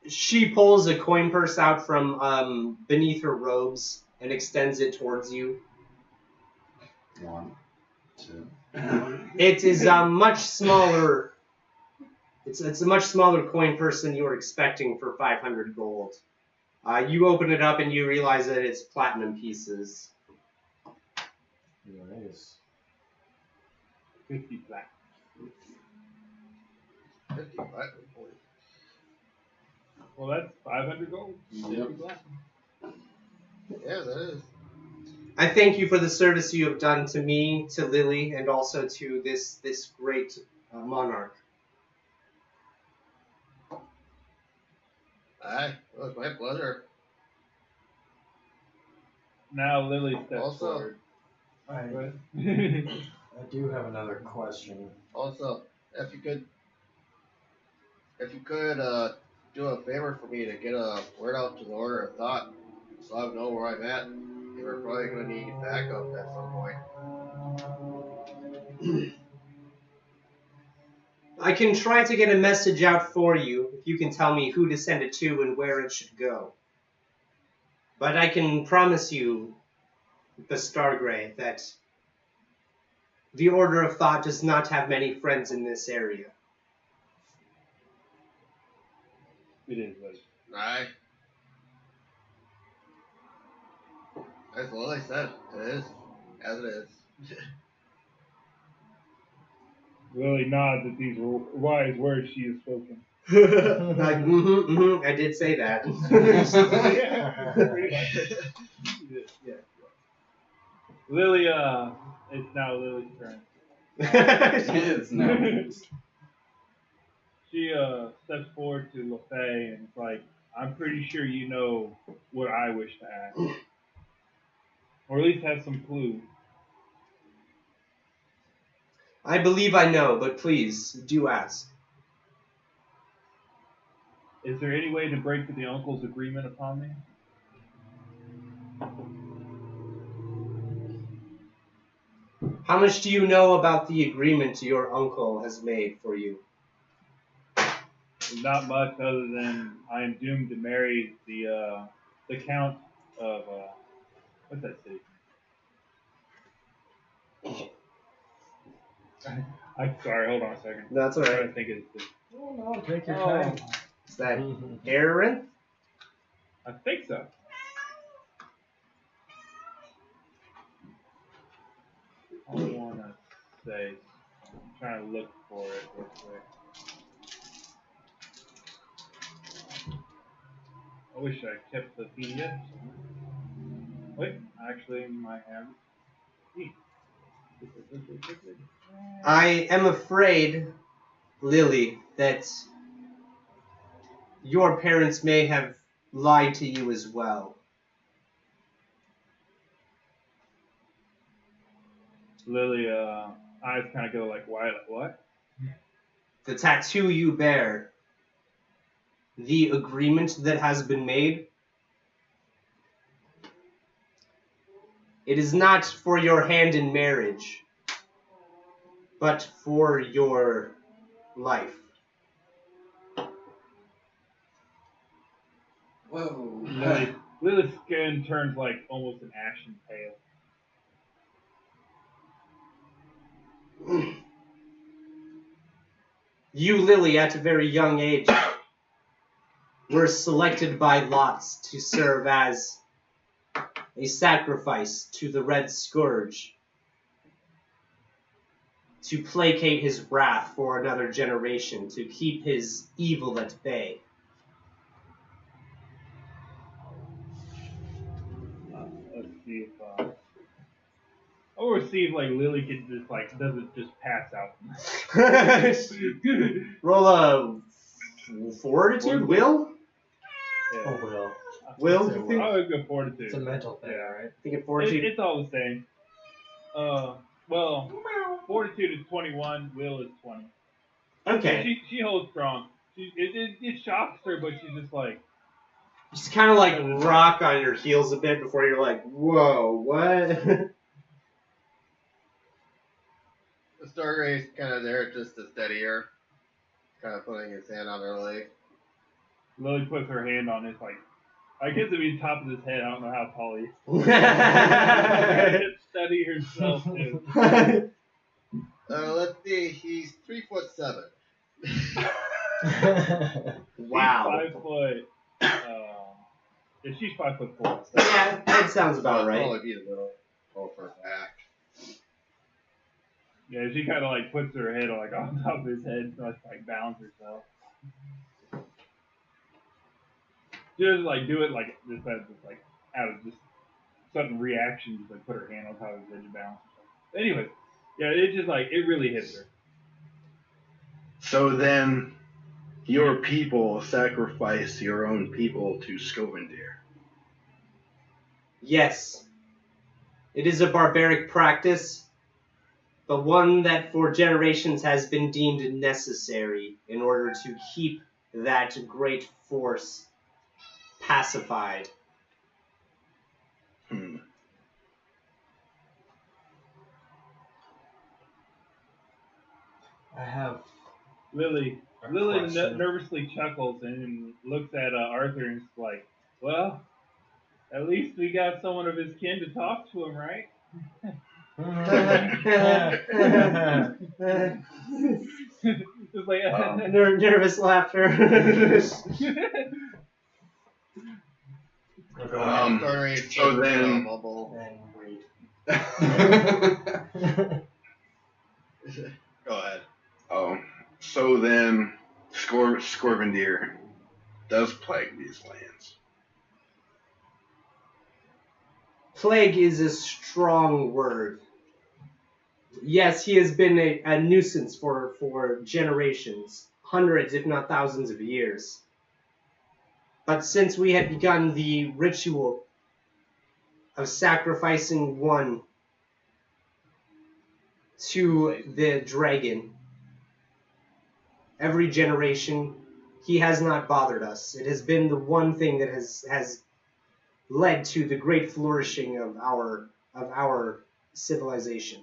She pulls a coin purse out from beneath her robes and extends it towards you. 1, 2. It is a much smaller. It's a much smaller coin purse than you were expecting for 500 gold. You open it up and you realize that it's platinum pieces. Nice. 50 black. 50 platinum gold. Well, that's 500 gold. 50 Yep. black. Yeah, that is. I thank you for the service you have done to me, to Lily, and also to this great monarch. Aye, it was my pleasure. Now Lily steps Also- forward. I, Go ahead. I do have another question. Also, if you could do a favor for me to get a word out to the Order of Thought, so I know where I'm at. You were probably going to need backup at some point. I can try to get a message out for you if you can tell me who to send it to and where it should go. But I can promise you, the Stargrave, that the Order of Thought does not have many friends in this area. It is Lily. Aye. As Lily said, it is as it is. Lily nods at these wise words she has spoken. Like, I did say that. Yeah, pretty much. Yeah. Lily, it's now Lily's turn. It's now. She steps forward to LaFay and it's like, I'm pretty sure you know what I wish to ask. Or at least have some clue. I believe I know, but please, do ask. Is there any way to break the uncle's agreement upon me? How much do you know about the agreement your uncle has made for you? Not much other than I am doomed to marry the count of what's that city? I'm sorry. Hold on a second. That's all I'm right. trying to think of this. Oh no, take your Oh. time. Is that Aaron? I think so. I want to say. I'm trying to look for it real quick. I wish I kept the PDF. Wait, actually, I might have it. I am afraid, Lily, that your parents may have lied to you as well. Lily, eyes kind of go like, why, what? The tattoo you bear, the agreement that has been made, it is not for your hand in marriage, but for your life. Whoa. Lily's skin turns like almost an ashen pale. You, Lily, at a very young age, were selected by lots to serve as a sacrifice to the Red Scourge, to placate his wrath for another generation, to keep his evil at bay. Let's see if I want to see if like Lily can just like doesn't just pass out. Roll a fortitude, Will? Yeah. Oh well. Will, It's you a- think? I would go fortitude. It's a mental thing, Yeah. right? Think of fortitude. It's all the same. Well, fortitude is 21. Will is 20. Okay. She holds strong. It shocks her, but she's just like. Just kind of like rock on your heels a bit before you're like, whoa, what? The Stargray's kind of there just to steady her. Kind of putting his hand on her leg. Lily puts her hand on his like. I guess it'd be top of his head. I don't know how tall he is. Study herself too. Let's see, he's 3'7". Wow. He's 5 foot. Yeah, she's 5'4". Yeah, that sounds about right. Probably be the middle. Oh, for a fact. Yeah, she kind of like puts her head like on top of his head, so it's like balance herself. She doesn't like do it like just like out of just sudden reaction, just like put her hand on top of his head to balance herself. Anyway, yeah, it just like it really hits her. So then, your people sacrifice your own people to Scovendir. Yes. It is a barbaric practice, but one that for generations has been deemed necessary in order to keep that great force pacified. I have Lily a question. nervously chuckles and looks at Arthur and is like, well, at least we got someone of his kin to talk to him, right? Just like, Nervous laughter. Stargray's So then- bubble. And wait. Go ahead. So then, Scorvendir does plague these lands. Plague is a strong word. Yes, he has been a nuisance for generations, hundreds if not thousands of years. But since we had begun the ritual of sacrificing one to the dragon, every generation, he has not bothered us. It has been the one thing that has led to the great flourishing of our civilization.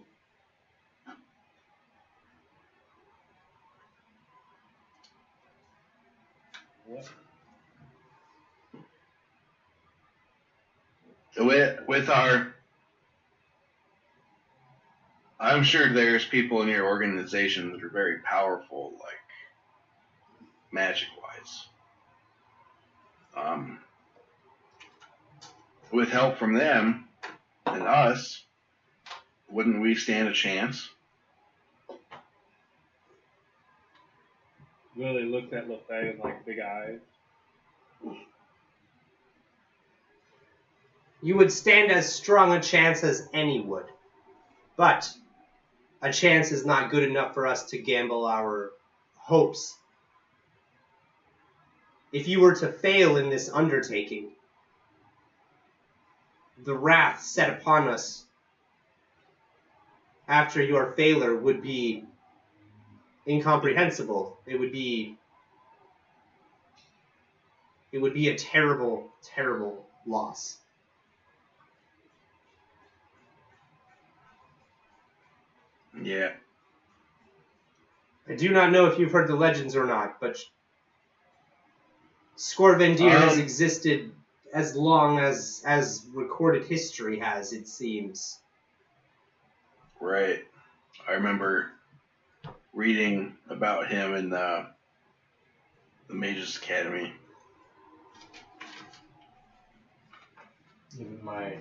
With our, I'm sure there's people in your organization that are very powerful, like magic-wise. With help from them and us, wouldn't we stand a chance? Willie looks at LaFay with like big eyes. You would stand as strong a chance as any would. But a chance is not good enough for us to gamble our hopes. If you were to fail in this undertaking, the wrath set upon us after your failure would be incomprehensible. It would be a terrible, terrible loss. Yeah. I do not know if you've heard the legends or not, but Scorvendir has existed as long as recorded history has, it seems. Right. I remember reading about him in the Mages Academy. Even my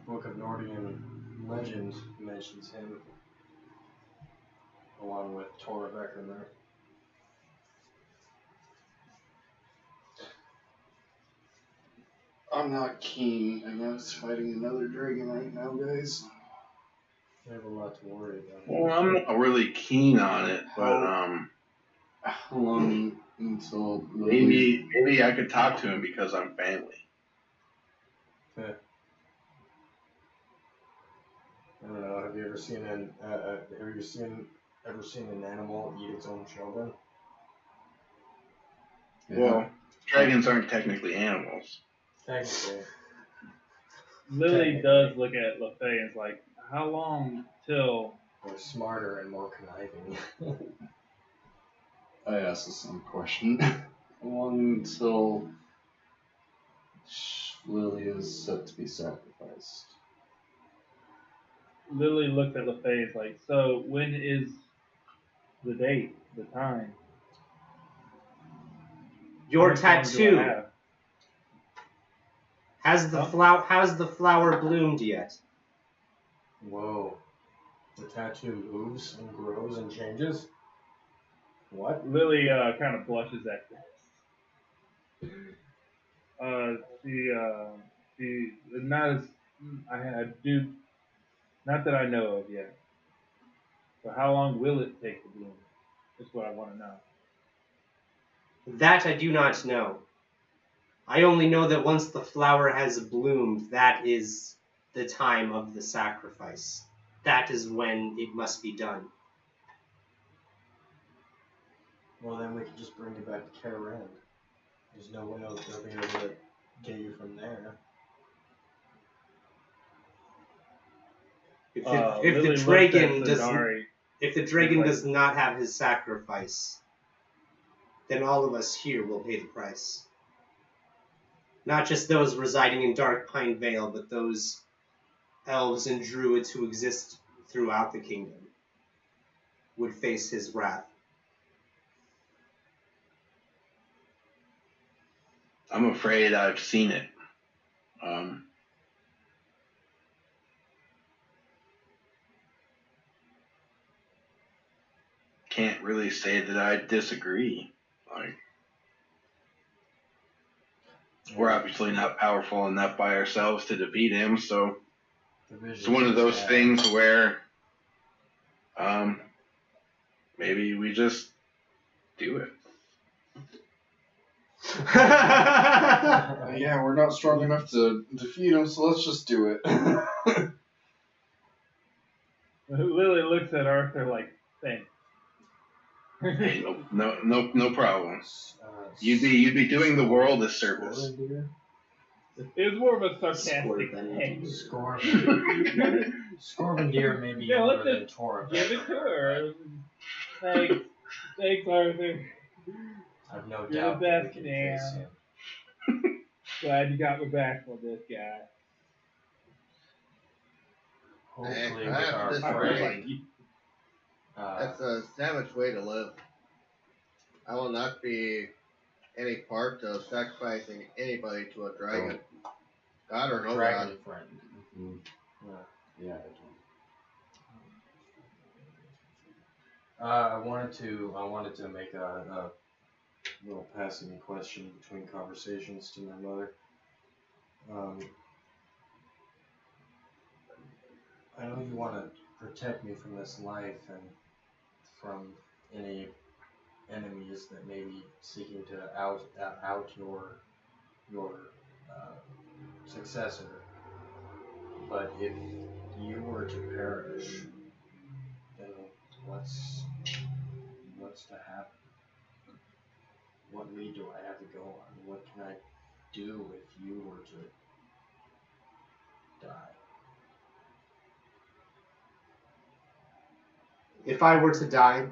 book of Nordian legend mentions him, along with Torah Veckermer. I'm not keen, I guess, fighting another dragon right now, guys. I have a lot to worry about. Well, I'm not really keen on it, but How long until maybe I could talk to him because I'm family. Okay. I don't know. Have you ever seen an animal eat its own children? Yeah. Well, dragons aren't technically animals. Technically. Lily does look at LaFay and is like, how long till... They're smarter and more conniving. I asked the same question. How long until Lily is set to be sacrificed? Lily looks at LaFay and is like, so when is the date, the time? Your How much time do I tattoo, have? has the flower bloomed yet? Whoa. The tattoo moves and grows and changes? What? Lily kind of blushes at this. She not as I do, not that I know of yet. But how long will it take to bloom? That's what I want to know. That I do not know. I only know that once the flower has bloomed, that is the time of the sacrifice. That is when it must be done. Well, then we can just bring you back to Karen. There's no way they'll be able to get you from there. If Lily the dragon looks at Sundari. if the dragon does not have his sacrifice, then all of us here will pay the price. Not just those residing in Darkpine Vale, but those elves and druids who exist throughout the kingdom would face his wrath. I'm afraid I've seen it. Can't really say that I disagree. Like, we're obviously not powerful enough by ourselves to defeat him, so it's one of those things where maybe we just do it. Yeah, we're not strong enough to defeat him, so let's just do it. Lily looks at Arthur like, thanks. Hey, no problem. You'd be doing the world a service. It was more of a sarcastic thing. Scorvendir may be Yeah, older let's than just Torah. give it to her. Thanks, Arthur. I've no You're the doubt that we best, can man. face him. Glad you got my back on this guy. Hopefully, I with have our to I feel like friend. you, That's a savage way to live. I will not be any part of sacrificing anybody to a dragon. God or no dragon God. friend. Mhm. Yeah. Yeah. I wanted to make a little passing question between conversations to my mother. I know you want to protect me from this life and from any enemies that may be seeking to out your successor. But if you were to perish, then what's to happen? What lead do I have to go on? What can I do if you were to die? If I were to die,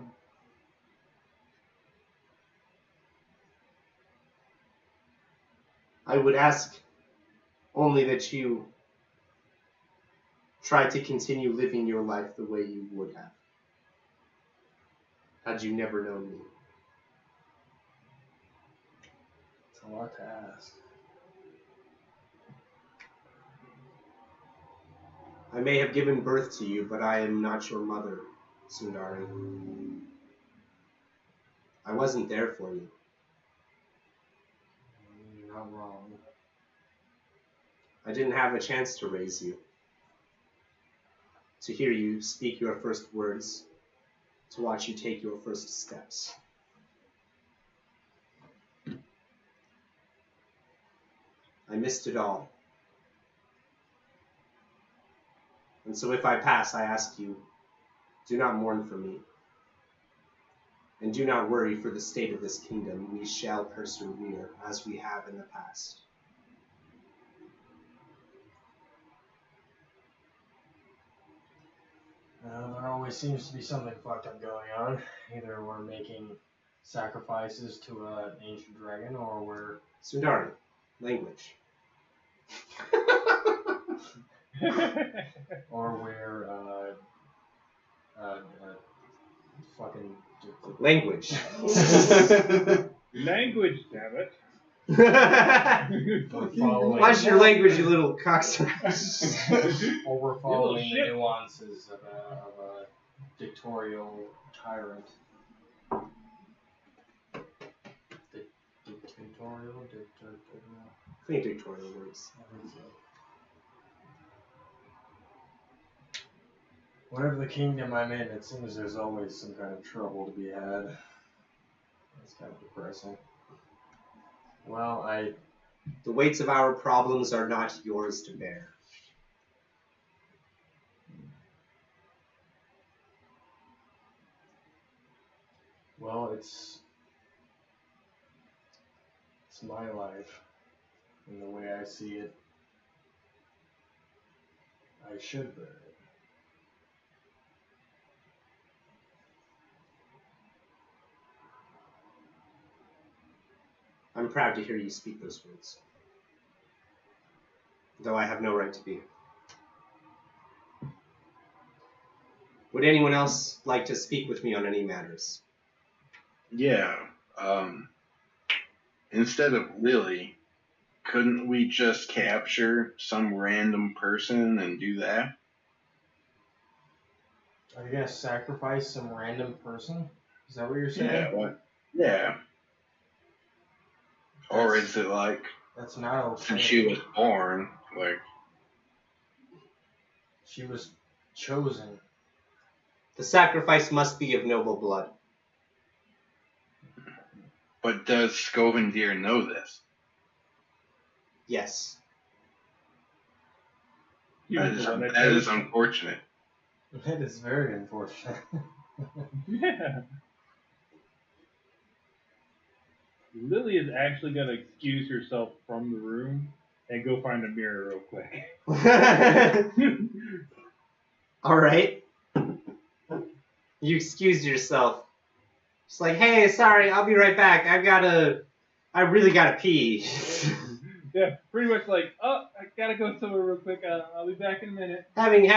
I would ask only that you try to continue living your life the way you would have had you never known me. It's a lot to ask. I may have given birth to you, but I am not your mother, Sundari. I wasn't there for you. You're not wrong. I didn't have a chance to raise you, to hear you speak your first words, to watch you take your first steps. I missed it all. And so if I pass, I ask you, do not mourn for me. And do not worry for the state of this kingdom. We shall persevere as we have in the past. There always seems to be something fucked up going on. Either we're making sacrifices to an ancient dragon, or we're... Sundari, language. or we're, fucking... Language. language, damn it. We're following... Watch your language, you little cocksucker. or we're following the shit. nuances of a dictatorial tyrant. Dictatorial? I think dictatorial works. I think so. Whatever the kingdom I'm in, it seems there's always some kind of trouble to be had. It's kind of depressing. Well, The weights of our problems are not yours to bear. Well, it's my life, and the way I see it, I should bear it. I'm proud to hear you speak those words, though I have no right to be. Would anyone else like to speak with me on any matters? Yeah. Instead of Lily, couldn't we just capture some random person and do that? Are you gonna sacrifice some random person? Is that what you're saying? Yeah. What? Yeah. Or is it like, That's not okay. since she was born, like, She was chosen. The sacrifice must be of noble blood. but does Scovendir know this? Yes. He was the one that That is chose- unfortunate. That is very unfortunate. Yeah. Lily is actually going to excuse herself from the room and go find a mirror real quick. All right. You excused yourself. It's like, hey, sorry, I'll be right back. I really gotta pee. Yeah, pretty much like, oh, I gotta go somewhere real quick. I'll be back in a minute. having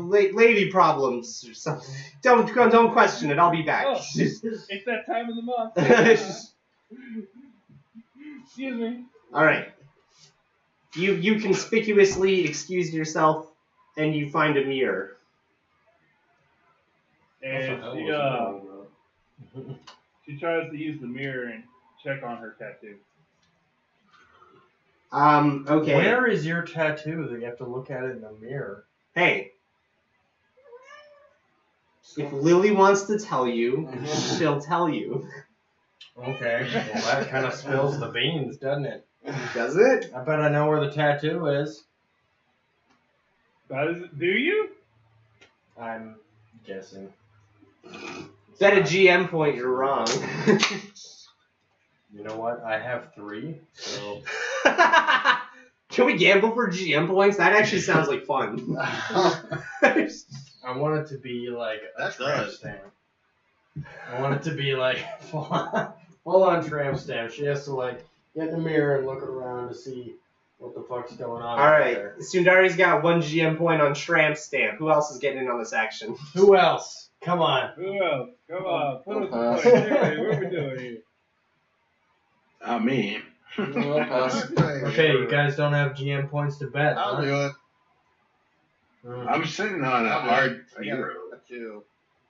lady problems or something. Don't question it. I'll be back. Oh, it's that time of the month. Excuse me. All right. You conspicuously excuse yourself, and you find a mirror. And she tries to use the mirror and check on her tattoo. Okay. Where is your tattoo that you have to look at it in the mirror? Hey. If Lily wants to tell you, she'll tell you. Okay, well that kind of spills the beans, doesn't it? Does it? I bet I know where the tattoo is. Do you? I'm guessing. Bet a GM point you're wrong. You know what? I have 3, so... Can we gamble for GM points? That actually sounds like fun. I want it to be like a That tramp does. stamp. I want it to be like full on tramp stamp. She has to like get in the mirror and look around to see what the fuck's going on. Alright, there. Sundari's got 1 GM point on Tramp Stamp. Who else is getting in on this action? Who else? Come on. Who else? Come on, put us I'll a pass. point. What are we doing here? Me. I'll pass. Okay, you guys don't have GM points to bet, I'll huh? do it. I'm sitting on a hard I got 0. a 2.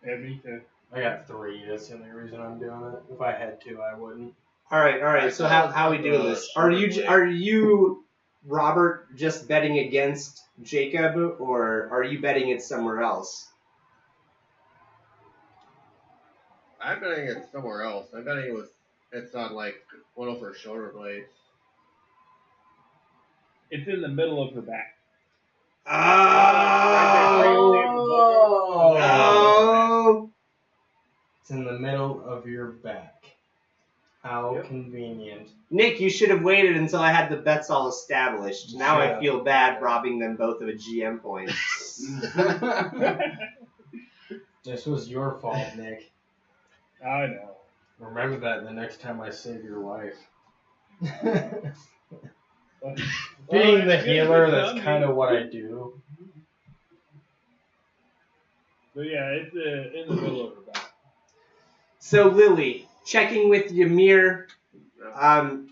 Yeah, me too. I got 3. That's the only reason I'm doing it. If I had 2, I wouldn't. Alright, so how are we doing this? Are you, Robert, just betting against Jacob, or are you betting it somewhere else? I'm betting it's somewhere else. I'm betting it's on like one of her shoulder blades. It's in the middle of her back. Oh! It's in the middle of your back. How Yep. convenient. Nick, you should have waited until I had the bets all established. Now I feel bad robbing them both of a GM point. This was your fault, Nick. I know. Remember that the next time I save your life. Being the healer, that's kind of what I do. But yeah, it's in the middle of her back. So, Lily, checking with Ymir,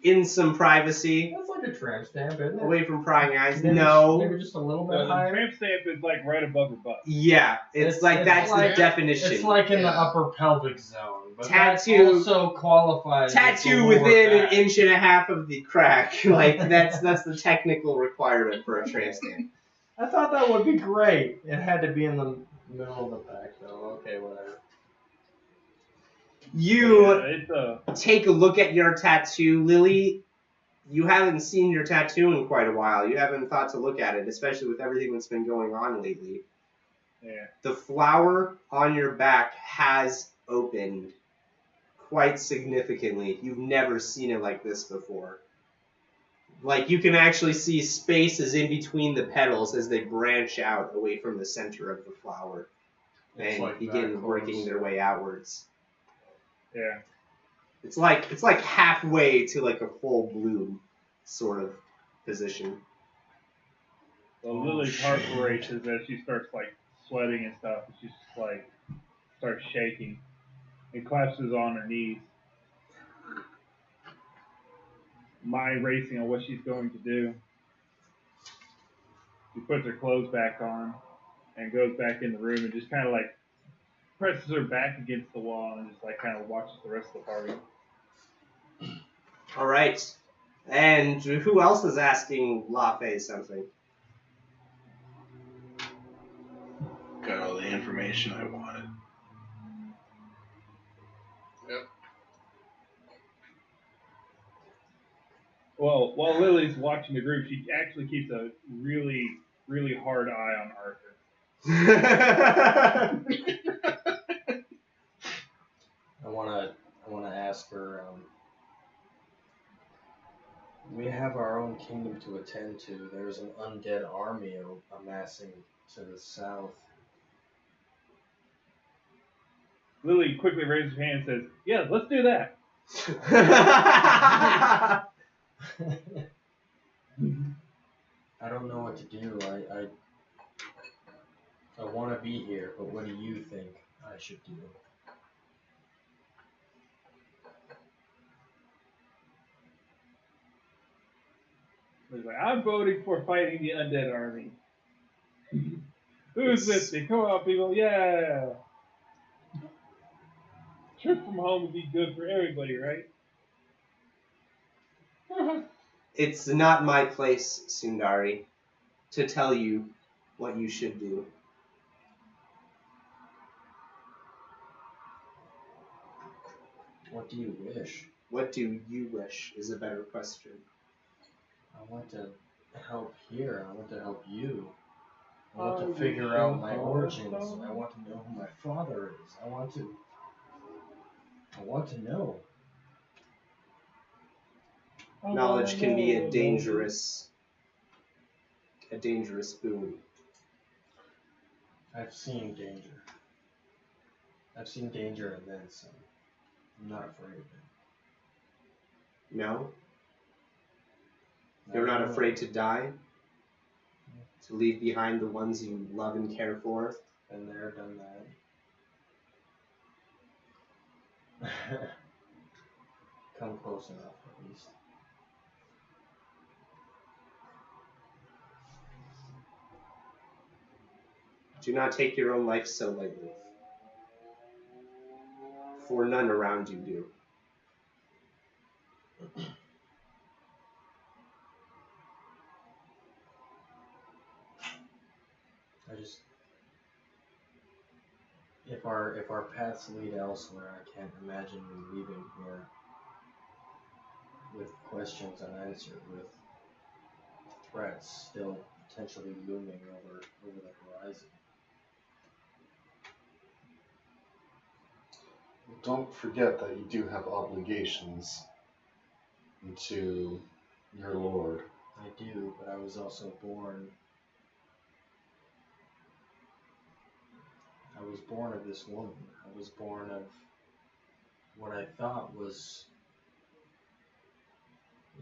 in some privacy, That's like a tramp stamp, isn't it? away from prying eyes. Maybe No. just a little bit The higher. tramp stamp is like right above her butt. Yeah, it's like that's like- the definition. It's like in the Yeah. upper pelvic zone. But Tattoo- that also qualifies. as the tattoo lower within back. an inch and a half of the crack. Like that's the technical requirement for a tramp stamp. I thought that would be great. It had to be in the middle of the back, though. Okay, whatever. You Yeah, it's take a look at your tattoo, Lily. You haven't seen your tattoo in quite a while. You haven't thought to look at it, especially with everything that's been going on lately. yeah. The flower on your back has opened quite significantly. You've never seen it like this before. Like, you can actually see spaces in between the petals as they branch out away from the center of the flower It's and like begin backwards. working their way outwards. Yeah. It's like halfway to like a full bloom sort of position. Well, Lily's heart races as she starts like sweating and stuff, and she's just like starts shaking and collapses on her knees. Mind racing on what she's going to do. She puts her clothes back on and goes back in the room and just kind of like presses her back against the wall and just like kind of watches the rest of the party. All right. And who else is asking LaFay something? Got all the information I wanted. Well, while Lily's watching the group, she actually keeps a really, really hard eye on Arthur. I wanna ask her. We have our own kingdom to attend to. There's an undead army amassing to the south. Lily quickly raises her hand and says, "Yeah, let's do that." I don't know what to do. I want to be here, but what do you think I should do? Lily's like, "I'm voting for fighting the undead army." Who's with me? Come on, people! Yeah. Trip from home would be good for everybody, right? It's not my place, Sundari, to tell you what you should do. What do you wish? What do you wish is a better question. I want to help here. I want to help you. I want to figure out my origins. I want to know who my father is. I want to know. Knowledge can be a dangerous boon. I've seen danger. I've seen danger and then some. I'm not afraid of it. No? You're not afraid to die? To leave behind the ones you love and care for? Been there, done that. Come close enough, at least. Do not take your own life so lightly, for none around you do. If our paths lead elsewhere, I can't imagine me leaving here with questions unanswered, with threats still potentially looming over the horizon. Don't forget that you do have obligations to your lord. I do, but I was also born. I was born of this woman. I was born of what I thought was.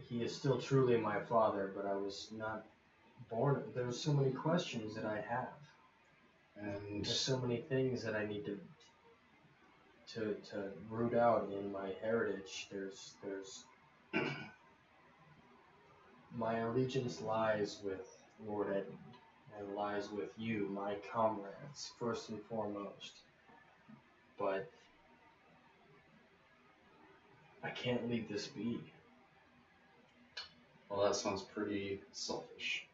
He is still truly my father, but I was not born. There were so many questions that I have. And There's so many things that I need to root out in my heritage. There's my allegiance lies with Lord Edmund and lies with you, my comrades, first and foremost. But I can't leave this be. well, that sounds pretty selfish.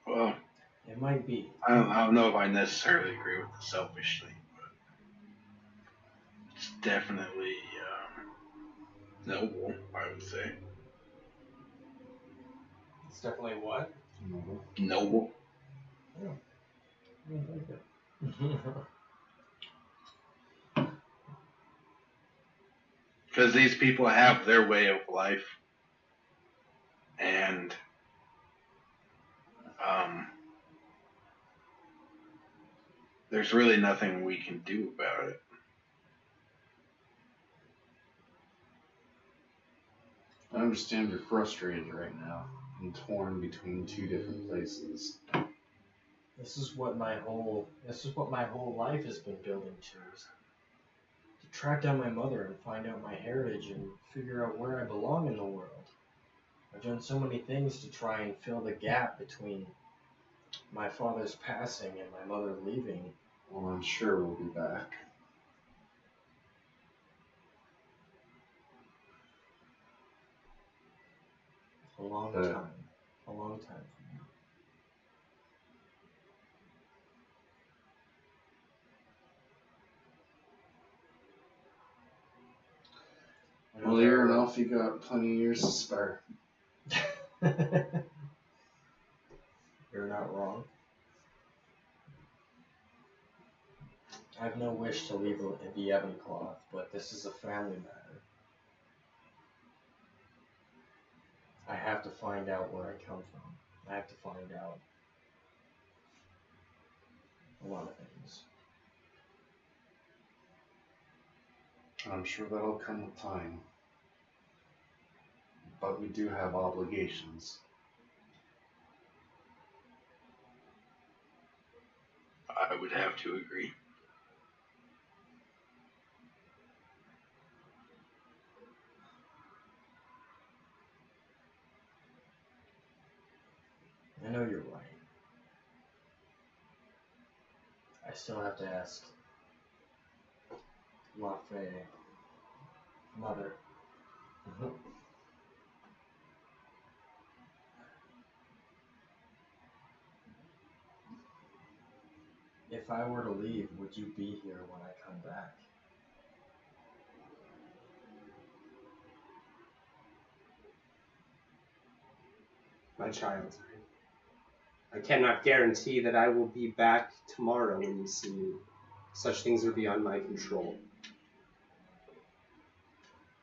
Well, It might be. I don't know if I necessarily agree with the selfish thing, but it's definitely noble, I would say. It's definitely what? Noble. Yeah. I like that. Because these people have their way of life, and there's really nothing we can do about it. I understand you're frustrated right now and torn between two different places. This is what my whole life has been building to track down my mother and find out my heritage and figure out where I belong in the world. I've done so many things to try and fill the gap between my father's passing and my mother leaving. Well, I'm sure we'll be back. A long time from now. Well, you're an elf, you got plenty of years to spare. You're not wrong. I have no wish to leave the Ebon Cloth, but this is a family matter. I have to find out where I come from. I have to find out a lot of things. I'm sure that'll come with time. But we do have obligations. I would have to agree. I know you're right. I still have to ask Lafay, mother. If I were to leave, would you be here when I come back? My child, I cannot guarantee that I will be back tomorrow when you see me. Such things are beyond my control.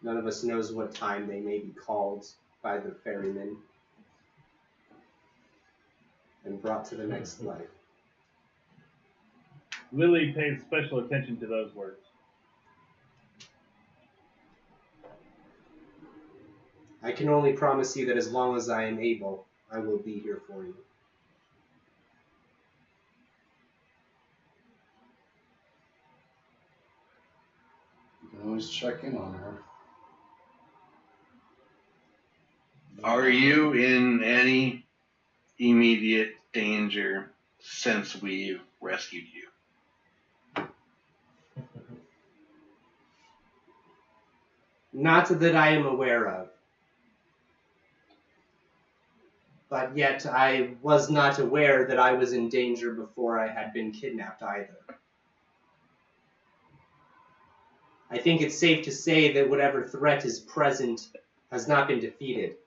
None of us knows what time they may be called by the ferryman and brought to the next life. Lily pays special attention to those words. I can only promise you that as long as I am able, I will be here for you. You can always check in on her. Are you in any immediate danger since we've rescued you? Not that I am aware of. But yet I was not aware that I was in danger before I had been kidnapped either. I think it's safe to say that whatever threat is present has not been defeated.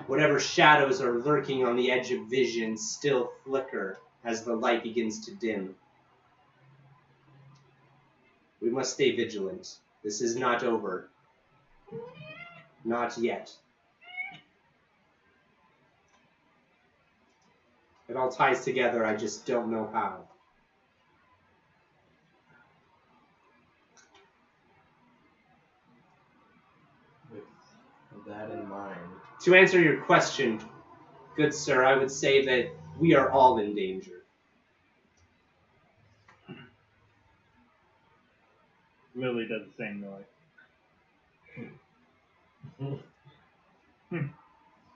Whatever shadows are lurking on the edge of vision still flicker as the light begins to dim. We must stay vigilant. This is not over. Not yet. It all ties together, I just don't know how. With that in mind, To answer your question, good sir, I would say that we are all in danger. Lily does the same noise.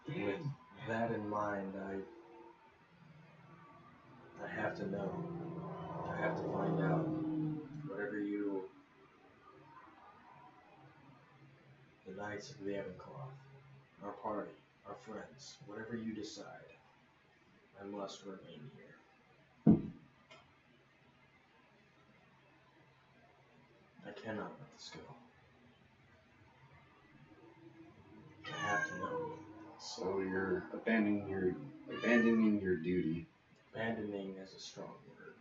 with that in mind, I have to know. I have to find out. Whatever you, the Knights of the Ebon Cloth, our party, our friends, whatever you decide, I must remain here. I cannot let this go. I have to know. So you're abandoning your duty. Abandoning is a strong word.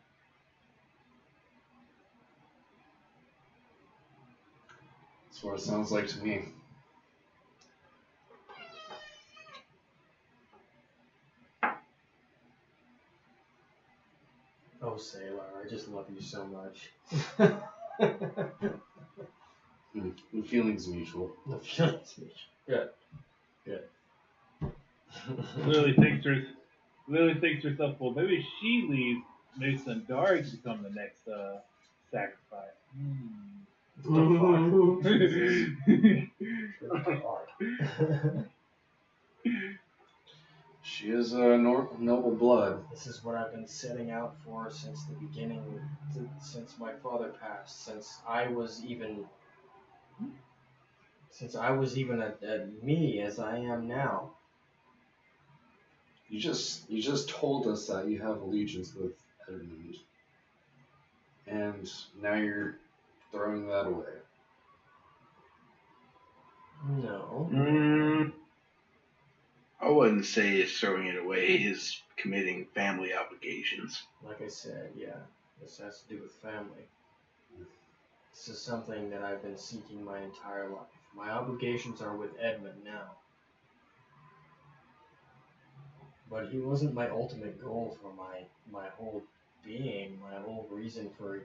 That's what it sounds like to me. Oh, Sailor, I just love you so much. The feeling's mutual. The feeling's mutual. Good. Good. Lily thinks to herself, well, maybe she leaves, maybe Sundari can become the next sacrifice. She is a noble blood. This is what I've been setting out for since the beginning, since my father passed, since I was even a me as I am now. You just told us that you have allegiance with Edmund, and now you're throwing that away. No. I wouldn't say he's throwing it away. He's committing family obligations. Like I said, yeah, this has to do with family. This is something that I've been seeking my entire life. My obligations are with Edmund now. But he wasn't my ultimate goal for my whole being, my whole reason for.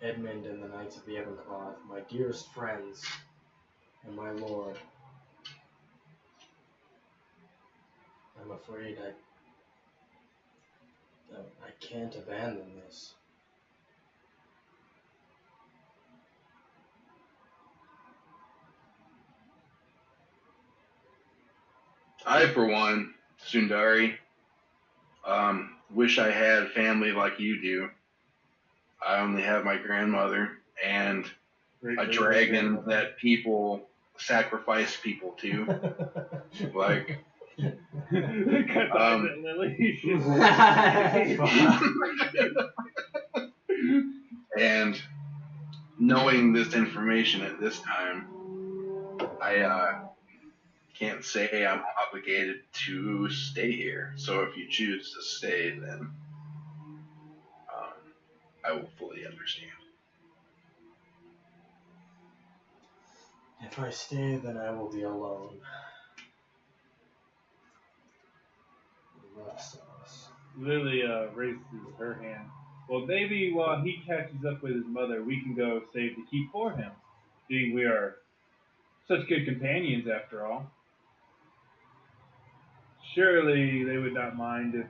Edmund and the Knights of the Ebon Cloth, my dearest friends and my lord. I'm afraid I can't abandon this. I, for one, Sundari, wish I had family like you do. I only have my grandmother and a dragon that people sacrifice people to. Like, Lily. and knowing this information at this time, I can't say I'm obligated to stay here. So if you choose to stay, then I will fully understand. If I stay, then I will be alone. The rest of us. Lily raises her hand. Well, maybe while he catches up with his mother, we can go save the keep for him. Seeing we are such good companions after all. Surely they would not mind if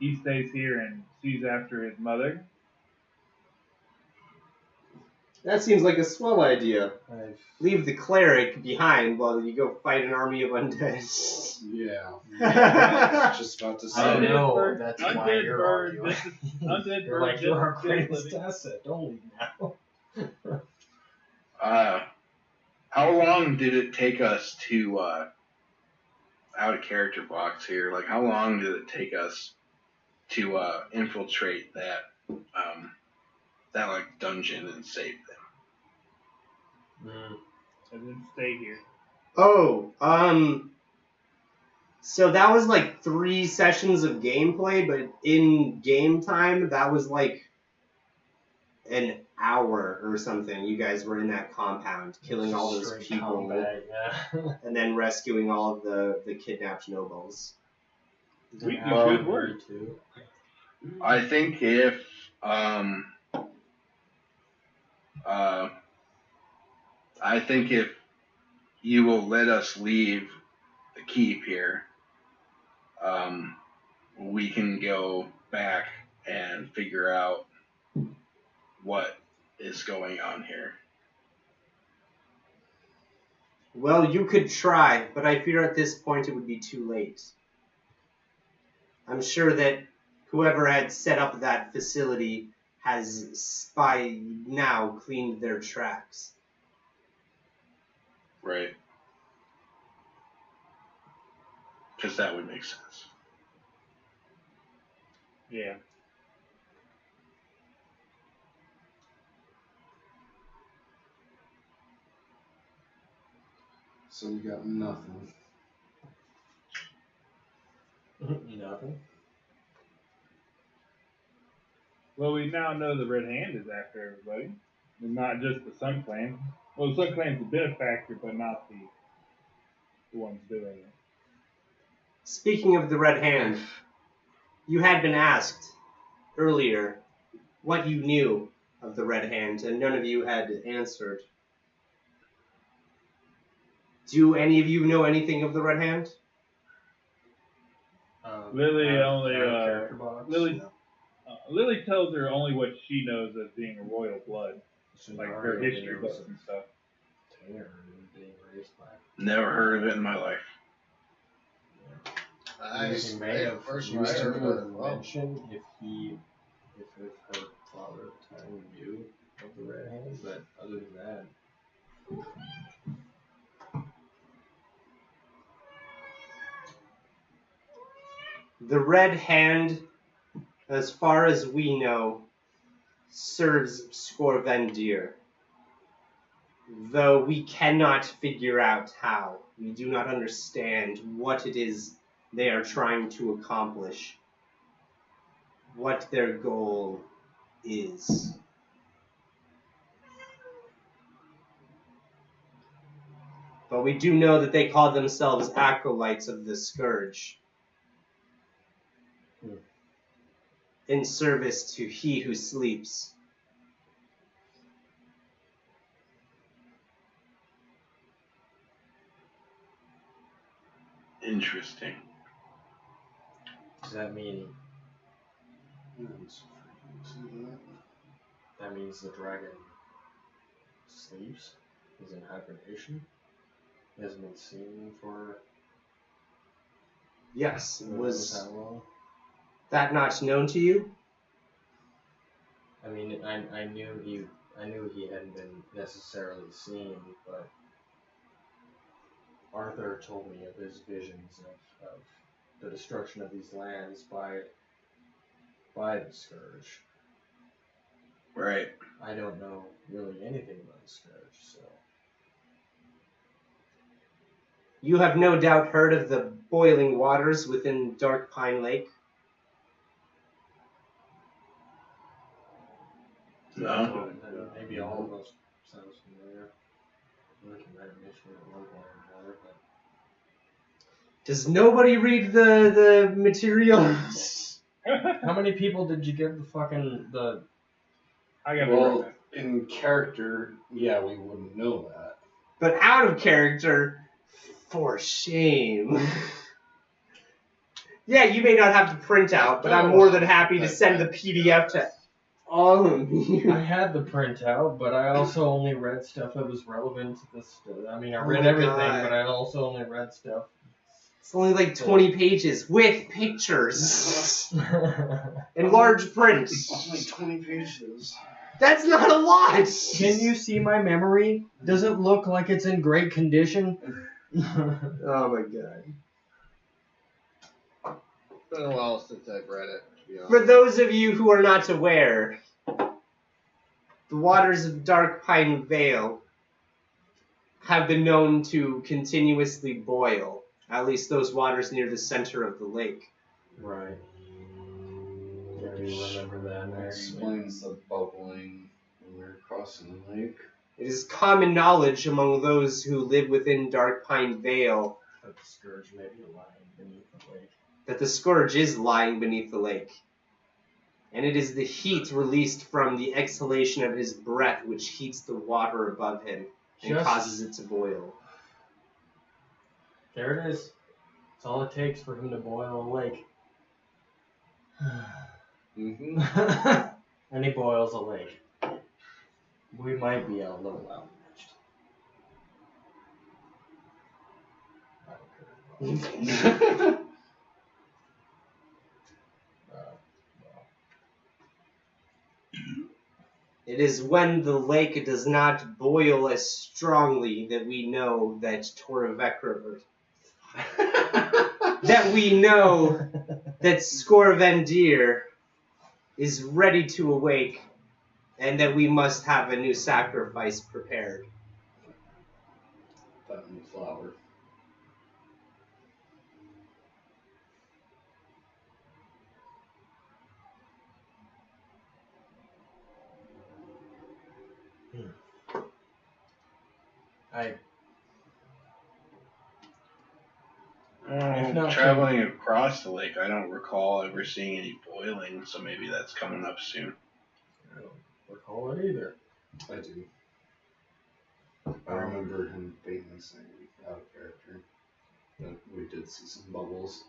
he stays here and sees after his mother. That seems like a swell idea. I've Leave the cleric behind while you go fight an army of undead. Yeah. Just about to I say. know, bird, that's undead why you're bird, arguing. undead You're bird, like, you're our just greatest living. asset, don't leave now. How long did it take us to, out of character box here, like how long did it take us to infiltrate that like dungeon and save them? And then stay here. Oh, so that was like 3 sessions of gameplay, but in game time, that was like an hour or something. You guys were in that compound, killing all those Straight people, combat, yeah. and then rescuing all of the kidnapped nobles. We do Hour good work. 32. I think if you will let us leave the keep here, we can go back and figure out what is going on here. Well, you could try, but I fear at this point it would be too late. I'm sure that whoever had set up that facility has by now cleaned their tracks. Right. Because that would make sense. Yeah. So we got nothing. Nothing. Well, we now know the Red Hand is after everybody, and not just the Sun Clan. Well, the Sun Clan's a benefactor, but not the ones doing it. Speaking of the Red Hand, you had been asked earlier what you knew of the Red Hand, and none of you had answered. Do any of you know anything of the Red Hand? Lily out of- only, out of character box? Lily- No. Lily tells her only what she knows as being a royal blood, like her Scenario history was books and stuff. Terror being raised by. Never heard of it in my life. He may have first used I him heard for of it. Well, mention if her father at the time knew of the Red Hand, but other than that. The Red Hand, as far as we know, serves Skorvendir. Though we cannot figure out how. We do not understand what it is they are trying to accomplish. What their goal is. But we do know that they call themselves acolytes of the Scourge. In service to he who sleeps. Interesting. Does that mean that means the dragon sleeps? He's in hibernation? He hasn't been seen for Yes, who knows was how long? that not known to you? I mean, I knew he hadn't been necessarily seen, but Arthur told me of his visions of the destruction of these lands by the Scourge. Right. I don't know really anything about the Scourge, so You have no doubt heard of the boiling waters within Darkpine Lake. No. Maybe all of us sounds familiar. I think I might have mentioned it at one point or another, but Does nobody read the materials? how many people did you give the I got Well, it. in character, yeah, we wouldn't know that. But out of character, for shame. Yeah, you may not have the printout, but I'm more than happy to send the PDF to all of you. I had the printout, but I also only read stuff that was relevant to this. I mean, I Oh read my everything, God. but I also only read stuff. It's only like 20 pages with pictures in large print. Only 20 pages. That's not a lot. Can you see my memory? Does it look like it's in great condition? Oh my god. It's been a while since I've read it, to be honest. For those of you who are not aware, the waters of Darkpine Vale have been known to continuously boil, at least those waters near the center of the lake. Right. I do remember that. That explains the bubbling when we were crossing the lake. It is common knowledge among those who live within Darkpine Vale But the Scourge may be lying beneath the lake. that the Scourge is lying beneath the lake. And it is the heat released from the exhalation of his breath which heats the water above him and Just- causes it to boil. There it is. That's all it takes for him to boil a lake. Mm-hmm. And he boils a lake. We might be a little outmatched. I don't care. It is when the lake does not boil as strongly that we know that Torvekra, that we know that Skorvendir is ready to awake, and that we must have a new sacrifice prepared. That new flower. If not Traveling across the lake, I don't recall ever seeing any boiling, so maybe that's coming up soon. I don't recall it either. I do. I remember him faintly saying out of character that we did see some bubbles.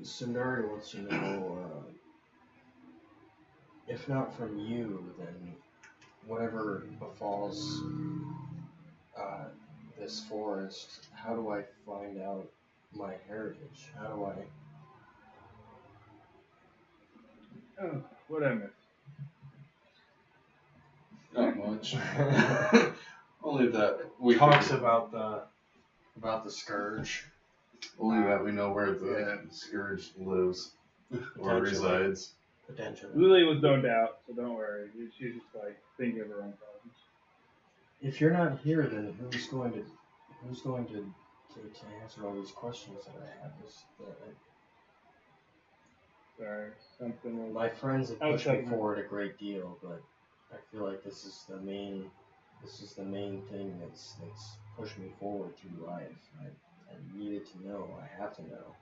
Sundari wants to know, if not from you, then whatever befalls this forest, how do I find out my heritage? How do I... Oh, what I missed? Not much. Only that we Talks about the Scourge. only that we know where the Scourge lives or Potentially. resides. Potentially. Lily was no doubt, so don't worry. She's just like thinking of her own problems. If you're not here, then who's going to answer all these questions that I have? Sorry, something was. My friends have I was pushed me talking- forward a great deal, but I feel like this is the main This is the main thing that's pushed me forward through life. I needed to know. I have to know.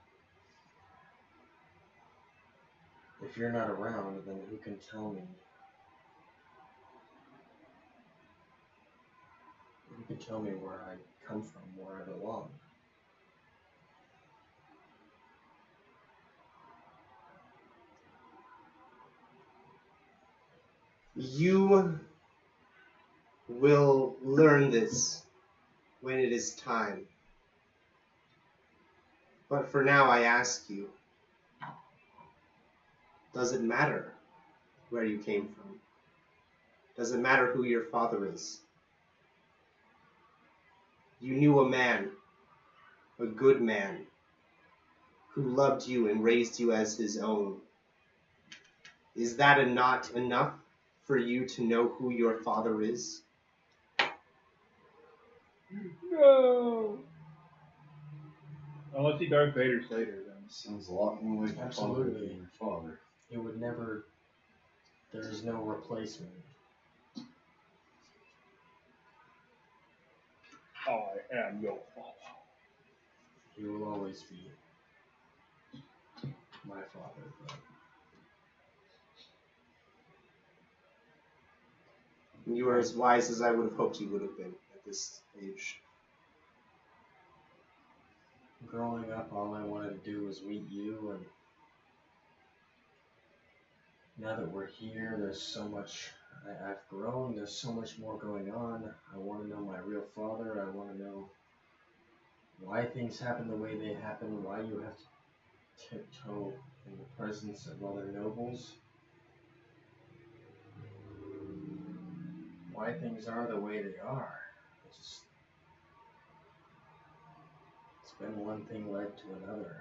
If you're not around, then who can tell me? Who can tell me where I come from, where I belong? You will learn this when it is time. But for now, I ask you, does it matter where you came from? Does it matter who your father is? You knew a man, a good man, who loved you and raised you as his own. Is that not enough for you to know who your father is? No. Unless he Darth Vader later, then. Sounds a lot more like your father Absolutely. than your father. It would never. There is no replacement. I am your father. He will always be my father. But You are as wise as I would have hoped you would have been at this age. growing up, all I wanted to do was meet you, and now that we're here, there's so much. I've grown. There's so much more going on. I want to know my real father. I want to know why things happen the way they happen. Why you have to tiptoe in the presence of other nobles. Why things are the way they are. It's been one thing led to another.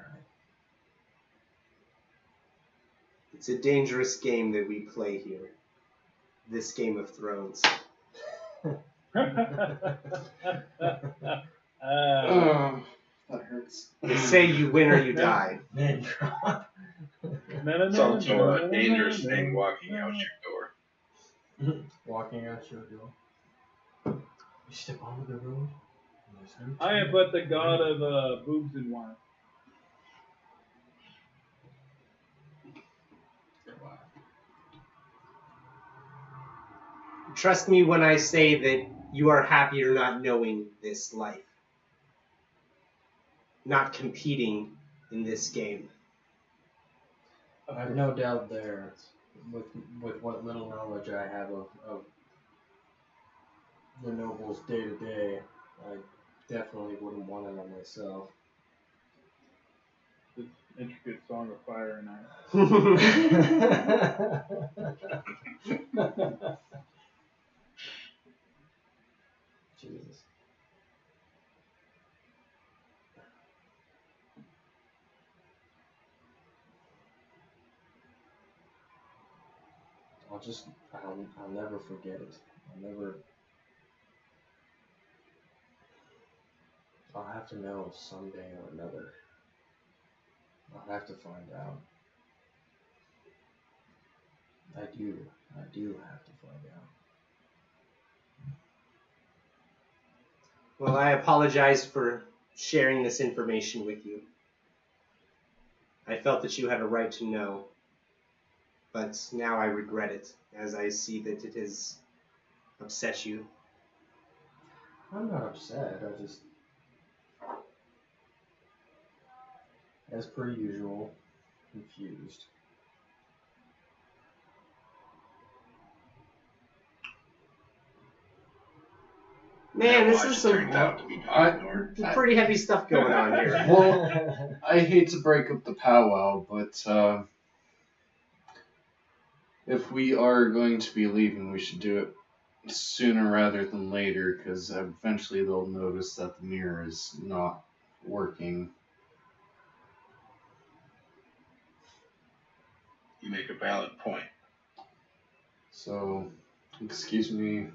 It's a dangerous game that we play here. This Game of Thrones. That hurts. They say you win or you die. Man, It's also a dangerous thing walking out your door. walking out your door. You step onto the road. And there's no I am but the god of boobs and wine. Trust me when I say that you are happier not knowing this life. Not competing in this game. I have no doubt there, with what little knowledge I have of the nobles day to day, I definitely wouldn't want it on myself. This intricate song of fire and ice. Jesus. I'll never forget it. I'll have to know someday or another. I'll have to find out. I do have to find out. Well, I apologize for sharing this information with you. I felt that you had a right to know, but now I regret it, as I see that it has upset you. I'm not upset, I just, as per usual, confused. Man, this Watch is turned out to be some pretty heavy stuff going on here. Well, I hate to break up the powwow, but if we are going to be leaving, we should do it sooner rather than later, because eventually they'll notice that the mirror is not working. You make a valid point. So, excuse me,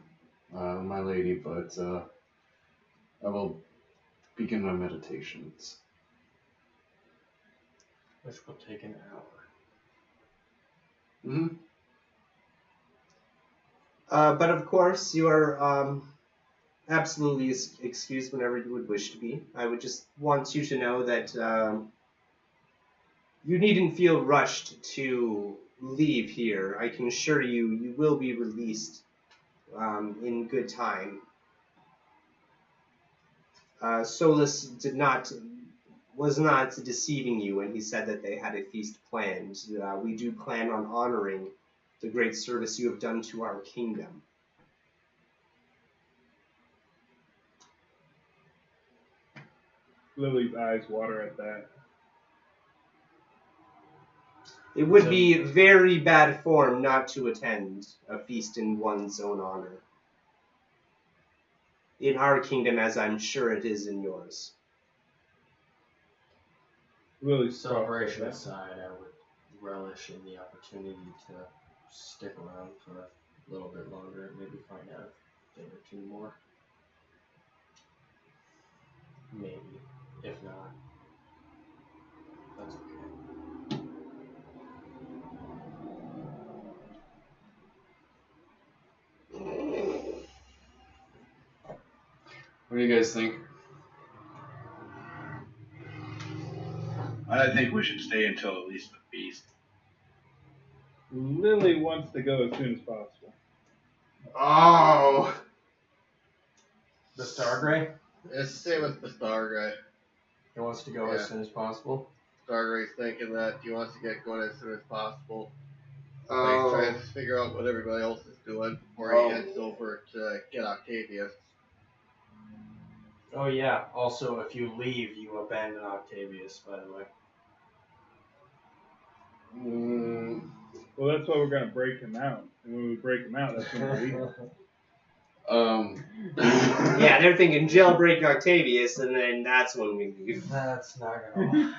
my lady, but I will begin my meditations. Which will take an hour. But of course, you are absolutely excused whenever you would wish to be. I would just want you to know that you needn't feel rushed to leave here. I can assure you, you will be released in good time. Solus was not deceiving you when he said that they had a feast planned. We do plan on honoring the great service you have done to our kingdom. Lily's eyes water at that. It would be very bad form not to attend a feast in one's own honor. In our kingdom, as I'm sure it is in yours. Lily's Celebration aside, I would relish in the opportunity to stick around for a little bit longer and maybe find out a thing or two more. Maybe. If not, that's okay. What do you guys think? I think we should stay until at least the feast. Lily wants to go as soon as possible. Oh! The Stargray? It's the same with the Star guy. He wants to go as soon as possible. Stargray's thinking that he wants to get going as soon as possible. Oh. Like, trying to figure out what everybody else is doing before he heads over to get Octavius. Oh yeah, also if you leave, you abandon Octavius, by the way. Well, that's why we're gonna break him out. And when we break him out, that's when we leave. Yeah, they're thinking jailbreak Octavius, and then that's when we leave. That's not gonna...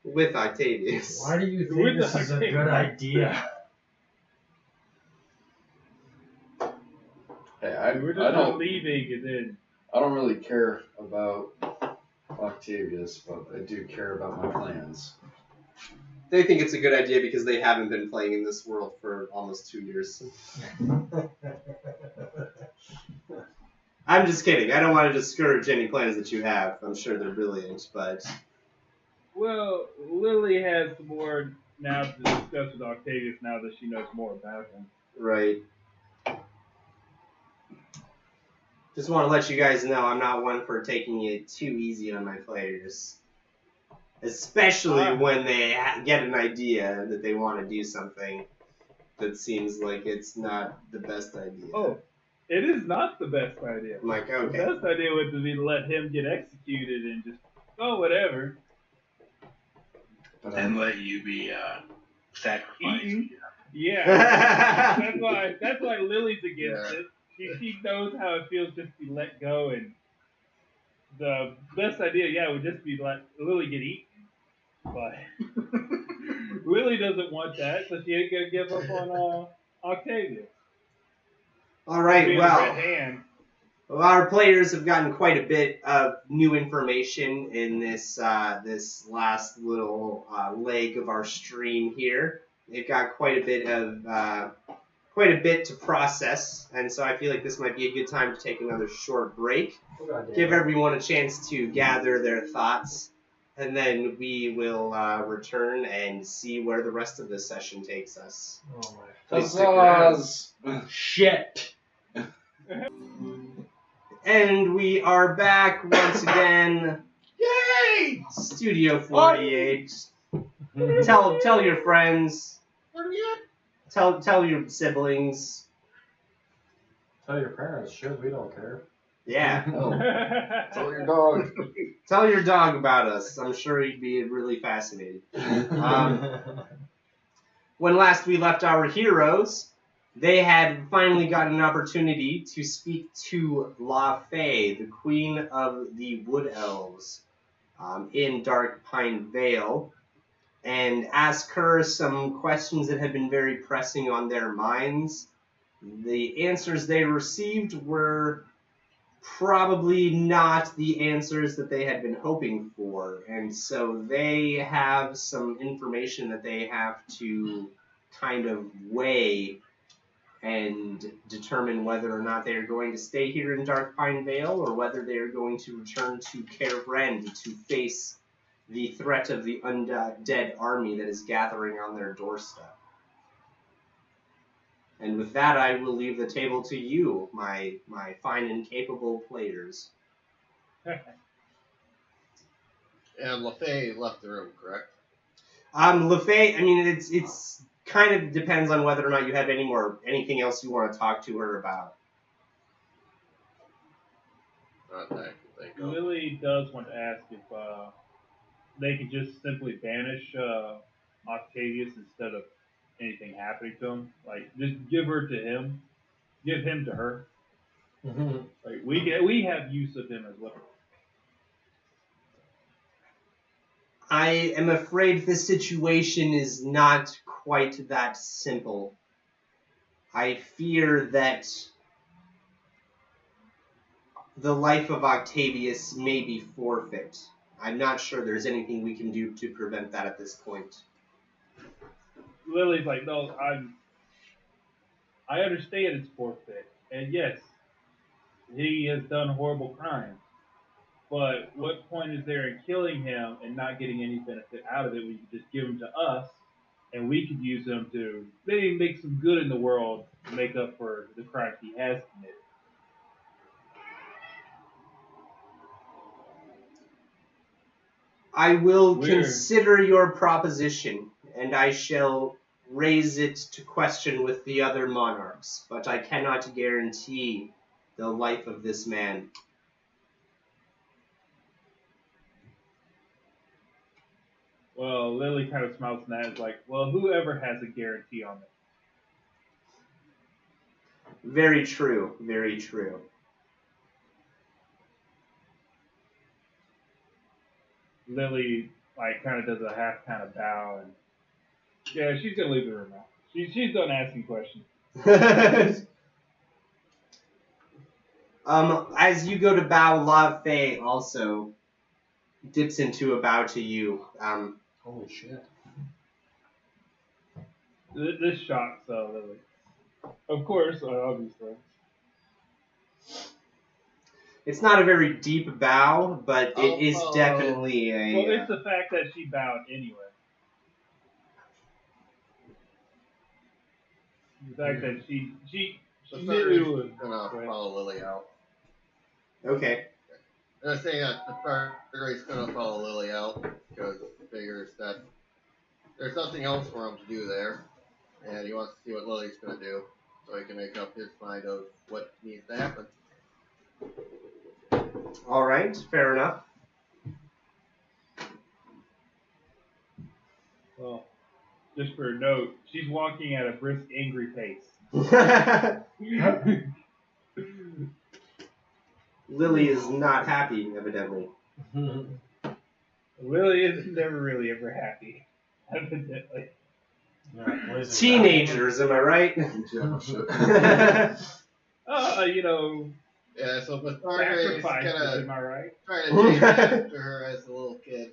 With Octavius. Why do you think this is a good idea? Hey, We're just not leaving, and then... I don't really care about Octavius, but I do care about my plans. They think it's a good idea because they haven't been playing in this world for almost 2 years. I'm just kidding. I don't want to discourage any plans that you have. I'm sure they're brilliant, but... Well, Lily has more now to discuss with Octavius now that she knows more about him. Right. Just want to let you guys know I'm not one for taking it too easy on my players. Especially when they get an idea that they want to do something that seems like it's not the best idea. Oh, it is not the best idea. I'm like, okay. The best idea would be to let him get executed and just, whatever. And let you be sacrificed. Eaten. Yeah. that's why Lily's against it. She knows how it feels just to be let go, and the best idea, would just be let Lily get eaten. But Lily doesn't want that, so she ain't gonna give up on Octavius. All right, well, our players have gotten quite a bit of new information in this this last little leg of our stream here. They've got quite a bit to process, and so I feel like this might be a good time to take another short break. Give everyone a chance to gather their thoughts, and then we will return and see where the rest of this session takes us. Oh my. Please stick around. Shit! And we are back once again. Yay! Studio 48. Tell your friends. Tell your siblings. Tell your parents. Shit, we don't care. Yeah. Tell your dog. Tell your dog about us. I'm sure he'd be really fascinated. When last we left our heroes, they had finally gotten an opportunity to speak to La Fey, the queen of the Wood Elves, in Darkpine Vale, and ask her some questions that had been very pressing on their minds. The answers they received were probably not the answers that they had been hoping for, and so they have some information that they have to kind of weigh and determine whether or not they are going to stay here in Darkpine Vale or whether they are going to return to Caer Brand to face the threat of the undead army that is gathering on their doorstep. And with that, I will leave the table to you, my fine and capable players. And LaFay left the room, correct? LaFay, I mean, it's kind of depends on whether or not you have anything else you want to talk to her about. Not that I can think of. Lily does want to ask if they could just simply banish Octavius instead of anything happening to him. Like, just give her to him. Give him to her. Like, we have use of him as well. I am afraid the situation is not quite that simple. I fear that the life of Octavius may be forfeit. I'm not sure there's anything we can do to prevent that at this point. Lily's like, no, I understand it's forfeit. And yes, he has done horrible crimes. But what point is there in killing him and not getting any benefit out of it when you could just give him to us and we could use him to maybe make some good in the world to make up for the crimes he has committed? I will consider your proposition, and I shall raise it to question with the other monarchs, but I cannot guarantee the life of this man. Well, Lily kind of smiles and that is like, well, whoever has a guarantee on it. Very true, very true. Lily like kind of does a half kind of bow and yeah, she's gonna leave the room now. She's done asking questions. As you go to bow, La Fey also dips into a bow to you. Holy shit. This shocks Lily. Of course, obviously. It's not a very deep bow, but it is Oh. definitely a... Well, it's the fact that she bowed anyway. The fact that she So knew Thunder's gonna follow Lily out. Okay. And I'm saying that the Thunder's gonna follow Lily out because he figures that there's nothing else for him to do there, and he wants to see what Lily's gonna do so he can make up his mind of what needs to happen. All right, fair enough. well, just for a note, she's walking at a brisk, angry pace. Lily is not happy, evidently. Lily is never really ever happy, evidently. Yeah, Teenagers, am I right? Yeah, shit. You know, Yeah, so but Thunder's sacrifices, gonna am I right? try to chase after her as a little kid.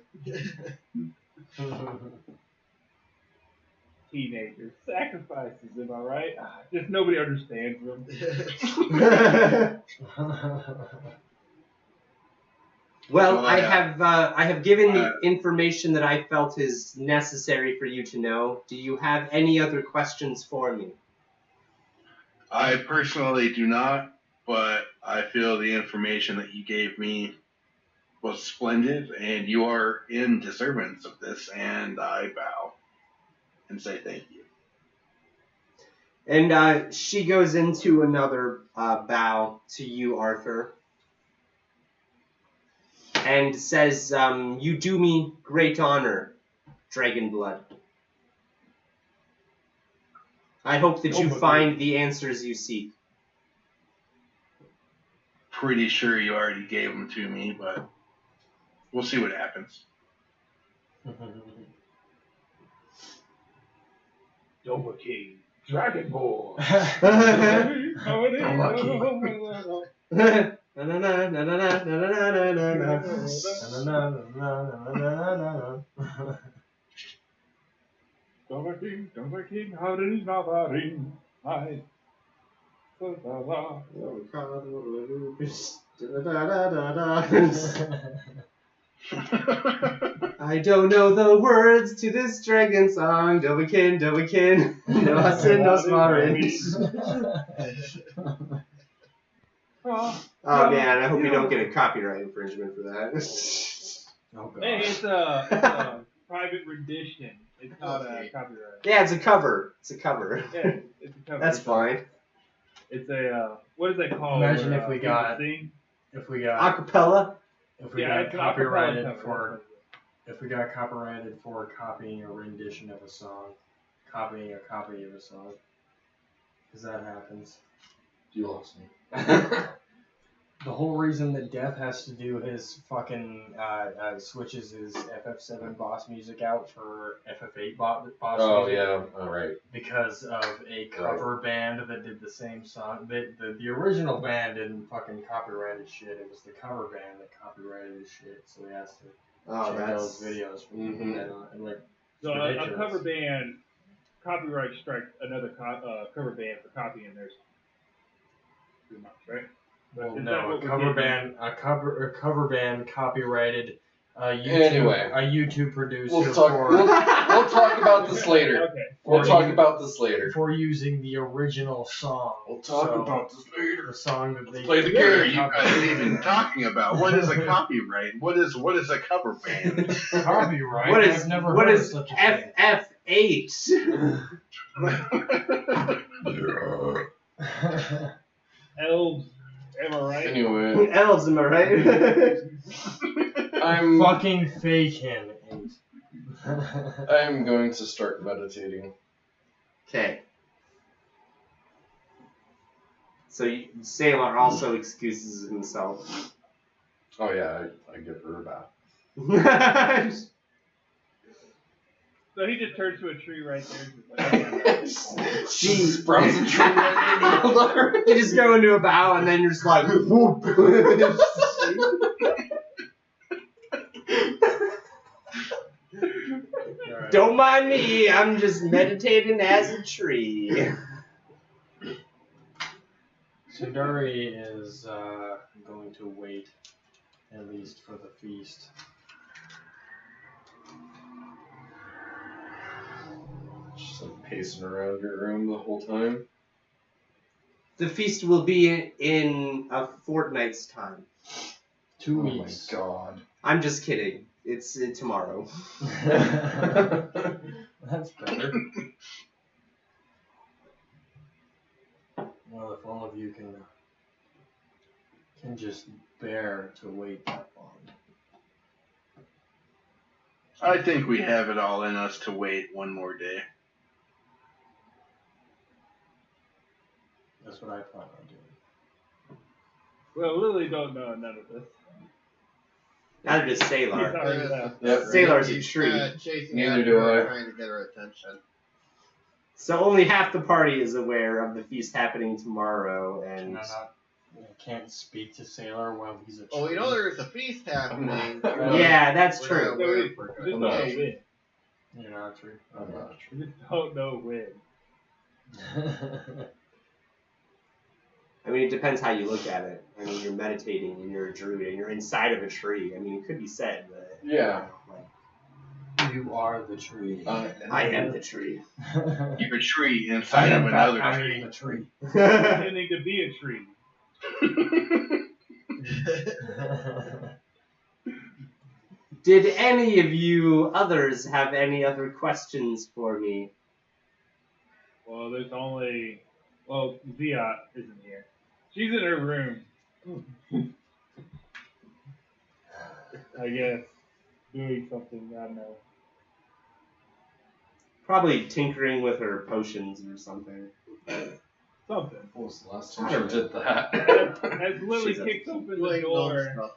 Teenagers, sacrifices, am I right? Just nobody understands them. Well, Well, I yeah. have given the information that I felt is necessary for you to know. Do you have any other questions for me? I personally do not, but I feel the information that you gave me was splendid, and you are in deservance of this, and I bow and say thank you. And she goes into another bow to you, Arthur, and says, you do me great honor, Dragonblood. I hope that you find the answers you seek. Pretty sure you already gave them to me, but we'll see what happens. Doma King, Dragonborn. Doma King, Haren Navarin. I don't know the words to this dragon song. Dovakin, no hasin, no smarin. Oh man, I hope you don't get a copyright infringement for that. Oh god. Hey, it's a private rendition. It's not a copyright. Yeah, it's a cover. It's a cover. Yeah, it's a cover. That's fine. It's a what is that called? Imagine where, if we people got sing? Acapella. if we Yeah, got it's an copyrighted acapella cover. if we got copyrighted for copying a rendition of a song, copying a copy of a song, because that happens. You lost me. The whole reason that Death has to do his fucking switches his FF7 boss music out for FF8 boss Oh music. yeah, all right. Because of a cover band that did the same song. The original band didn't fucking copyrighted shit. It was the cover band that copyrighted his shit. So he has to check those videos. And like, So ridiculous. a cover band copyright strike another cover band for copying their song. Pretty much, right? Well, Is that no, what a cover band copyrighted a YouTube producer We'll talk about this later. Okay. We'll talk about this later. for using the original song. We'll talk about this later. The song that they play the What are game. you guys even talking about? What is a copyright? What is a cover band? Copyright. What I've is never what heard is of such a thing. FF8? Elves, am I right? Anyway, Elves, am I right? I'm Fucking faking 8. I'm going to start meditating. Okay. So Sailor also excuses himself. Oh yeah, I give her a bath. So he just turns to a tree right there. Just like, She sprouts a tree right in the middle of her. You just go into a bow and then you're just like, whoop. Don't mind me, I'm just meditating as a tree. Sundari is going to wait, at least for the feast. Just like pacing around your room the whole time. The feast will be in a fortnight's time. 2 weeks. Oh my god. I'm just kidding. It's tomorrow. That's better. Well, if all of you can just bear to wait that long. I think we have it all in us to wait one more day. That's what I plan on doing. well, Lily don't know none of this. Neither does He's Sailor. already left. Yep. Sailor's a tree. Chasing Neither after do her, I. trying to get her attention. So only half the party is aware of the feast happening tomorrow, and I can't speak to Sailor while he's a tree. Oh, you know there's a feast happening. yeah, that's We're true. not aware of We her. just don't know when. You're not a tree. I'm not a tree. We just don't know when. I mean, it depends how you look at it. I mean, you're meditating and you're a druid and you're inside of a tree. I mean, it could be said, but Yeah. You are the tree. I am the tree. You're a tree inside of another I tree. am a tree. Pretending to be a tree. Did any of you others have any other questions for me? Well, there's only. Well, Zia isn't here. She's in her room. I guess. Doing something, I don't know. Probably tinkering with her potions or something. Something. What was the last time she did that? As Lily She's kicks open the Doing dumb door. stuff.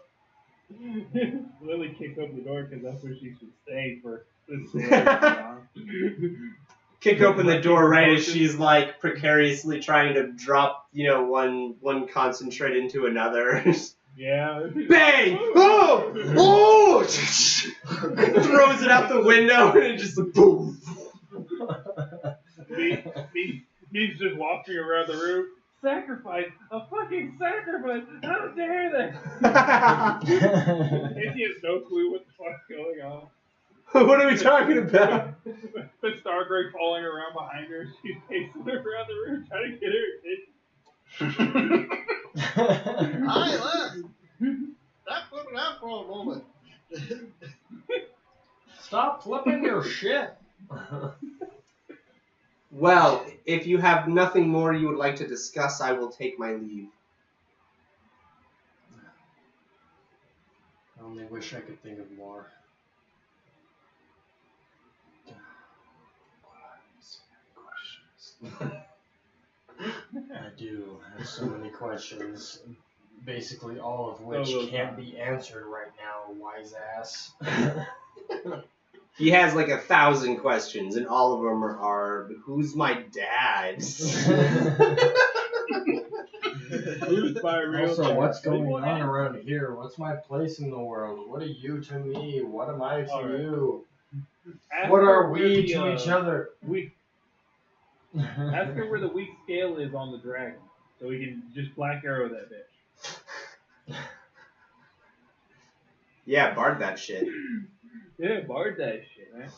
Lily kicks open the door because that's where she should stay for this day. Kick open the door right as she's like precariously trying to drop, one concentrate into another. Yeah. Bang! Oh! Oh! Throws it out the window and it just boom. He's just walking around the room. Sacrifice! A fucking sacrifice! How dare they? And he has no clue what the fuck's going on. What are we talking about? With Stargrave falling around behind her, she's pacing around the room trying to get her attention. Hi, Les. Stop flipping out for a moment. Stop flipping your shit. Well, if you have nothing more you would like to discuss, I will take my leave. I only wish I could think of more. I do have so many questions, basically all of which can't be answered right now, wise ass. He has like 1,000 questions, and all of them are who's my dad? Who's my real Also, dad? what's going on around here? What's my place in the world? What are you to me? What am I to you? Ask What her are where we the, to each other? Ask her where the weak scale is on the dragon, so we can just black arrow that bitch. Yeah, bard that shit. Yeah, bard that shit, man.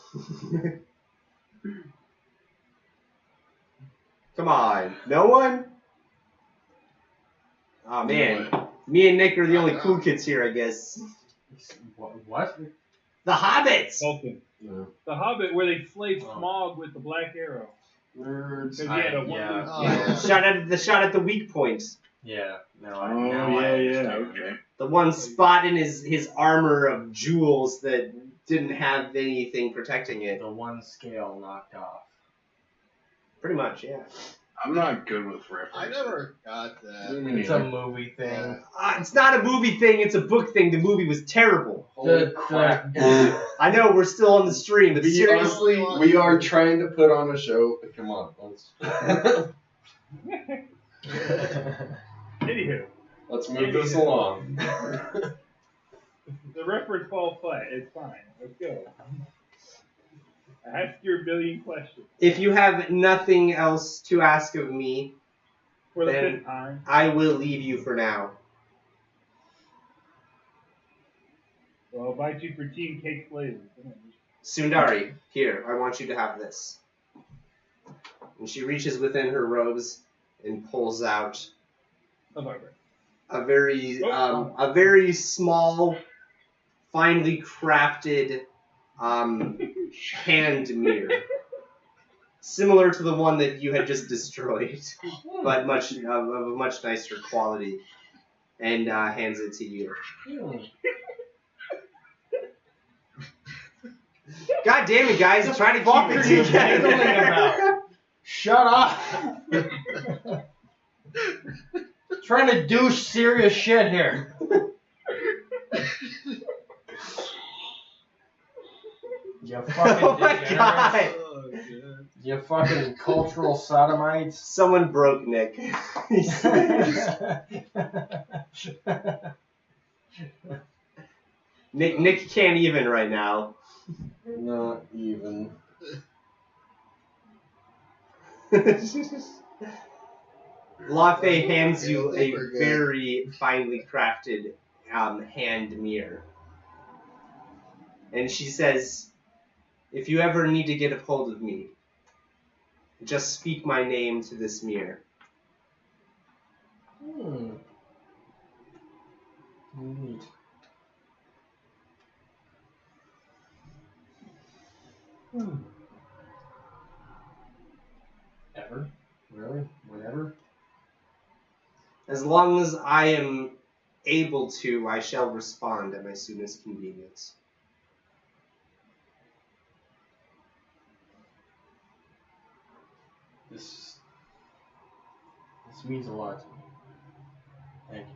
Come on, no one? Oh man, me and Nick are the only cool kids here, I guess. What? The Hobbits! Vulcan. No. The Hobbit, where they slayed Smaug with the black arrow. Nerds. Because he had a yeah. Oh, yeah. Shot at the weak point. Yeah. Now Oh, I yeah, understand. okay. The one spot in his armor of jewels that didn't have anything protecting it. The one scale knocked off. Pretty much, yeah. I'm not good with references. I never got that. It's a movie thing. Yeah. It's not a movie thing, it's a book thing. The movie was terrible. Holy crap. I know we're still on the stream, but seriously, We are trying to put on a show. Come on, Anywho, let's move this along. the reference falls flat. It's fine. Let's go. Ask your million questions. if you have nothing else to ask of me, For the Then- 5th time. I will leave you for now. Well, I'll invite you for tea and cake flavors. Sundari, here, I want you to have this. And she reaches within her robes and pulls out a very small, finely crafted hand mirror, similar to the one that you had just destroyed, but of a much nicer quality, and hands it to you. God damn it, guys! I'm trying to keep it together. Shut up! Trying to do serious shit here. You fucking Oh my degenerates. god! Oh, good. You fucking cultural sodomites. Someone broke Nick. Nick can't even right now. Not even. Lafe hands you a Super good. very finely crafted hand mirror. And she says, if you ever need to get a hold of me, just speak my name to this mirror. Neat. Ever? Really? Whenever? As long as I am able to, I shall respond at my soonest convenience. This means a lot to me. Thank you.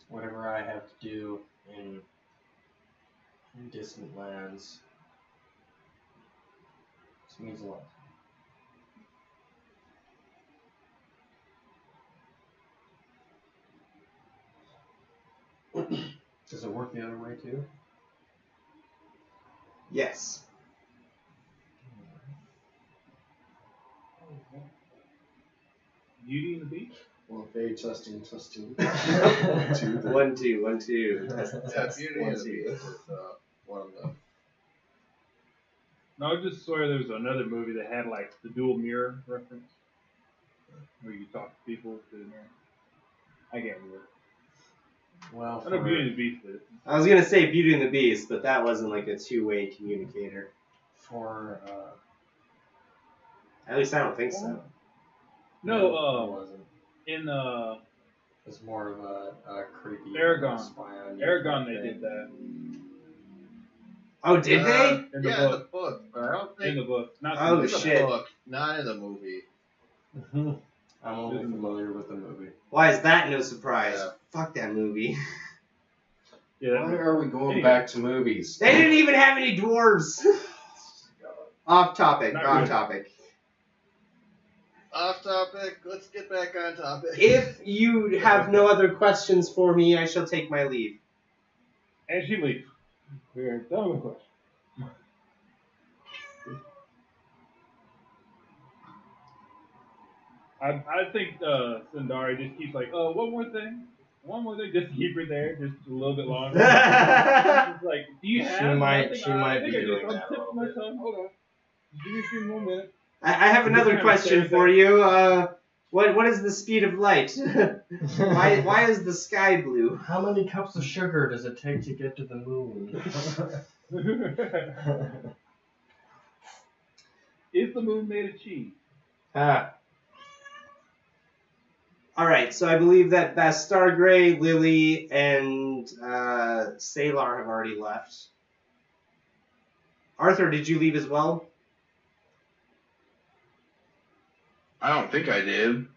Whatever I have to do in distant lands, this means a lot. Does it work the other way too? Yes. Beauty and the Beast? Well, they testing. 2, 1, 2, 1, 2. Test, Yeah, test. Beauty 1, and the 2. Beast is one of them. No, I just swear there was another movie that had like the dual mirror reference, where you talk to people through the mirror. I can't remember. Well, I know Beauty and the Beast did. I was gonna say Beauty and the Beast, but that wasn't like a two-way communicator. for At least I don't think so. it No, wasn't. in It's more of a creepy Aragon. spy on you Aragon type they thing. did that Oh, did they? in the Yeah, book. in the book, but I don't In think the book, not Oh, the in shit. the book, not in the movie. I'm only familiar with the movie. Why is that no surprise? Yeah. Fuck that movie. Yeah, Why are we going Anyway. back to movies? They didn't even have any dwarves. Off topic. Not Off really. topic. Off topic. Let's get back on topic. If you have no other questions for me, I shall take my leave. and she leaves. We're done with questions. I think Sundari just keeps like, oh, one more thing, just to keep her there just a little bit longer. It's like, do you have? She might be doing I'm that a tipping little my bit. tongue. Hold on. Just give me a few more minutes. I have another Just question kinda for you. What is the speed of light? why is the sky blue? How many cups of sugar does it take to get to the moon? Is the moon made of cheese? Alright, so I believe that Stargray, Lily, and Salar have already left. Arthur, did you leave as well? I don't think I did.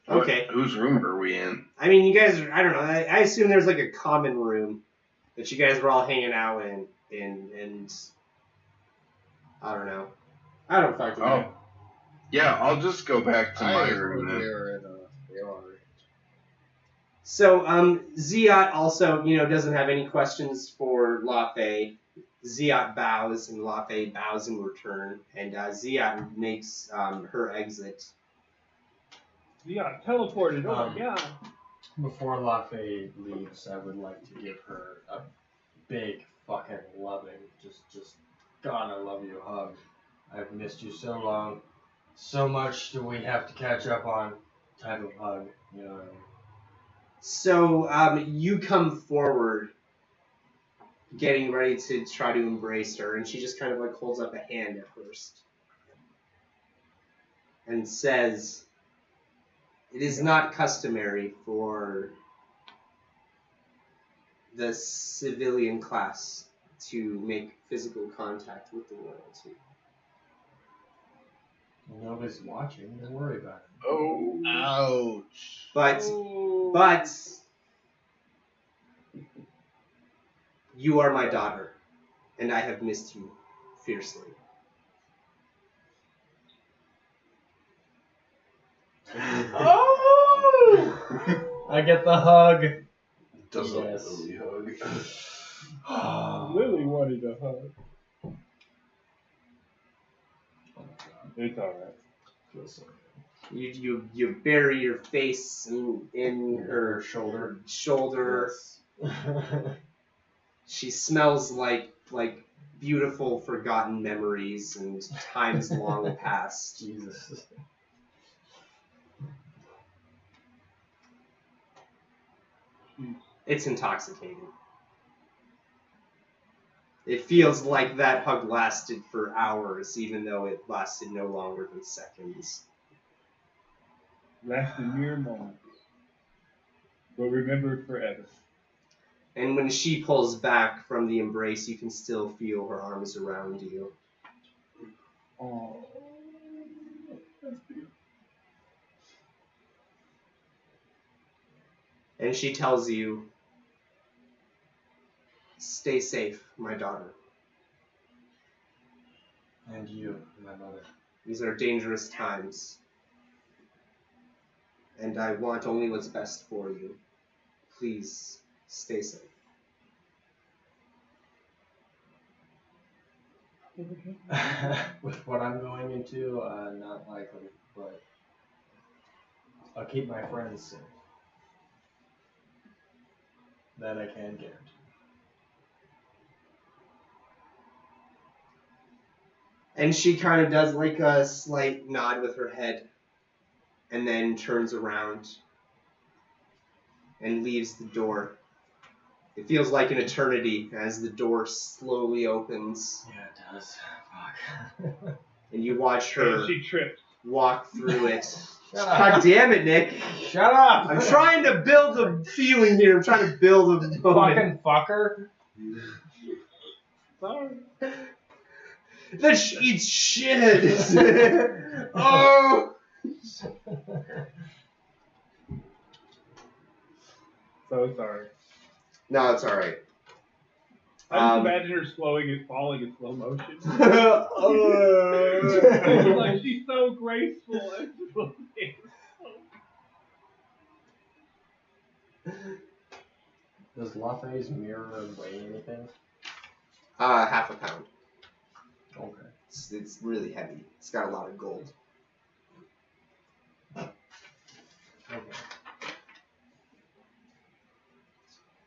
Okay. Whose room are we in? I mean, you guys, I don't know, I assume there's like a common room that you guys were all hanging out in, and I don't know. I don't fucking know. Oh. Yeah, I'll just go back to my room we then. were in the armory. So, Ziot also, doesn't have any questions for Lafe. Ziot bows, and Lafe bows in return, and Ziot makes her exit. Yeah, teleported. Oh my god. Before Lafe leaves, I would like to give her a big fucking loving, just God, I love you hug. I've missed you so long. So much do we have to catch up on type of hug, you know what I mean? So, you come forward, getting ready to try to embrace her, and she just kind of like holds up a hand at first. And says, "It is not customary for the civilian class to make physical contact with the royalty." Nobody's watching, don't worry about it. Oh. Ouch. But Oh. you are my daughter, and I have missed you fiercely. Oh! I get the hug. Does Yes. a Lily hug. Lily wanted a hug. It's alright. Feels so You bury your face in her shoulder. She smells like beautiful forgotten memories and times long past. Jesus. It's intoxicating. It feels like that hug lasted for hours, even though it lasted no longer than seconds. Lasted mere moments. But remembered forever. And when she pulls back from the embrace, you can still feel her arms around you. Oh. That's beautiful. And she tells you, "Stay safe, my daughter. And you, my mother. These are dangerous times. And I want only what's best for you. Please, stay safe." With what I'm going into, not likely, but I'll keep my friends safe. That I can guarantee. And she kind of does like a slight nod with her head and then turns around and leaves the door. It feels like an eternity as the door slowly opens. Yeah, it does. Fuck. And you watch her She tripped. walk through it. Shut God up. damn it, Nick. Shut up! I'm trying to build a feeling here. I'm trying to build a moment. Fucking fucker. Sorry. That eats shit. Oh. So sorry. No, it's all right. I just imagine her falling in slow motion. Like she's so graceful. Does Lafay's mirror weigh anything? Half a pound. Okay. It's really heavy. It's got a lot of gold. Okay.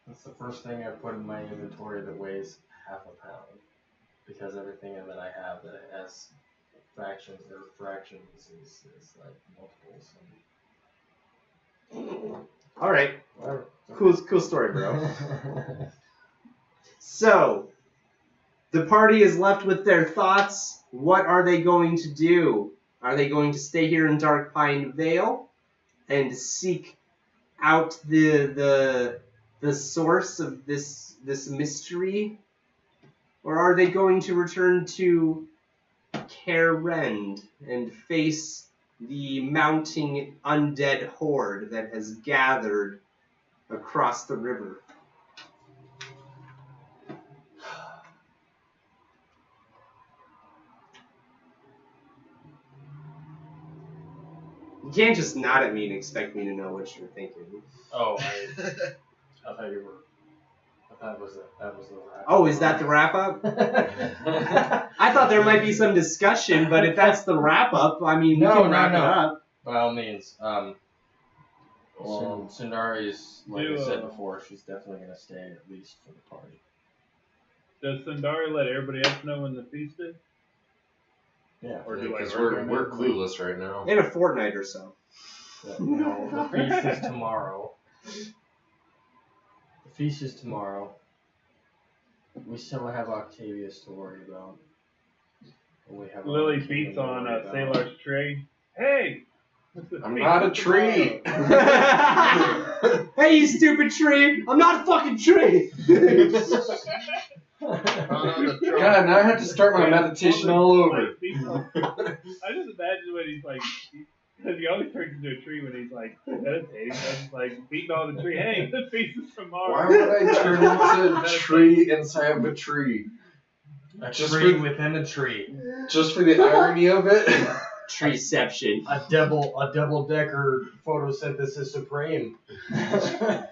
That's the first thing I put in my inventory that weighs half a pound. Because everything that I have that has fractions is like multiples. All right. Whatever. Cool story, bro. So, the party is left with their thoughts. What are they going to do? Are they going to stay here in Darkpine Vale and seek out the source of this mystery? Or are they going to return to Kerrend and face the mounting undead horde that has gathered across the river? You can't just nod at me and expect me to know what you're thinking. Oh, I thought you were. That was the wrap. Oh, is that the wrap up? I thought there might be some discussion, but if that's the wrap up, I mean, we can wrap it up. By all means. Sundari is, like I said before, she's definitely going to stay at least for the party. Does Sundari let everybody else know when the feast is? Yeah. Or Because we're clueless right now. In a fortnight or so. No, the feast is tomorrow. The feast is tomorrow. We still have Octavius to worry about. We have Lily beats on Sailor's tree. Hey! I'm not a tree! Hey, you stupid tree! I'm not a fucking tree! God, now I have to start my meditation all over. I just imagine when he's like, because he always turns into a tree when he's like meditating. So just like beating on the tree. Hey, the feast is tomorrow. Why would I turn into a tree inside of a tree? A tree within a tree. Just for the irony of it? Treeception. A double decker photosynthesis supreme. Yeah.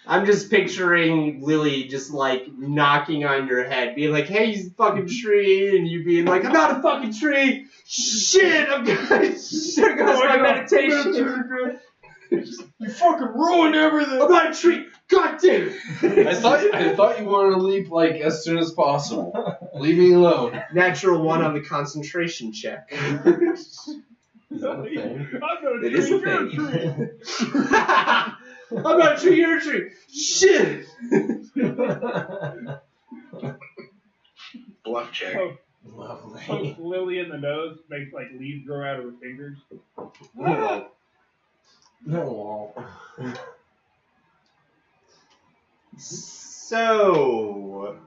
I'm just picturing Lily just like knocking on your head, being like, "Hey, you fucking tree," and you being like, "I'm not a fucking tree." Shit, I'm gonna my meditation. You fucking ruined everything. I'm not a tree. God damn it. I thought you wanted to leave like as soon as possible. Leave me alone. Natural 1 on the concentration check. Is that a thing? It is a thing. I'm not a tree, you're a tree. Shit. Bluff check. Lovely. Pokes Lily in the nose, makes like leaves grow out of her fingers. No. So,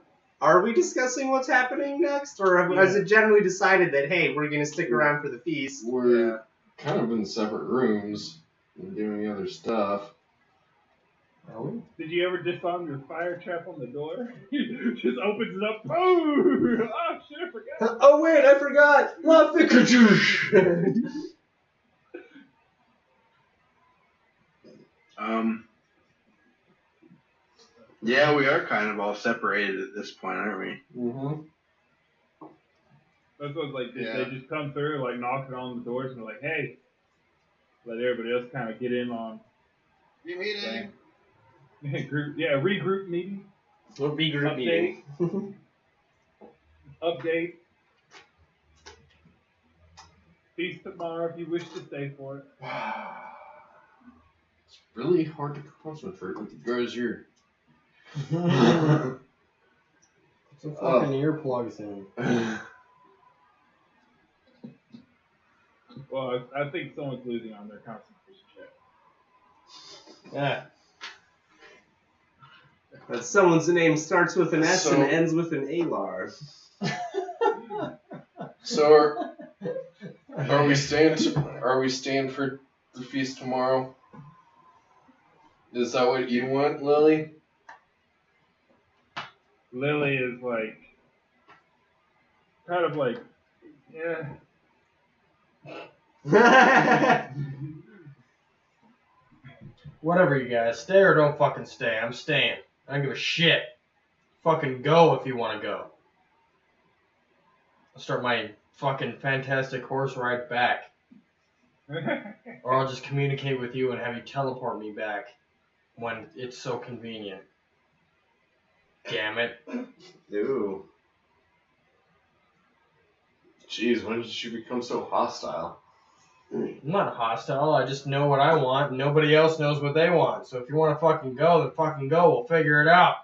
are we discussing what's happening next? Or has it generally decided that, hey, we're going to stick around for the feast? We're kind of in separate rooms and doing other stuff. Are we? Did you ever disarm your fire trap on the door? Just opens it up. Oh, shit, I forgot. Oh, wait, I forgot. Love the Yeah, we are kind of all separated at this point, aren't we? Mm-hmm. That's what's like. Did Yeah. they just come through, like knocking on the doors and like, hey, let everybody else kind of get in on You meeting? regroup meeting, Regroup Update. meeting. update. Feast tomorrow if you wish to stay for it. It's really hard to concentrate with the guys here. Put some fucking earplugs in. Well, I think someone's losing on their concentration check. Yeah. But someone's name starts with an S and So- ends with an Alar. So are we staying for the feast tomorrow? Is that what you want, Lily? Lily is like, kind of like, yeah. Whatever, you guys. Stay or don't fucking stay. I'm staying. I don't give a shit. Fucking go if you want to go. I'll start my fucking fantastic horse ride back. Or I'll just communicate with you and have you teleport me back when it's so convenient. Damn it. Ooh. Jeez, when did you become so hostile? I'm not hostile. I just know what I want and nobody else knows what they want. So if you want to fucking go, then fucking go. We'll figure it out.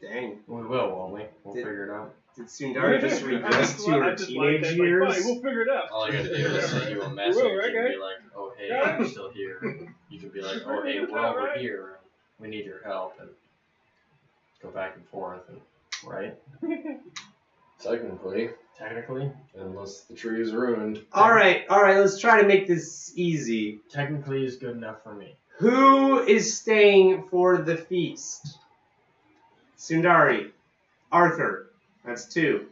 Dang. We will, won't we? We'll figure it out. Did Sundari just regress to her teenage Like, years? fine, we'll figure it out. All I gotta do is send you a message We will, and okay? be like, oh hey, I'm still here. You can be like, oh hey, we're over here. We need your help. And go back and forth. And, right? Technically, unless the tree is ruined. Alright, let's try to make this easy. Technically is good enough for me. Who is staying for the feast? Sundari. Arthur. That's 2.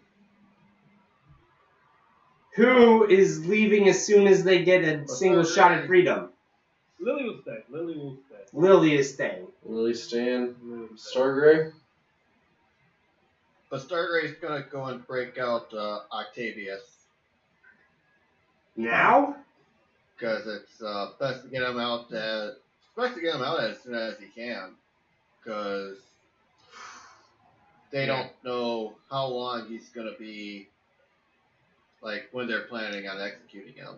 Who is leaving as soon as they get a single shot at freedom? Lily will stay. Lily is staying. Lily staying. Stargray? But Stargray's gonna go and break out Octavius. Now? Because it's best to get him out as soon as he can. Because they don't know how long he's gonna be, like, when they're planning on executing him.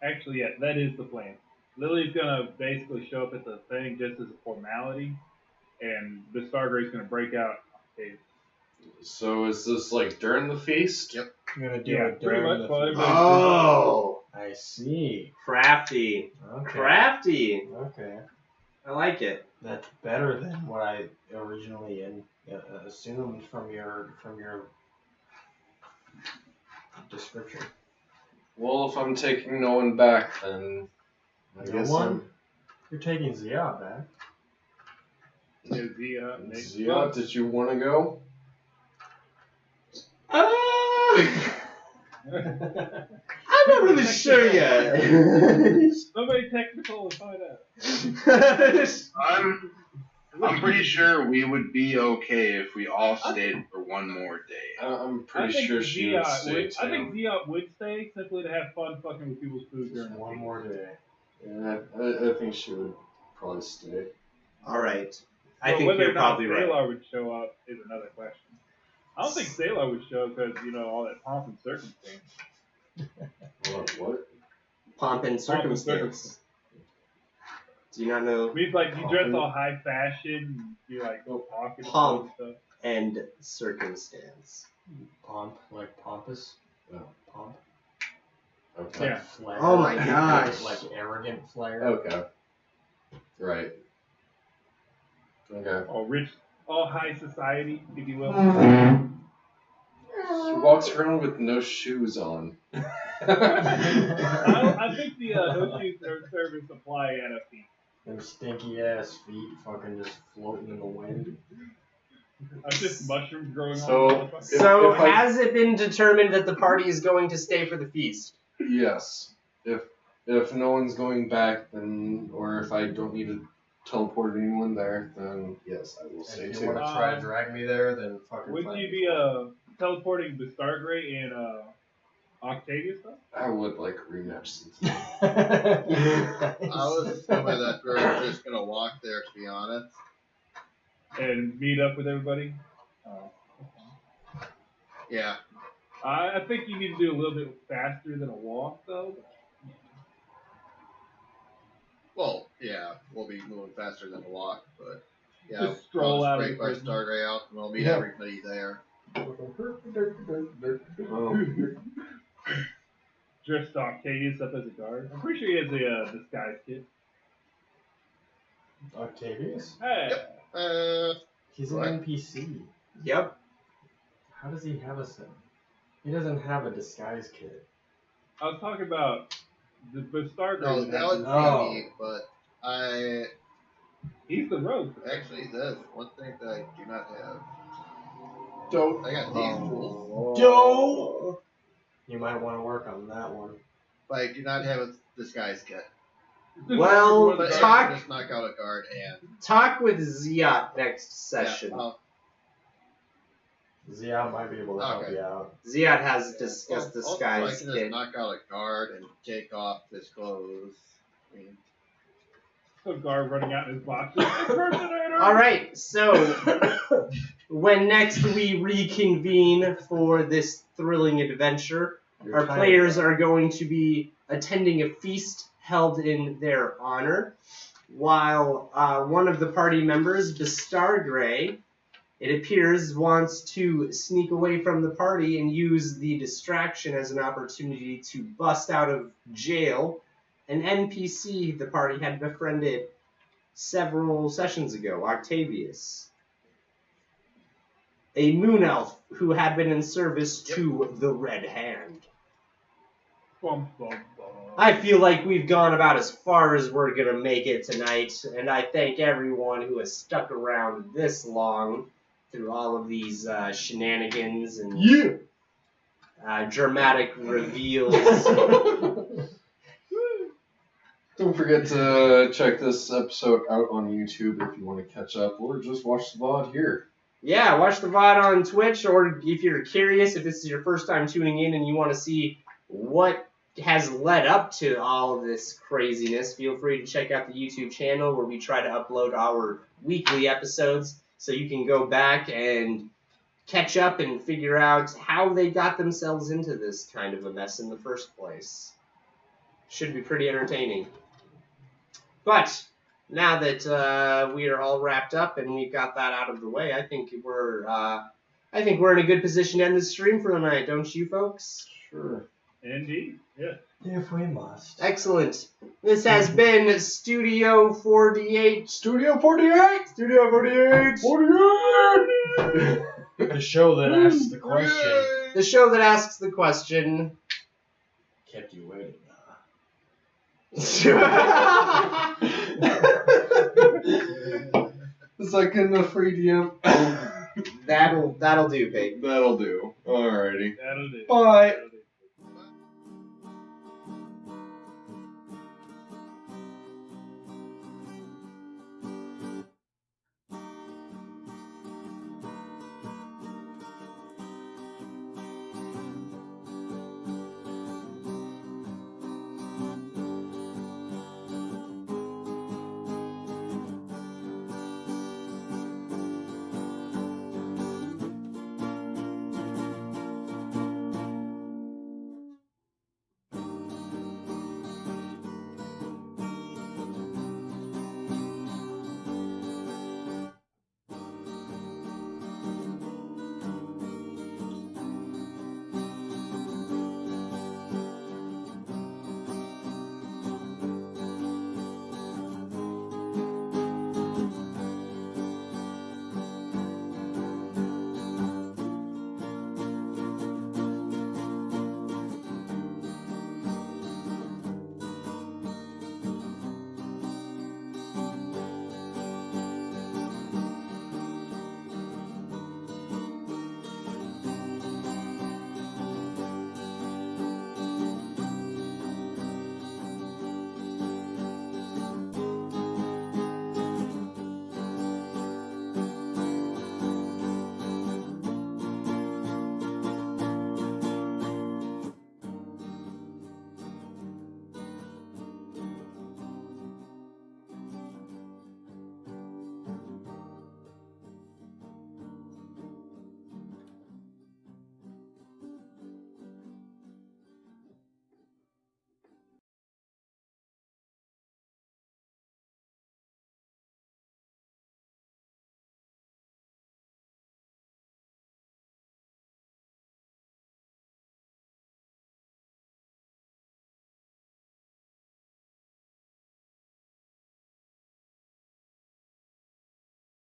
Actually, yeah, that is the plan. Lily's gonna basically show up at the thing just as a formality, and the Stargray's gonna break out. So is this like during the feast? Yep. You're gonna do Yeah, it pretty during much the while feast. everybody's Oh! I see. Crafty. Okay. Crafty. Okay. I like it. That's better than what I originally assumed from your description. Well, if I'm taking no one back, then I No guess one? You're taking Zia back. Zia, did you want to go? I'm not really sure yet. Somebody technical to find out. I'm pretty sure we would be okay if we all stayed for one more day. I'm I pretty think sure she would stay too. I think Zia would stay simply to have fun fucking with people's food during Just the one week. more day. Yeah, I think she would probably stay. Alright. I But think whether you're or not probably right. Salar would show up is another question. I don't think Salar would show because, all that pomp and circumstance. What? Pomp and circumstance. Do you not know It means like you dress all high fashion, and you like go pocket Pomp. and stuff. and circumstance? Pomp, like pompous. Oh. Pomp. Okay. Yeah. Flair. Oh my gosh. Like arrogant flair. Okay. Right. Okay. All high society, if you will. He walks around with no shoes on. I think the no shoes service apply at a fee. Them stinky ass feet fucking just floating in the wind. That's just mushrooms growing So- on the So, If I- has it been determined that the party is going to stay for the feast? Yes. If no one's going back, then, or if I don't need to teleport anyone there, then yes, I will say If you too. want to try to drag me there, then fucking Would fight you me be for it. teleporting the Stargray and Octavius though? I would like a rematch since. I was assuming that we were just gonna walk there, to be honest. And meet up with everybody? Yeah. I think you need to do a little bit faster than a walk though. Well, yeah, we'll be moving faster than a walk, but yeah, Just stroll I'll out of break the my prison. Stargray out and we'll meet Yeah. everybody there. Dressed Octavius up as a guard. I'm pretty sure he has a disguise kit. Octavius? Hey. He's an What? NPC. Yep. How does he have a set? He doesn't have a disguise kit. I was talking about the Stargray. No, that was Oh. me, but He's the rogue. actually, there's one thing that I do not have. Don't. I got these tools, Don't! You might want to work on that one. but I do not have a disguise kit. Well, But I talk can just knock out a guard and talk with Ziat next session. Yeah, Zia might be able to help Okay. you out. Ziat has also, discussed I disguise can kit. just knock out a guard and take off his clothes. I mean, A guard running out in his box. Impersonator! Alright, so when next we reconvene for this thrilling adventure, our players are going to be attending a feast held in their honor, while one of the party members, the Stargray, it appears, wants to sneak away from the party and use the distraction as an opportunity to bust out of jail an NPC the party had befriended several sessions ago, Octavius. A moon elf who had been in service to the Red Hand. Bum, bum, bum. I feel like we've gone about as far as we're going to make it tonight, and I thank everyone who has stuck around this long through all of these shenanigans and dramatic reveals. Don't forget to check this episode out on YouTube if you want to catch up, or just watch the VOD here. Yeah, watch the VOD on Twitch, or if you're curious, if this is your first time tuning in and you want to see what has led up to all of this craziness, feel free to check out the YouTube channel where we try to upload our weekly episodes so you can go back and catch up and figure out how they got themselves into this kind of a mess in the first place. Should be pretty entertaining. But now that we are all wrapped up and we've got that out of the way, I think we're in a good position to end this stream for the night, don't you, folks? Sure. Indeed. Yeah. If we must. Excellent. This has been Studio 48. Studio 48! Studio 48. 48! The show that asks the question. The show that asks the question. Kept you waiting. Is that good enough for you, DM? That'll do, babe. That'll do. Alrighty. That'll do. Bye. That'll do.